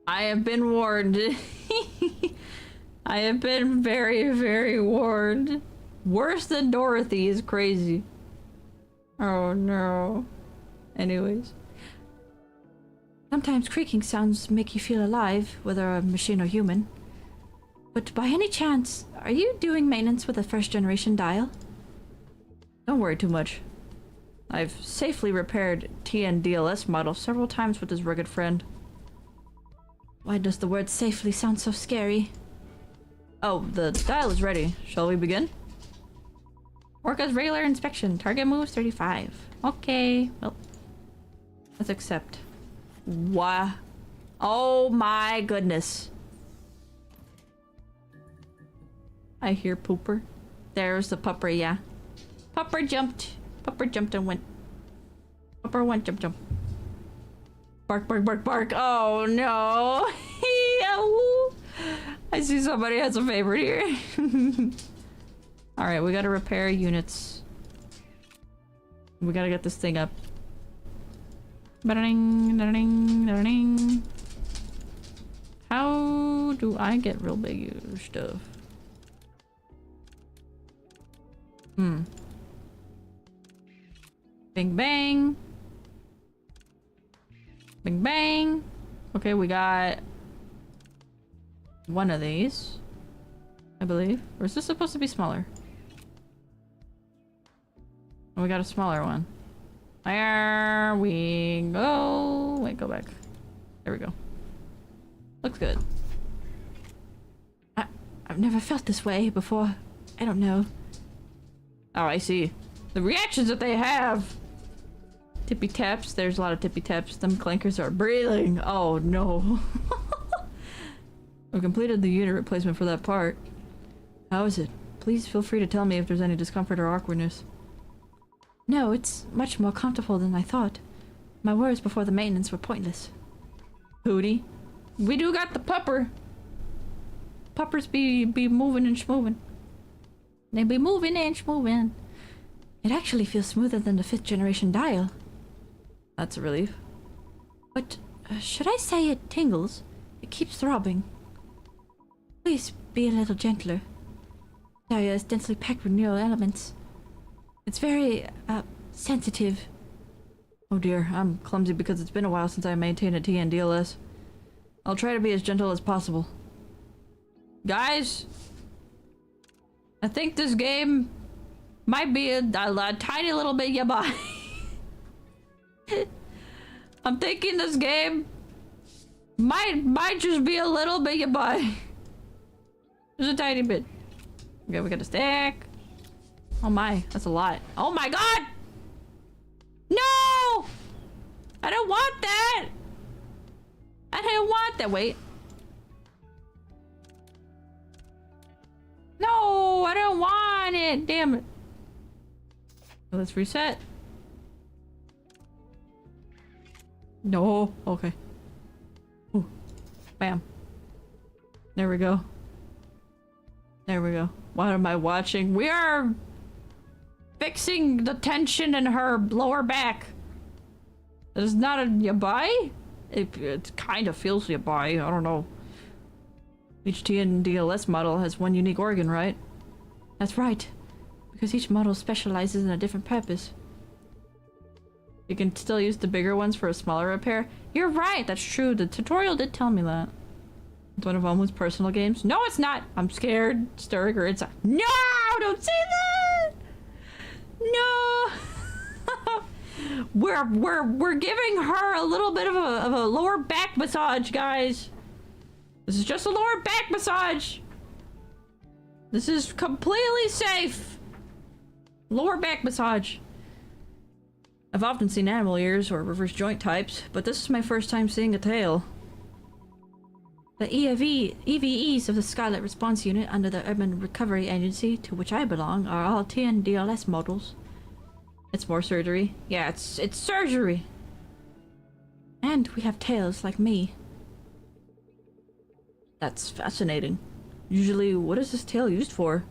I have been warned. I have been very, very warned. Worse than Dorothy is crazy. Oh no. Anyways. Sometimes creaking sounds make you feel alive, whether a machine or human. But by any chance, are you doing maintenance with a first generation dial? Don't worry too much. I've safely repaired TNDLS models several times with this rugged friend. Why does the word safely sound so scary? Oh, the dial is ready. Shall we begin? Work as regular inspection. Target moves 35. Okay, well, let's accept. Wow. Oh my goodness. I hear pooper. There's the pupper, yeah. Pupper jumped. Pupper jumped and went. Pupper went, jump, jump. Bark, bark, bark, bark. Oh no. I see somebody has a favorite here. Alright, we gotta repair units. We gotta get this thing up. Ba-da-ding, da-da-ding, da-da-ding. How do I get real big stuff? Bing bang. Bing bang. Okay, we got one of these, I believe. Or is this supposed to be smaller? Oh, we got a smaller one. There we go. Wait, go back. There we go. Looks good. I've never felt this way before. I don't know. Oh, I see. The reactions that they have. Tippy taps. There's a lot of tippy taps. Them clankers are breathing. Oh no. We completed the unit replacement for that part. How is it? Please feel free to tell me if there's any discomfort or awkwardness. No, it's much more comfortable than I thought. My words before the maintenance were pointless. Hootie. We do got the pupper. Puppers be moving and schmoving. They be moving and schmoving. It actually feels smoother than the 5th generation dial. That's a relief. But should I say it tingles? It keeps throbbing. Please be a little gentler. The area is densely packed with neural elements. It's very, sensitive. Oh dear, I'm clumsy because it's been a while since I maintained a TNDLS. I'll try to be as gentle as possible. Guys! I think this game might be a tiny little bit yabai. I'm thinking this game might just be a little bit yabai. Just a tiny bit. Okay, we got a stack. Oh my, that's a lot. Oh my god! No! I don't want that! I don't want that. Wait. No, I don't want it. Damn it. Let's reset. No. Okay. Ooh. Bam. There we go. There we go. What am I watching? We are fixing the tension in her lower back. It is not a yabai? It kind of feels yabai. I don't know. Each D1AL model has one unique organ, right? That's right. Because each model specializes in a different purpose. You can still use the bigger ones for a smaller repair. You're right, that's true. The tutorial did tell me that. It's one of Omu's personal games. No, it's not! I'm scared. Sturger, it's a— No! Don't say that! No! we're giving her a little bit of a lower back massage, guys. This is just a lower back massage. This is completely safe. Lower back massage. I've often seen animal ears or reverse joint types, but this is my first time seeing a tail. The EVEs of the Scarlet Response Unit under the Urban Recovery Agency, to which I belong, are all D1AL models. It's more surgery. Yeah, it's surgery. And we have tails like me. That's fascinating. Usually, what is this tail used for?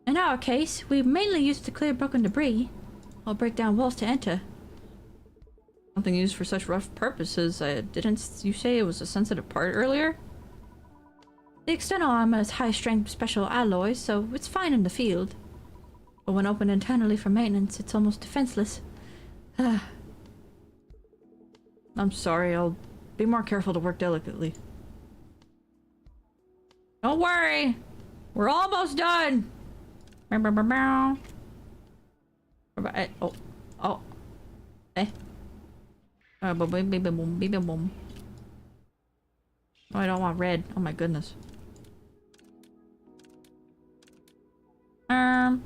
In our case, we mainly use it to clear broken debris, or break down walls to enter. Something used for such rough purposes. Didn't you say it was a sensitive part earlier? The external armor is high-strength special alloys, so it's fine in the field. But when opened internally for maintenance, it's almost defenseless. I'm sorry, I'll be more careful to work delicately. Don't worry! We're almost done! Oh. Oh. Eh. Boom. Oh, I don't want red. Oh my goodness. Can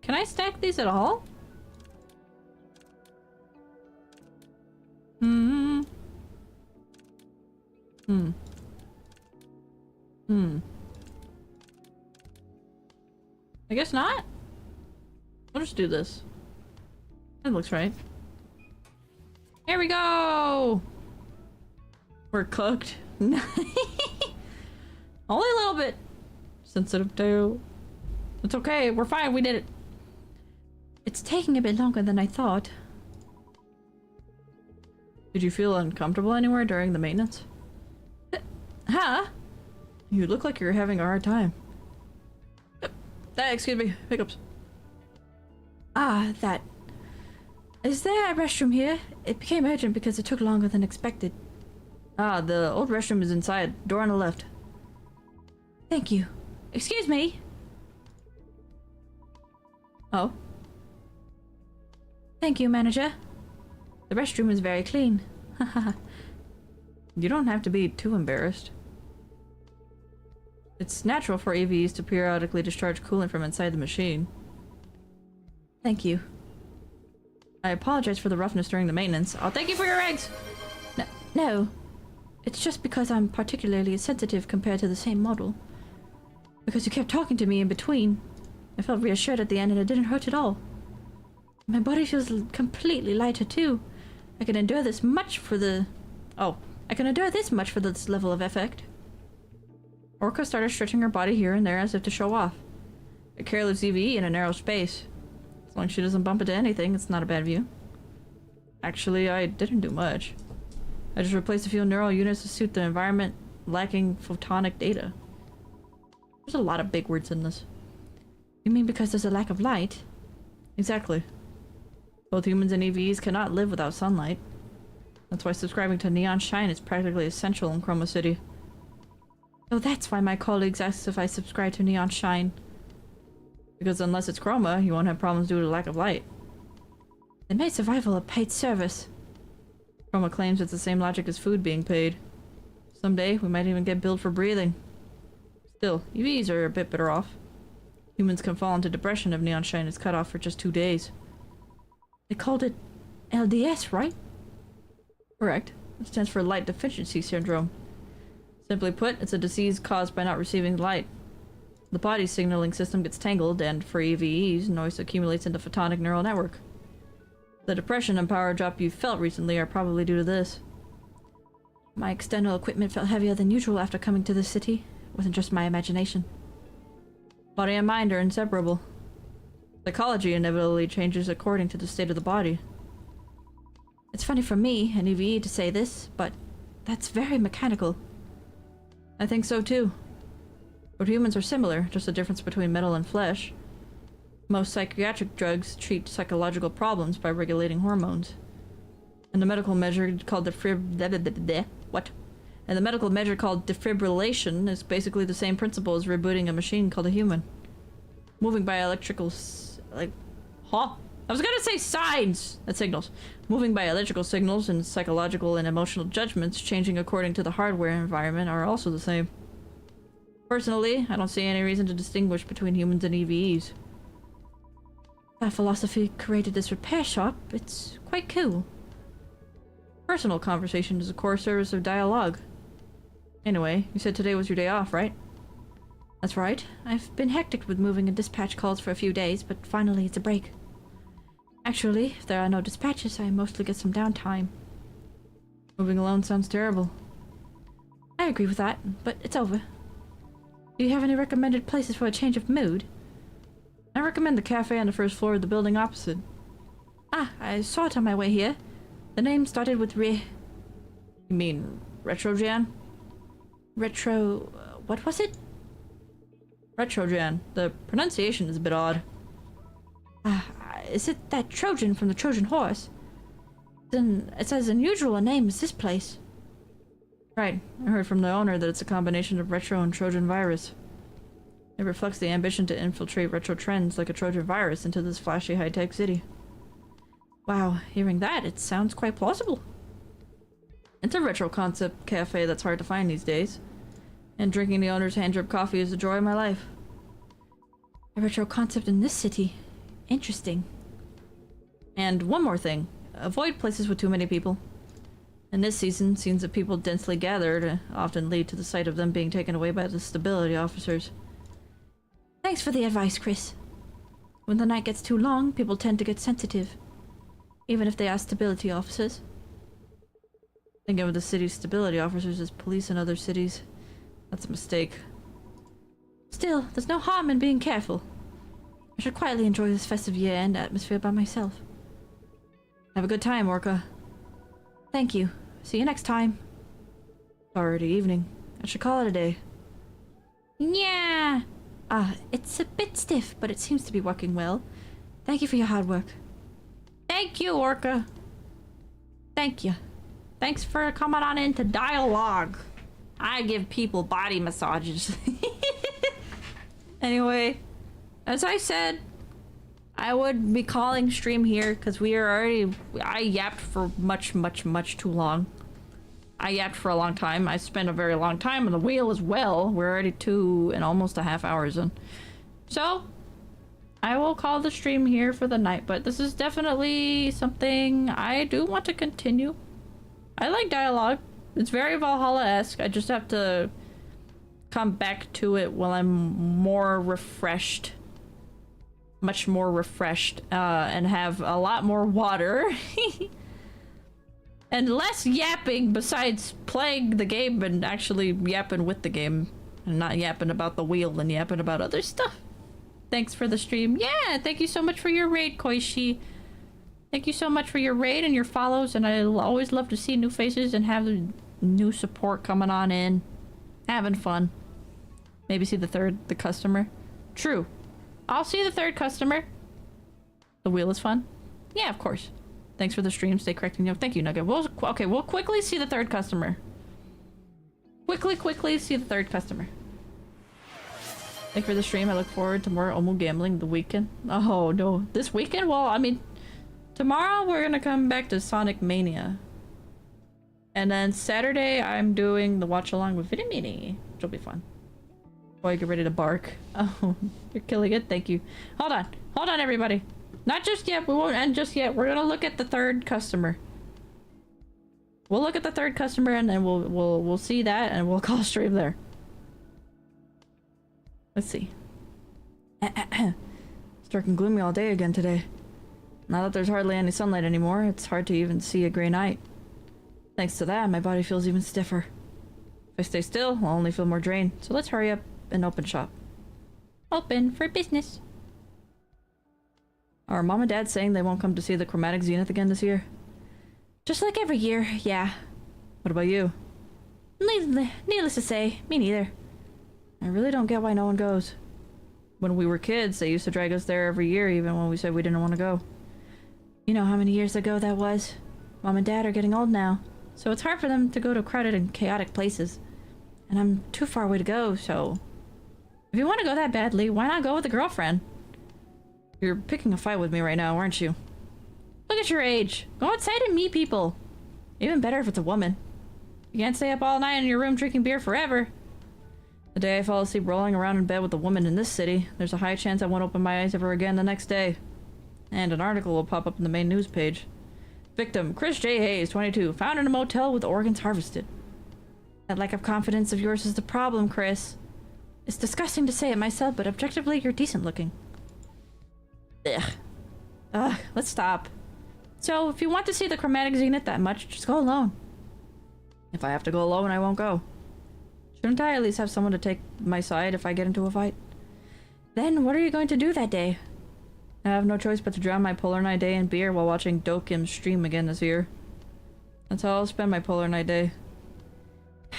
I stack these at all? I guess not? We'll just do this. That looks right. Here we go! We're cooked. Only a little bit. Sensitive too. It's okay, we're fine, we did it. It's taking a bit longer than I thought. Did you feel uncomfortable anywhere during the maintenance? Huh? You look like you're having a hard time. Excuse me, hiccups. Ah, that. Is there a restroom here? It became urgent because it took longer than expected. Ah, the old restroom is inside. Door on the left. Thank you. Excuse me. Oh. Thank you, manager. The restroom is very clean. Haha. You don't have to be too embarrassed. It's natural for EVs to periodically discharge coolant from inside the machine. Thank you. I apologize for the roughness during the maintenance. Oh, thank you for your eggs! No. It's just because I'm particularly sensitive compared to the same model. Because you kept talking to me in between. I felt reassured at the end and it didn't hurt at all. My body feels completely lighter too. I can endure this much for the... Oh. I can endure this much for this level of effect. Orca started stretching her body here and there as if to show off. A careless EVE in a narrow space. As long as she doesn't bump into anything, it's not a bad view. Actually, I didn't do much. I just replaced a few neural units to suit the environment lacking photonic data. There's a lot of big words in this. You mean because there's a lack of light? Exactly. Both humans and EVs cannot live without sunlight. That's why subscribing to Neon Shine is practically essential in Chroma City. So that's why my colleagues asked if I subscribe to Neon Shine. Because unless it's Chroma, you won't have problems due to lack of light. They made survival a paid service. Chroma claims it's the same logic as food being paid. Someday, we might even get billed for breathing. Still, EVs are a bit better off. Humans can fall into depression if Neon Shine is cut off for just 2 days. They called it LDS, right? Correct. It stands for Light Deficiency Syndrome. Simply put, it's a disease caused by not receiving light. The body's signaling system gets tangled, and for EVEs, noise accumulates into photonic neural network. The depression and power drop you felt recently are probably due to this. My external equipment felt heavier than usual after coming to this city. It wasn't just my imagination. Body and mind are inseparable. Psychology inevitably changes according to the state of the body. It's funny for me, an EVE, to say this, but that's very mechanical. I think so too. But humans are similar, just a difference between metal and flesh. Most psychiatric drugs treat psychological problems by regulating hormones. And the medical measure called defibrillation is basically the same principle as rebooting a machine called a human. Moving by electrical I was gonna say signs! That signals. Moving by electrical signals and psychological and emotional judgments changing according to the hardware environment are also the same. Personally, I don't see any reason to distinguish between humans and EVEs. That philosophy created this repair shop. It's quite cool. Personal conversation is a core service of dialogue. Anyway, you said today was your day off, right? That's right. I've been hectic with moving and dispatch calls for a few days, but finally it's a break. Actually, if there are no dispatches, I mostly get some downtime. Moving alone sounds terrible. I agree with that, but it's over. Do you have any recommended places for a change of mood? I recommend the cafe on the first floor of the building opposite. Ah, I saw it on my way here. The name started with You mean Retrojan? What was it? Retrojan. The pronunciation is a bit odd. Is it that Trojan from the Trojan horse? Then it's as unusual a name as this place. Right. I heard from the owner that it's a combination of retro and Trojan virus. It reflects the ambition to infiltrate retro trends like a Trojan virus into this flashy high-tech city. Wow, hearing that, it sounds quite plausible. It's a retro concept cafe that's hard to find these days. And drinking the owner's hand-drip coffee is the joy of my life. A retro concept in this city. Interesting. And one more thing. Avoid places with too many people. In this season, scenes of people densely gathered often lead to the sight of them being taken away by the stability officers. Thanks for the advice, Chris. When the night gets too long, people tend to get sensitive. Even if they are stability officers. Thinking of the city's stability officers as police in other cities. That's a mistake. Still, there's no harm in being careful. I should quietly enjoy this festive year-end atmosphere by myself. Have a good time, Orca. Thank you. See you next time. It's already evening. I should call it a day. Yeah. It's a bit stiff, but it seems to be working well. Thank you for your hard work. Thank you, Orca. Thank you. Thanks for coming on into dialogue. I give people body massages. Anyway, as I said, I would be calling stream here because we are already... I yapped for much too long. I yapped for a long time. I spent a very long time on the wheel as well. We're already 2 and almost a half hours in. So, I will call the stream here for the night, but this is definitely something I do want to continue. I like dialogue. It's very Valhalla-esque. I just have to come back to it while I'm more refreshed. Much more refreshed, and have a lot more water. And less yapping besides playing the game and actually yapping with the game. And not yapping about the wheel and yapping about other stuff. Thanks for the stream. Yeah, thank you so much for your raid, Koishi. Thank you so much for your raid and your follows, and I always love to see new faces and have new support coming on in. Having fun. Maybe see the customer. True. I'll see the third customer. The wheel is fun. Yeah, of course. Thanks for the stream. Stay correcting you. Thank you, Nugget. We'll quickly see the third customer. Quickly see the third customer. Thank you for the stream. I look forward to more Omu gambling the weekend. Oh, no. This weekend? Well, I mean, tomorrow we're gonna come back to Sonic Mania. And then Saturday, I'm doing the watch along with Vitamini, which will be fun. Boy, get ready to bark. Oh, you're killing it. Thank you. Hold on, everybody. Not just yet. We won't end just yet. We're gonna look at the third customer. We'll look at the third customer and then we'll see that and we'll call stream there. Let's see. It's dark and gloomy all day again today. Now that there's hardly any sunlight anymore, it's hard to even see a gray night. Thanks to that, my body feels even stiffer. If I stay still, I'll only feel more drained. So let's hurry up and open shop. Open for business. Are Mom and Dad saying they won't come to see the chromatic zenith again this year? Just like every year, yeah. What about you? Needless to say, me neither. I really don't get why no one goes. When we were kids, they used to drag us there every year, even when we said we didn't want to go. You know how many years ago that was? Mom and Dad are getting old now, so it's hard for them to go to crowded and chaotic places. And I'm too far away to go, so... If you want to go that badly, why not go with a girlfriend? You're picking a fight with me right now, aren't you? Look at your age. Go outside and meet people. Even better if it's a woman. You can't stay up all night in your room drinking beer forever. The day I fall asleep rolling around in bed with a woman in this city, there's a high chance I won't open my eyes ever again the next day. And an article will pop up in the main news page. Victim, Chris J. Hayes, 22, found in a motel with organs harvested. That lack of confidence of yours is the problem, Chris. It's disgusting to say it myself, but objectively, you're decent looking. Ugh, let's stop. So, if you want to see the chromatic zenith that much, just go alone. If I have to go alone, I won't go. Shouldn't I at least have someone to take my side if I get into a fight? Then, what are you going to do that day? I have no choice but to drown my polar night day in beer while watching Dokim's stream again this year. That's how I'll spend my polar night day.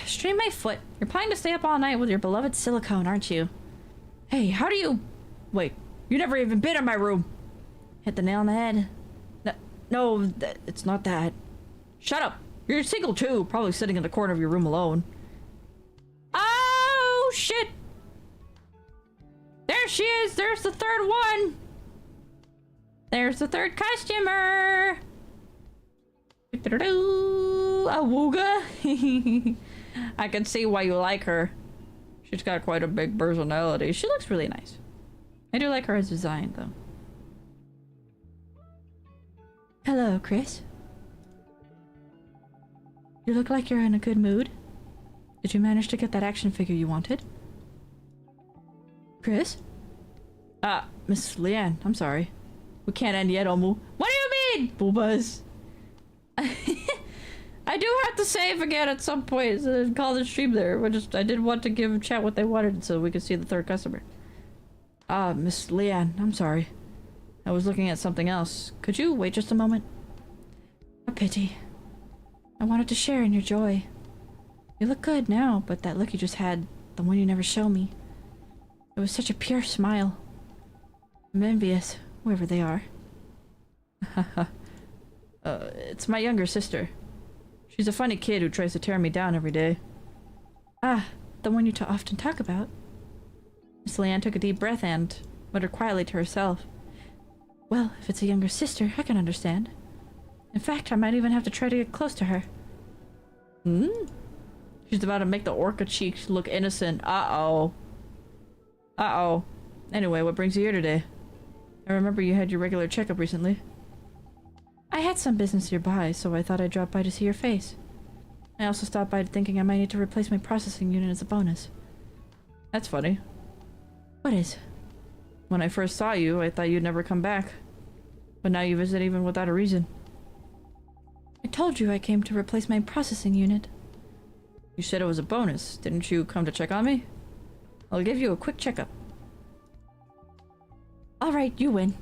Stream my foot. You're planning to stay up all night with your beloved silicone, aren't you? Hey, how do you... Wait, you never even been in my room! Hit the nail on the head. No, it's not that. Shut up! You're single too, probably sitting in the corner of your room alone. Oh, shit! There she is! There's the third one! There's the third customer! Awuga! I can see why you like her. She's got quite a big personality. She looks really nice. I do like her as designed, though. Hello, Chris. You look like you're in a good mood. Did you manage to get that action figure you wanted? Chris? Miss Leanne, I'm sorry. We can't end yet, Omu. What do you mean, Boobas? I do have to save again at some point and call the stream there. I did want to give chat what they wanted so we could see the third customer. Miss Leanne, I'm sorry. I was looking at something else. Could you wait just a moment? A pity. I wanted to share in your joy. You look good now, but that look you just had, the one you never show me. It was such a pure smile. I'm envious, whoever they are. It's my younger sister. She's a funny kid who tries to tear me down every day. Ah, the one you often talk about. Miss Leanne took a deep breath and muttered quietly to herself. Well, if it's a younger sister, I can understand. In fact, I might even have to try to get close to her. She's about to make the orca cheeks look innocent. Uh-oh. Uh-oh. Anyway, what brings you here today? I remember you had your regular checkup recently. I had some business nearby, so I thought I'd drop by to see your face. I also stopped by thinking I might need to replace my processing unit as a bonus. That's funny. What is? When I first saw you, I thought you'd never come back. But now you visit even without a reason. I told you I came to replace my processing unit. You said it was a bonus. Didn't you come to check on me? I'll give you a quick checkup. Alright, you win.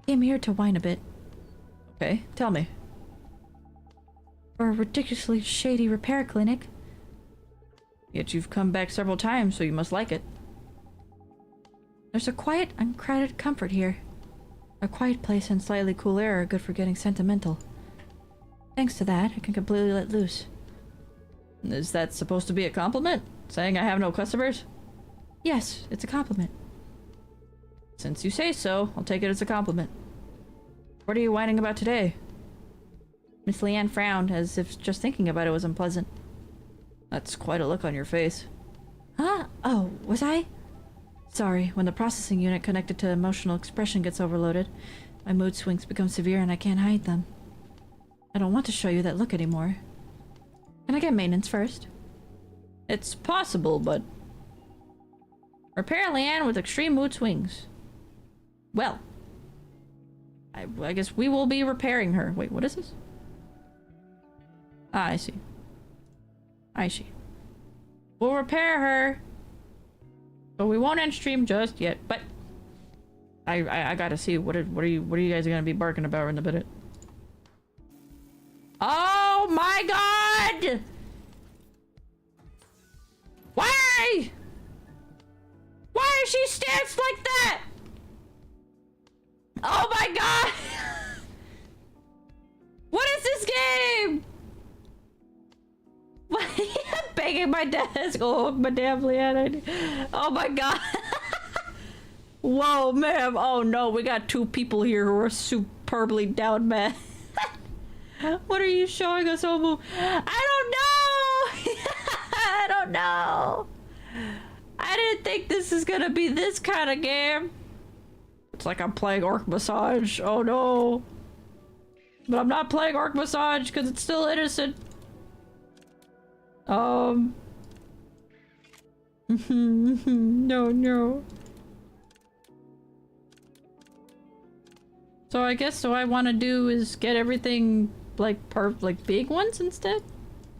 I came here to whine a bit. Okay, tell me. For a ridiculously shady repair clinic. Yet you've come back several times, so you must like it. There's a quiet, uncrowded comfort here. A quiet place and slightly cool air are good for getting sentimental. Thanks to that, I can completely let loose. Is that supposed to be a compliment? Saying I have no customers? Yes, it's a compliment. Since you say so, I'll take it as a compliment. What are you whining about today? Miss Leanne frowned, as if just thinking about it was unpleasant. That's quite a look on your face. Huh? Oh, was I? Sorry, when the processing unit connected to emotional expression gets overloaded, my mood swings become severe and I can't hide them. I don't want to show you that look anymore. I get maintenance first? It's possible, but... Repair Leanne with extreme mood swings. Well. I guess we will be repairing her. Wait, what is this? Ah, I see. I see. We'll repair her. But we won't end stream just yet. But I gotta see what are you guys gonna be barking about in a minute? Oh my god! Why? Why is she stanced like that? Oh my god! What is this game? Why am I banging my desk? Oh, my damn Leanne. Oh my god. Whoa, ma'am. Oh no, we got two people here who are superbly down bad. What are you showing us, Homo? I don't know! I don't know. I didn't think this is gonna be this kind of game. It's like I'm playing Orc Massage. Oh no. But I'm not playing Orc Massage because it's still innocent. No, no. So I guess what I want to do is get everything like big ones instead.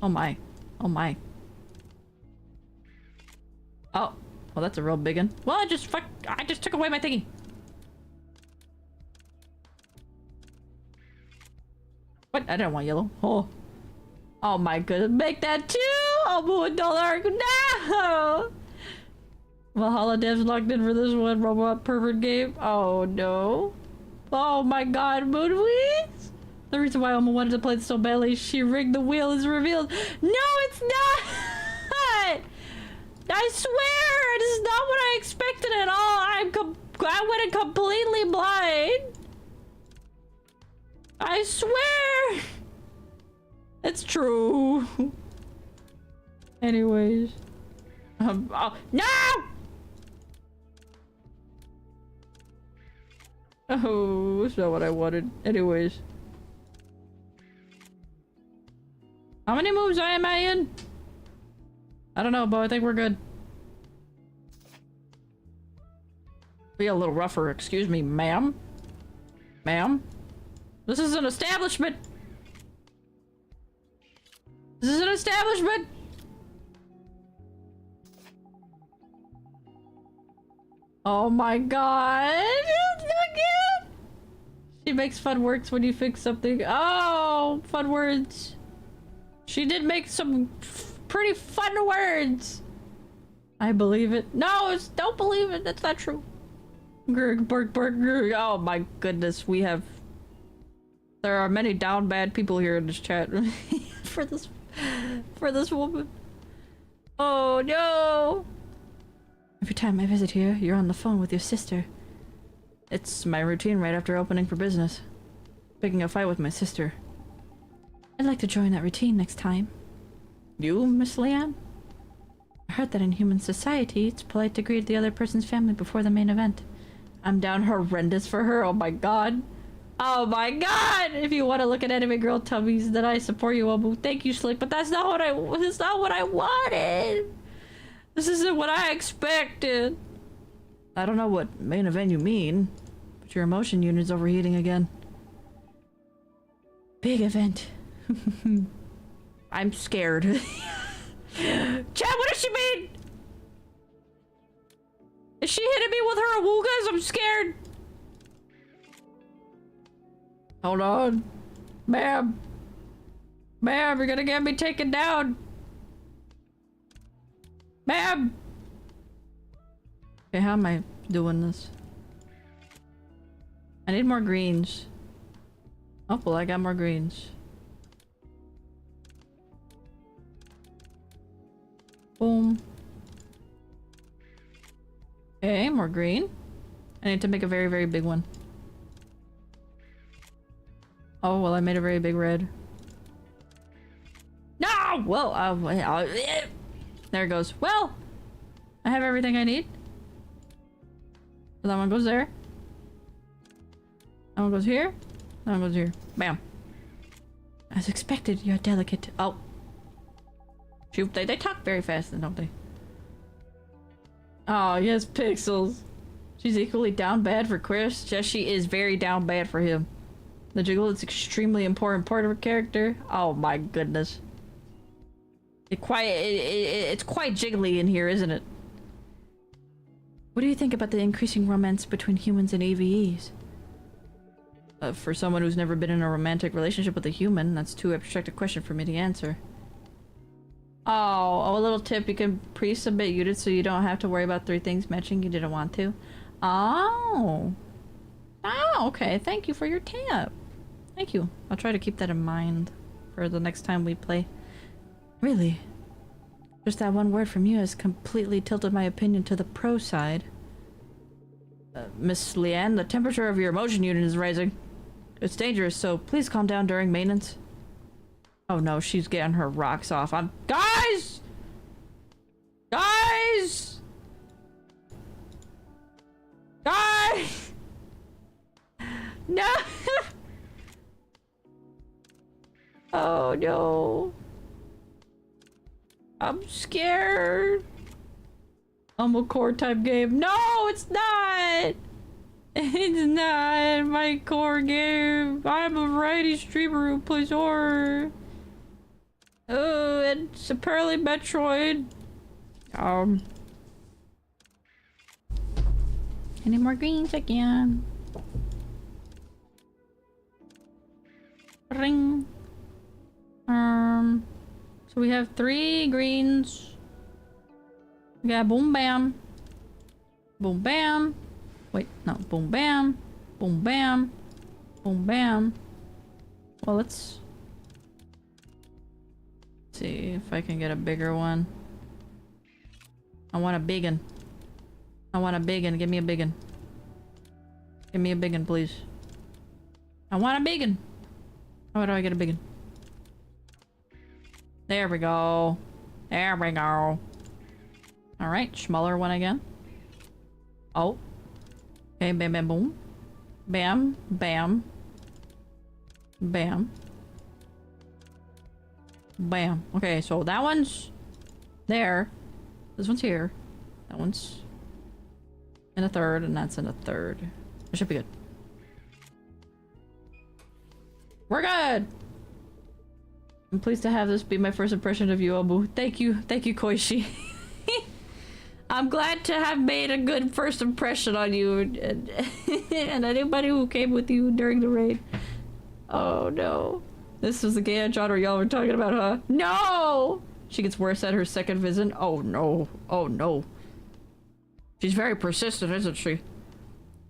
Oh my. Oh my. Oh. Well, that's a real big one. Well, I just took away my thingy. What? I didn't want yellow. Oh. Oh my goodness. Make that too! Oh, $1. No! Valhalla devs locked in for this one. Robot pervert game. Oh no. Oh my god, Moonweeds! The reason why Oma wanted to play this so badly, she rigged the wheel is revealed. No, it's not! I swear! This is not what I expected at all! I went in completely blind! I swear! It's true. Anyways. Oh, no! Oh, that's not what I wanted. Anyways. How many moves am I in? I don't know, but I think we're good. Be a little rougher, excuse me, ma'am. Ma'am? This is an establishment! This is an establishment! Oh my god! Again! She makes fun words when you fix something. Oh! Fun words. She did make some pretty fun words! I believe it. No! Don't believe it! That's not true. Grr, bark, bark, grr. Oh my goodness, we have... There are many down bad people here in this chat. For this woman. Oh no! Every time I visit here, you're on the phone with your sister. It's my routine right after opening for business. Picking a fight with my sister. I'd like to join that routine next time. You, Miss Leanne? I heard that in human society, it's polite to greet the other person's family before the main event. I'm down horrendous for her, oh my god. Oh my god! If you want to look at anime girl tummies, then I support you, Obu. Thank you, Slick, but that's not what I wanted! This isn't what I expected! I don't know what main event you mean, but your emotion unit's overheating again. Big event. I'm scared. Chad, what does she mean? Is she hitting me with her awoogas? I'm scared. Hold on. Ma'am. Ma'am, you're gonna get me taken down. Ma'am. Okay, how am I doing this? I need more greens. Oh, well, I got more greens. Boom. Okay, more green. I need to make a very, very big one. Oh, well, I made a very big red. No! Well, there it goes. Well, I have everything I need. So that one goes there. That one goes here. That one goes here. Bam. As expected, you're delicate. Oh. They talk very fast, don't they? Oh, yes, Pixels. She's equally down bad for Chris. Yes, she is very down bad for him. The jiggle is extremely important part of her character. Oh my goodness. It's quite jiggly in here, isn't it? What do you think about the increasing romance between humans and AVEs? For someone who's never been in a romantic relationship with a human, that's too abstract a question for me to answer. Oh, a little tip, you can pre-submit units so you don't have to worry about 3 things matching you didn't want to. Oh. Oh, okay. Thank you for your tip. Thank you. I'll try to keep that in mind for the next time we play. Really? Just that one word from you has completely tilted my opinion to the pro side. Miss Leanne, the temperature of your emotion unit is rising. It's dangerous, so please calm down during maintenance. Oh no, she's getting her rocks off. Guys! Guys! Guys! No! Oh no. I'm scared. I'm a core type game. No, it's not! It's not my core game. I'm a variety streamer who plays horror. Oh, it's apparently Metroid. Any more greens again? Ring. So we have 3 greens. We got boom bam. Boom bam. Wait, no, boom bam. Boom bam. Boom bam. Well, let's see if I can get a bigger one. I want a big one. I want a big one. Give me a big one. Give me a big one, please. I want a big one. How do I get a big one? There we go. There we go. Alright, smaller one again. Oh. Okay, bam, bam, boom. Bam, bam. Bam. Bam. Okay, so that one's there. This one's here. That one's in a third, and that's in a third. It should be good. We're good! I'm pleased to have this be my first impression of you, Obu. Thank you, Koishi. I'm glad to have made a good first impression on you and anybody who came with you during the raid. Oh no. This was the gay genre y'all were talking about, huh? No! She gets worse at her second visit. Oh no. Oh no. She's very persistent, isn't she?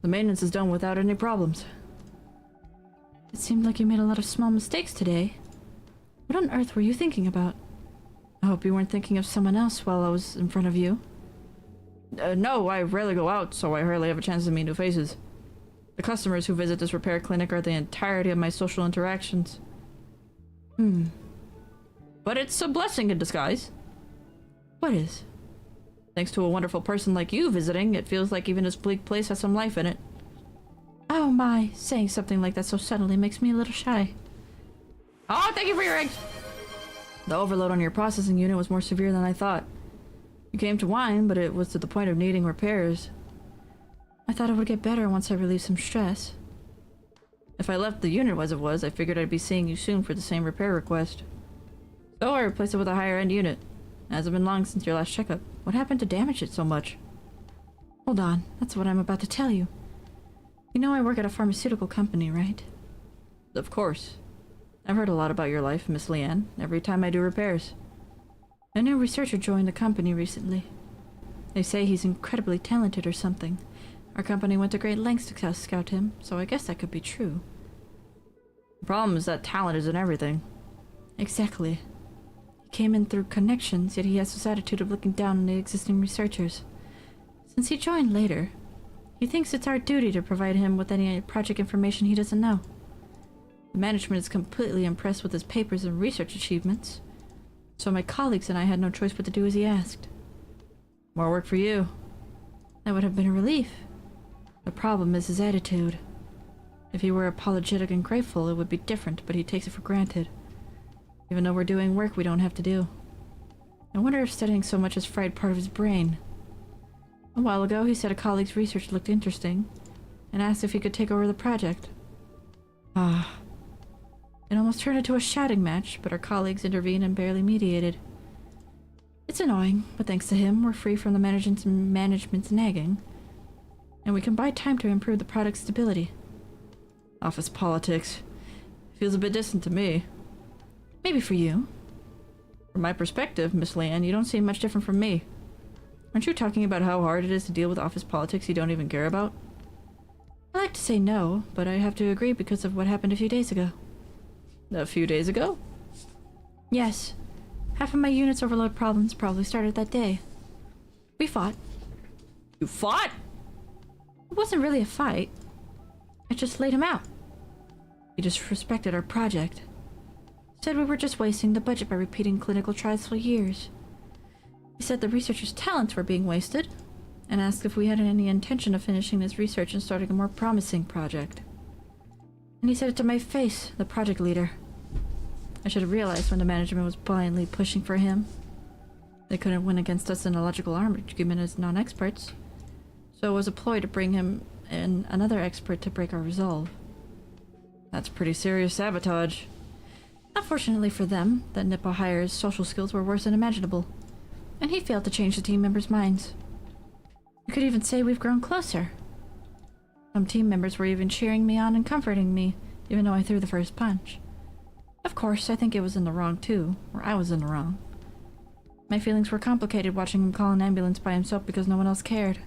The maintenance is done without any problems. It seemed like you made a lot of small mistakes today. What on earth were you thinking about? I hope you weren't thinking of someone else while I was in front of you. No, I rarely go out, so I hardly have a chance to meet new faces. The customers who visit this repair clinic are the entirety of my social interactions. But it's a blessing in disguise. What is? Thanks to a wonderful person like you visiting, it feels like even this bleak place has some life in it. Oh my, saying something like that so suddenly makes me a little shy. Oh, thank you for your eggs! The overload on your processing unit was more severe than I thought. You came to whine, but it was to the point of needing repairs. I thought it would get better once I relieved some stress. If I left the unit as it was, I figured I'd be seeing you soon for the same repair request. So I replaced it with a higher-end unit. It hasn't been long since your last checkup. What happened to damage it so much? Hold on, that's what I'm about to tell you. You know I work at a pharmaceutical company, right? Of course. I've heard a lot about your life, Miss Leanne, every time I do repairs. A new researcher joined the company recently. They say he's incredibly talented or something. Our company went to great lengths to scout him, so I guess that could be true. The problem is that talent isn't everything. Exactly. He came in through connections, yet he has this attitude of looking down on the existing researchers. Since he joined later, he thinks it's our duty to provide him with any project information he doesn't know. The management is completely impressed with his papers and research achievements, so my colleagues and I had no choice but to do as he asked. More work for you. That would have been a relief. The problem is his attitude. If he were apologetic and grateful, it would be different, but he takes it for granted. Even though we're doing work we don't have to do. I wonder if studying so much has fried part of his brain. A while ago, he said a colleague's research looked interesting, and asked if he could take over the project. Ah. It almost turned into a shouting match, but our colleagues intervened and barely mediated. It's annoying, but thanks to him, we're free from the management's nagging, and we can buy time to improve the product's stability. Office politics. Feels a bit distant to me. Maybe for you. From my perspective, Miss Leanne, you don't seem much different from me. Aren't you talking about how hard it is to deal with office politics you don't even care about? I like to say no, but I have to agree because of what happened a few days ago. A few days ago? Yes. Half of my unit's overload problems probably started that day. We fought. You fought? It wasn't really a fight. I just laid him out. He disrespected our project. Said we were just wasting the budget by repeating clinical trials for years. He said the researchers' talents were being wasted, and asked if we had any intention of finishing his research and starting a more promising project. And he said it to my face, the project leader. I should have realized when the management was blindly pushing for him. They couldn't win against us in a logical argument as non-experts, so it was a ploy to bring him in another expert to break our resolve. That's pretty serious sabotage. Unfortunately for them, that Nippo Hire's social skills were worse than imaginable, and he failed to change the team members' minds. You could even say we've grown closer. Some team members were even cheering me on and comforting me, even though I threw the first punch. Of course, I think it was in the wrong too, or I was in the wrong. My feelings were complicated watching him call an ambulance by himself because no one else cared.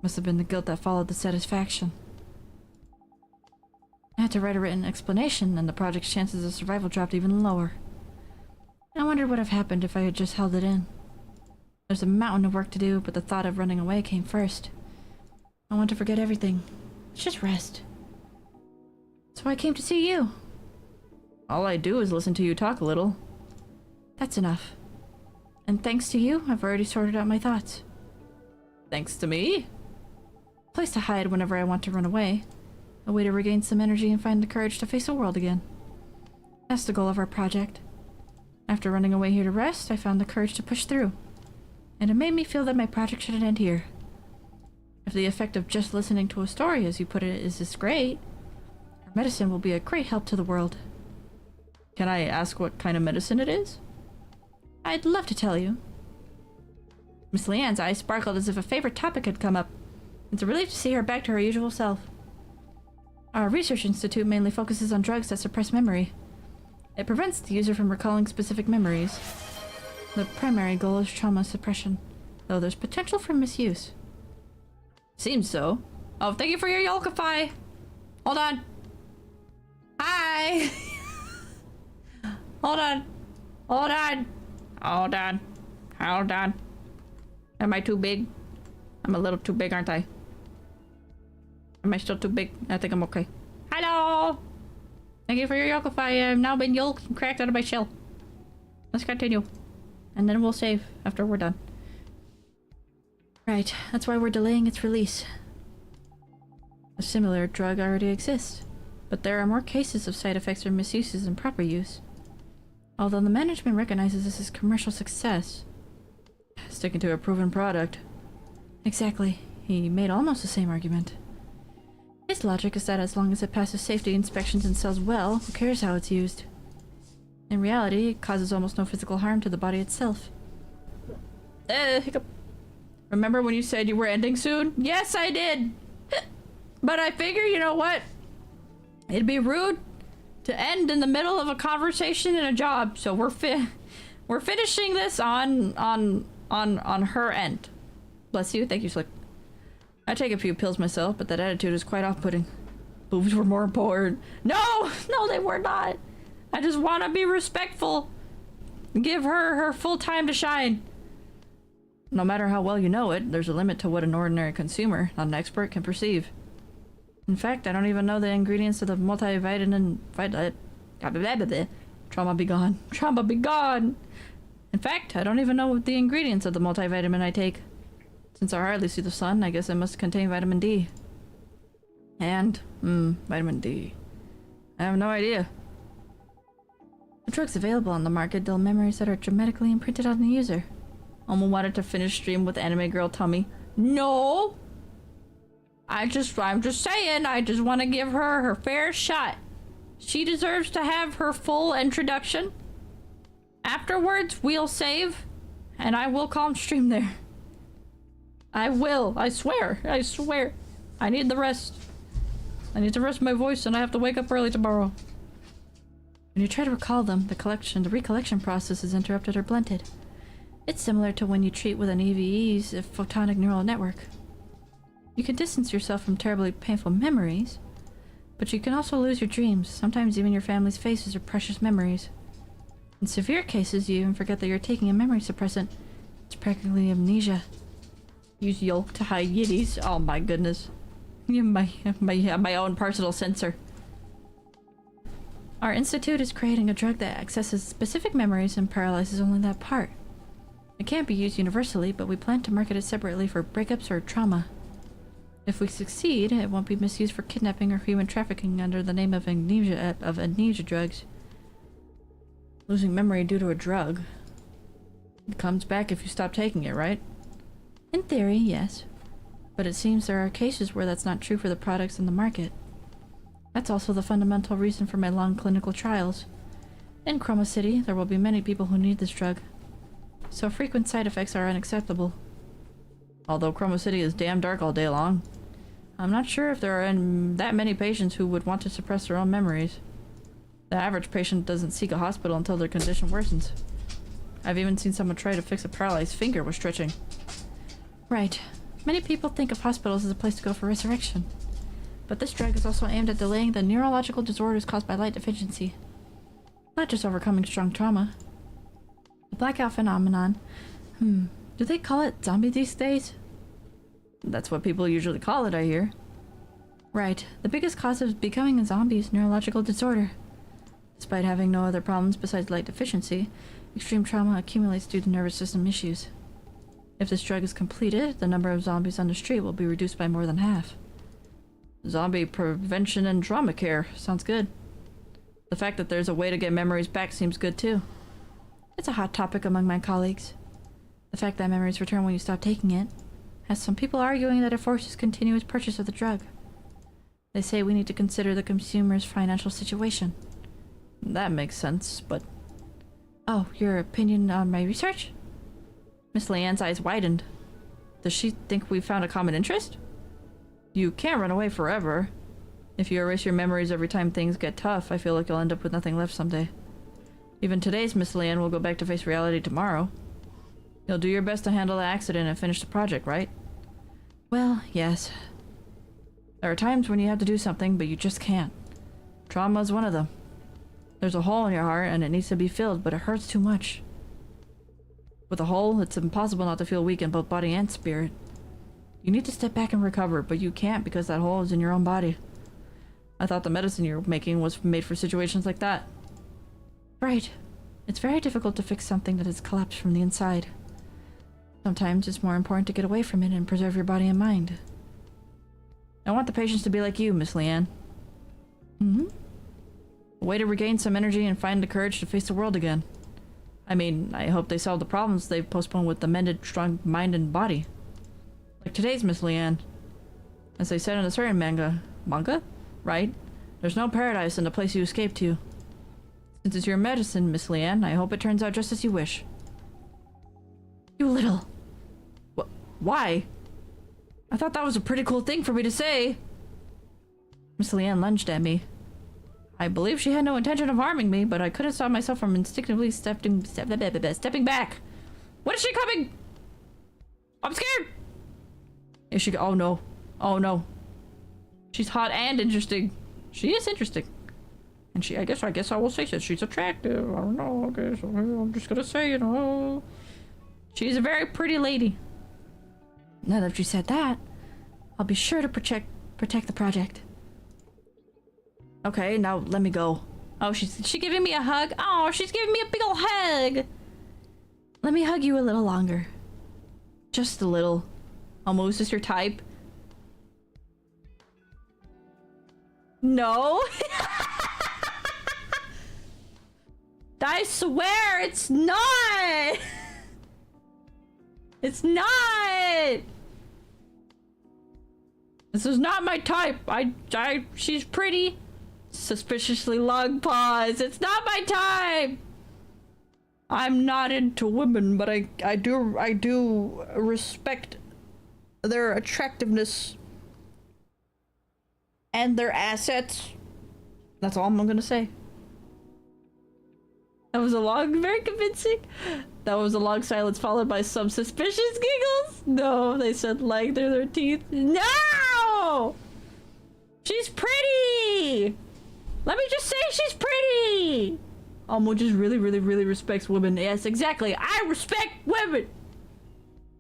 Must have been the guilt that followed the satisfaction. I had to write a written explanation, and the project's chances of survival dropped even lower. I wondered what would have happened if I had just held it in. There's a mountain of work to do, but the thought of running away came first. I want to forget everything. Let's just rest. So I came to see you. All I do is listen to you talk a little. That's enough. And thanks to you, I've already sorted out my thoughts. Thanks to me? A place to hide whenever I want to run away. A way to regain some energy and find the courage to face the world again. That's the goal of our project. After running away here to rest, I found the courage to push through. And it made me feel that my project shouldn't end here. If the effect of just listening to a story, as you put it, is this great, our medicine will be a great help to the world. Can I ask what kind of medicine it is? I'd love to tell you. Miss Leanne's eyes sparkled as if a favorite topic had come up. It's a relief to see her back to her usual self. Our research institute mainly focuses on drugs that suppress memory. It prevents the user from recalling specific memories. The primary goal is trauma suppression, though there's potential for misuse. Seems so. Oh, thank you for your Yolkify! Hold on! Hi! Hold on! Hold on! Hold on! Hold on! Am I too big? I'm a little too big, aren't I? Am I still too big? I think I'm okay. Hello! Thank you for your Yolkify. I've now been yolked and cracked out of my shell. Let's continue. And then we'll save after we're done. Right, that's why we're delaying its release. A similar drug already exists, but there are more cases of side effects or misuses than proper use. Although the management recognizes this as commercial success. Sticking to a proven product. Exactly. He made almost the same argument. His logic is that as long as it passes safety inspections and sells well, who cares how it's used? In reality, it causes almost no physical harm to the body itself. Hiccup. Remember when you said you were ending soon? Yes, I did! But I figure, you know what? It'd be rude to end in the middle of a conversation and a job, so we're finishing this on her end. Bless you. Thank you, Slick. I take a few pills myself, but that attitude is quite off-putting. Boobs were more important. No! No, they were not. I just want to be respectful. Give her full time to shine. No matter how well you know it, there's a limit to what an ordinary consumer, not an expert, can perceive. In fact, I don't even know the ingredients of the multivitamin... Trauma be gone. Trauma be gone! In fact, I don't even know the ingredients of the multivitamin I take. Since I hardly see the sun, I guess it must contain vitamin D. And, vitamin D. I have no idea. The drugs available on the market dull memories that are dramatically imprinted on the user. Alma wanted to finish stream with anime girl tummy. No! I'm just saying, I just want to give her her fair shot. She deserves to have her full introduction. Afterwards, we'll save, and I will calm stream there. I will. I swear. I swear. I need the rest. I need to rest my voice, and I have to wake up early tomorrow. When you try to recall them, the recollection process is interrupted or blunted. It's similar to when you treat with an EVE's photonic neural network. You can distance yourself from terribly painful memories, but you can also lose your dreams, sometimes even your family's faces or precious memories. In severe cases, you even forget that you're taking a memory suppressant. It's practically amnesia. Use yolk to hide yiddies. Oh my goodness. My own personal censor. Our institute is creating a drug that accesses specific memories and paralyzes only that part. It can't be used universally, but we plan to market it separately for breakups or trauma. If we succeed, it won't be misused for kidnapping or human trafficking under the name of amnesia drugs. Losing memory due to a drug. It comes back if you stop taking it, right? In theory, yes. But it seems there are cases where that's not true for the products in the market. That's also the fundamental reason for my long clinical trials. In Chroma City, there will be many people who need this drug. So frequent side effects are unacceptable. Although Chroma City is damn dark all day long. I'm not sure if there are that many patients who would want to suppress their own memories. The average patient doesn't seek a hospital until their condition worsens. I've even seen someone try to fix a paralyzed finger with stretching. Right. Many people think of hospitals as a place to go for resurrection. But this drug is also aimed at delaying the neurological disorders caused by light deficiency. Not just overcoming strong trauma. The blackout phenomenon. Do they call it zombie these days? That's what people usually call it, I hear. Right. The biggest cause of becoming a zombie is neurological disorder. Despite having no other problems besides light deficiency, extreme trauma accumulates due to nervous system issues. If this drug is completed, the number of zombies on the street will be reduced by more than half. Zombie prevention and trauma care. Sounds good. The fact that there's a way to get memories back seems good too. It's a hot topic among my colleagues. The fact that memories return when you stop taking it has some people arguing that it forces continuous purchase of the drug. They say we need to consider the consumer's financial situation. That makes sense, but... Oh, your opinion on my research? Miss Leanne's eyes widened. Does she think we've found a common interest? You can't run away forever. If you erase your memories every time things get tough, I feel like you'll end up with nothing left someday. Even today's Miss Leanne will go back to face reality tomorrow. You'll do your best to handle the accident and finish the project, right? Well, yes. There are times when you have to do something, but you just can't. Trauma is one of them. There's a hole in your heart and it needs to be filled, but it hurts too much. With a hole, it's impossible not to feel weak in both body and spirit. You need to step back and recover, but you can't because that hole is in your own body. I thought the medicine you're making was made for situations like that. Right. It's very difficult to fix something that has collapsed from the inside. Sometimes it's more important to get away from it and preserve your body and mind. I want the patients to be like you, Miss Leanne. A way to regain some energy and find the courage to face the world again. I mean, I hope they solve the problems they've postponed with the mended, strong mind and body. Like today's Miss Leanne. As they said in a certain manga, right? There's no paradise in the place you escaped to. Since it's your medicine, Miss Leanne, I hope it turns out just as you wish. You little... Why? I thought that was a pretty cool thing for me to say. Miss Leanne lunged at me. I believe she had no intention of harming me, but I couldn't stop myself from instinctively stepping back. When is she coming? I'm scared! Is she... Oh no. Oh no. She's hot and interesting. She is interesting. And I guess I will say that she's attractive. I don't know, I guess. I'm just gonna say, you know. She's a very pretty lady. Now that you said that, I'll be sure to protect the project. Okay, now let me go. Oh, she's giving me a hug? Oh, she's giving me a big ol' hug! Let me hug you a little longer. Just a little. Almost. Is this your type? No? I swear it's not! It's not! This is not my type. She's pretty. Suspiciously long pause. It's not my type! I'm not into women, but I do respect their attractiveness and their assets. That's all I'm gonna say. That was a long, very convincing. That was a long silence followed by some suspicious giggles. No, they said like through their teeth. No! She's pretty! Let me just say she's pretty! Almo just really respects women. Yes, exactly. I respect women!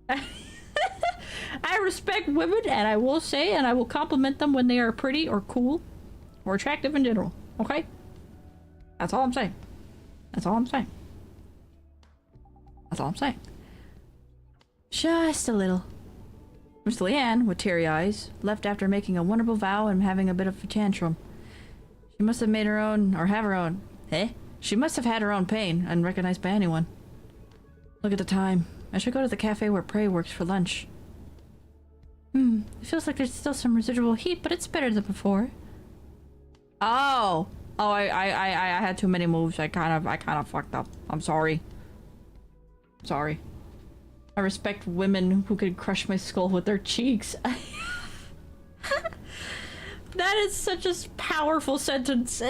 I respect women, and I will say, and I will compliment them when they are pretty or cool or attractive in general. Okay? That's all I'm saying. That's all I'm saying. That's all I'm saying. Just a little. Miss Leanne, with teary eyes, left after making a wonderful vow and having a bit of a tantrum. She must have made her own, or have her own. Eh? She must have had her own pain, unrecognized by anyone. Look at the time. I should go to the cafe where Prey works for lunch. It feels like there's still some residual heat, but it's better than before. Oh! Oh, I had too many moves. I kind of fucked up. I'm sorry. Sorry. I respect women who can crush my skull with their cheeks. That is such a powerful sentence.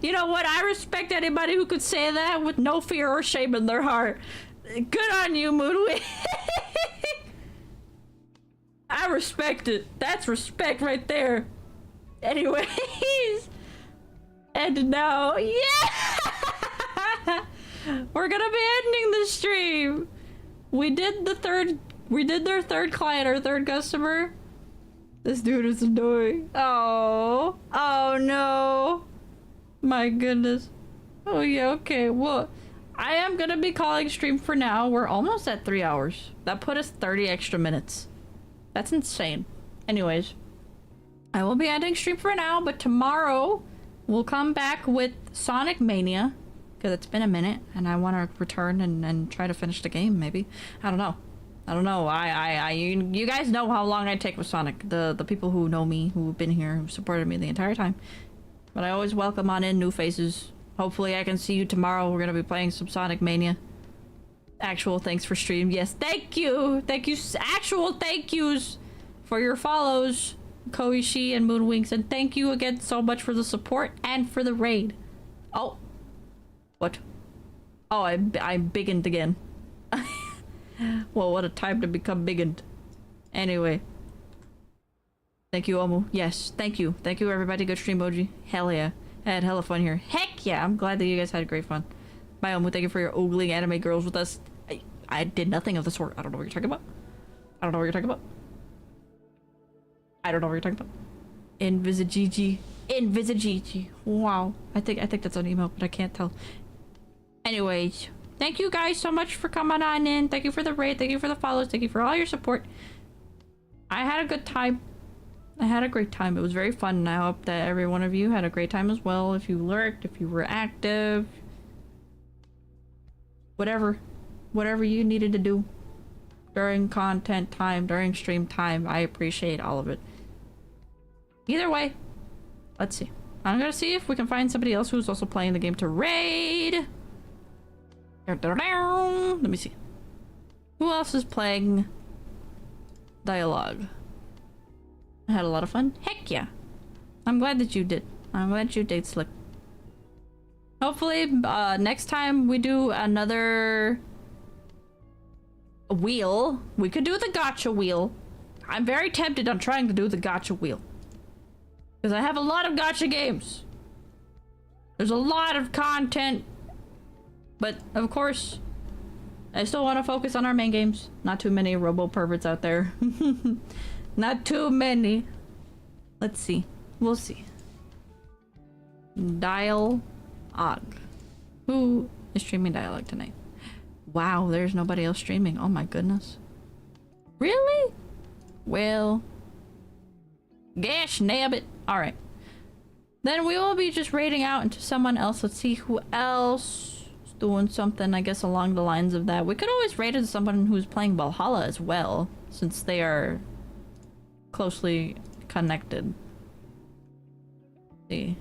You know what? I respect anybody who could say that with no fear or shame in their heart. Good on you, Moonwing. I respect it. That's respect right there. Anyways. And now, yeah! We're gonna be ending the stream. We did their third client, our third customer. This dude is annoying. Oh. Oh no. My goodness. Oh yeah, okay. Well, I am gonna be calling stream for now. We're almost at 3 hours. That put us 30 extra minutes. That's insane. Anyways, I will be ending stream for now, but tomorrow we'll come back with Sonic Mania, because it's been a minute and I want to return and try to finish the game, maybe. I don't know. You guys know how long I take with Sonic. The people who know me, who've been here, who've supported me the entire time. But I always welcome on in new faces. Hopefully I can see you tomorrow. We're gonna be playing some Sonic Mania. Actual thanks for stream. Yes, thank you. Thank you. Actual thank yous for your follows, Koishi and Moonwings. And thank you again so much for the support and for the raid. Oh. What? Oh, I'm biggened again. Well, what a time to become biggened. Anyway. Thank you, Omu. Yes, thank you. Thank you, everybody. Good stream, Boji. Hell yeah. I had hella fun here. Heck yeah. I'm glad that you guys had great fun. Bye, Omu. Thank you for your ogling anime girls with us. I did nothing of the sort. I don't know what you're talking about. I don't know what you're talking about. I don't know what you're talking about. Envisagigi. Envisagigi. Wow. I think that's an email, but I can't tell. Anyways. Thank you guys so much for coming on in. Thank you for the raid. Thank you for the follows. Thank you for all your support. I had a good time. I had a great time. It was very fun, and I hope that every one of you had a great time as well. If you lurked, if you were active, whatever you needed to do during content time, during stream time, I appreciate all of it. Either way, let's see. I'm gonna see if we can find somebody else who's also playing the game to raid. Let me see. Who else is playing Dialogue? I had a lot of fun. Heck yeah. I'm glad that you did. I'm glad you did, Slick. Hopefully, next time we do another wheel, we could do the gacha wheel. I'm very tempted on trying to do the gacha wheel. Because I have a lot of gacha games. There's a lot of content. But, of course, I still want to focus on our main games. Not too many robo perverts out there. Not too many. Let's see. We'll see. D1AL-OGUE. Who is streaming Dialogue tonight? Wow, there's nobody else streaming. Oh my goodness. Really? Well, gosh, nab it. Alright. Then we will be just raiding out into someone else. Let's see who else is doing something, I guess, along the lines of that. We could always raid into someone who's playing Valhalla as well, since they are closely connected. Let's see.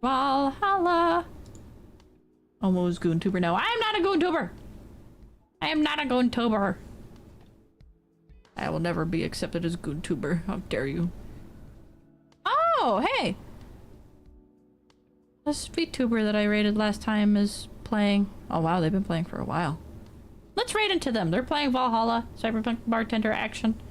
Valhalla. Almost GoonTuber. No, I am not a GoonTuber. I am not a GoonTuber. I will never be accepted as GoonTuber. How dare you? Oh, hey! This vtuber that I raided last time is playing. Oh wow, they've been playing for a while. Let's raid into them. They're playing Valhalla, Cyberpunk Bartender Action.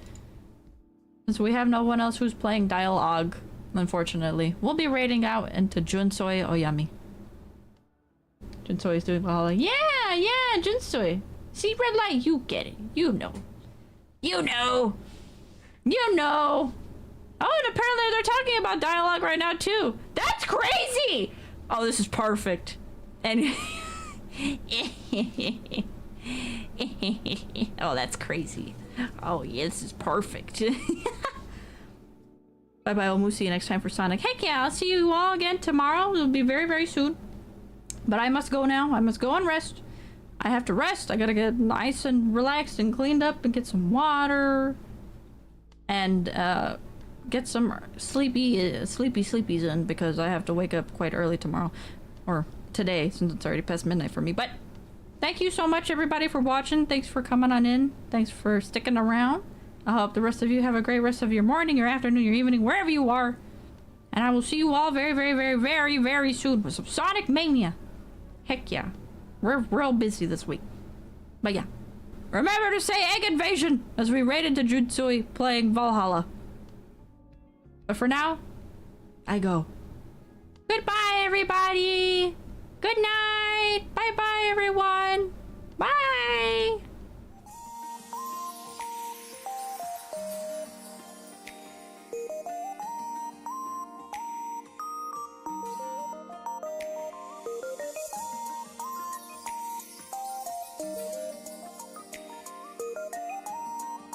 Since we have no one else who's playing D1AL-OGUE, unfortunately. We'll be raiding out into Junsoi Oyami. Junsoi is doing Valhalla. Yeah, Junsoi. See, red light, you get it. You know. You know. You know. Oh, and apparently they're talking about dialogue right now, too. That's crazy! Oh, this is perfect. And... oh, that's crazy. Oh, yeah, this is perfect. Bye-bye, we'll see you next time for Sonic. Heck yeah, I'll see you all again tomorrow. It'll be very, very soon. But I must go now. I must go and rest. I have to rest. I gotta get nice and relaxed and cleaned up and get some water. And, get some sleepies in because I have to wake up quite early tomorrow. Or today, since it's already past midnight for me. But thank you so much, everybody, for watching. Thanks for coming on in. Thanks for sticking around. I hope the rest of you have a great rest of your morning, your afternoon, your evening, wherever you are. And I will see you all very, very, very, very, very soon with some Sonic Mania. Heck yeah. We're real busy this week. But yeah. Remember to say egg invasion as we raid into Junsoi playing Valhalla. But for now, I go. Goodbye, everybody. Good night. Bye-bye, everyone. Bye.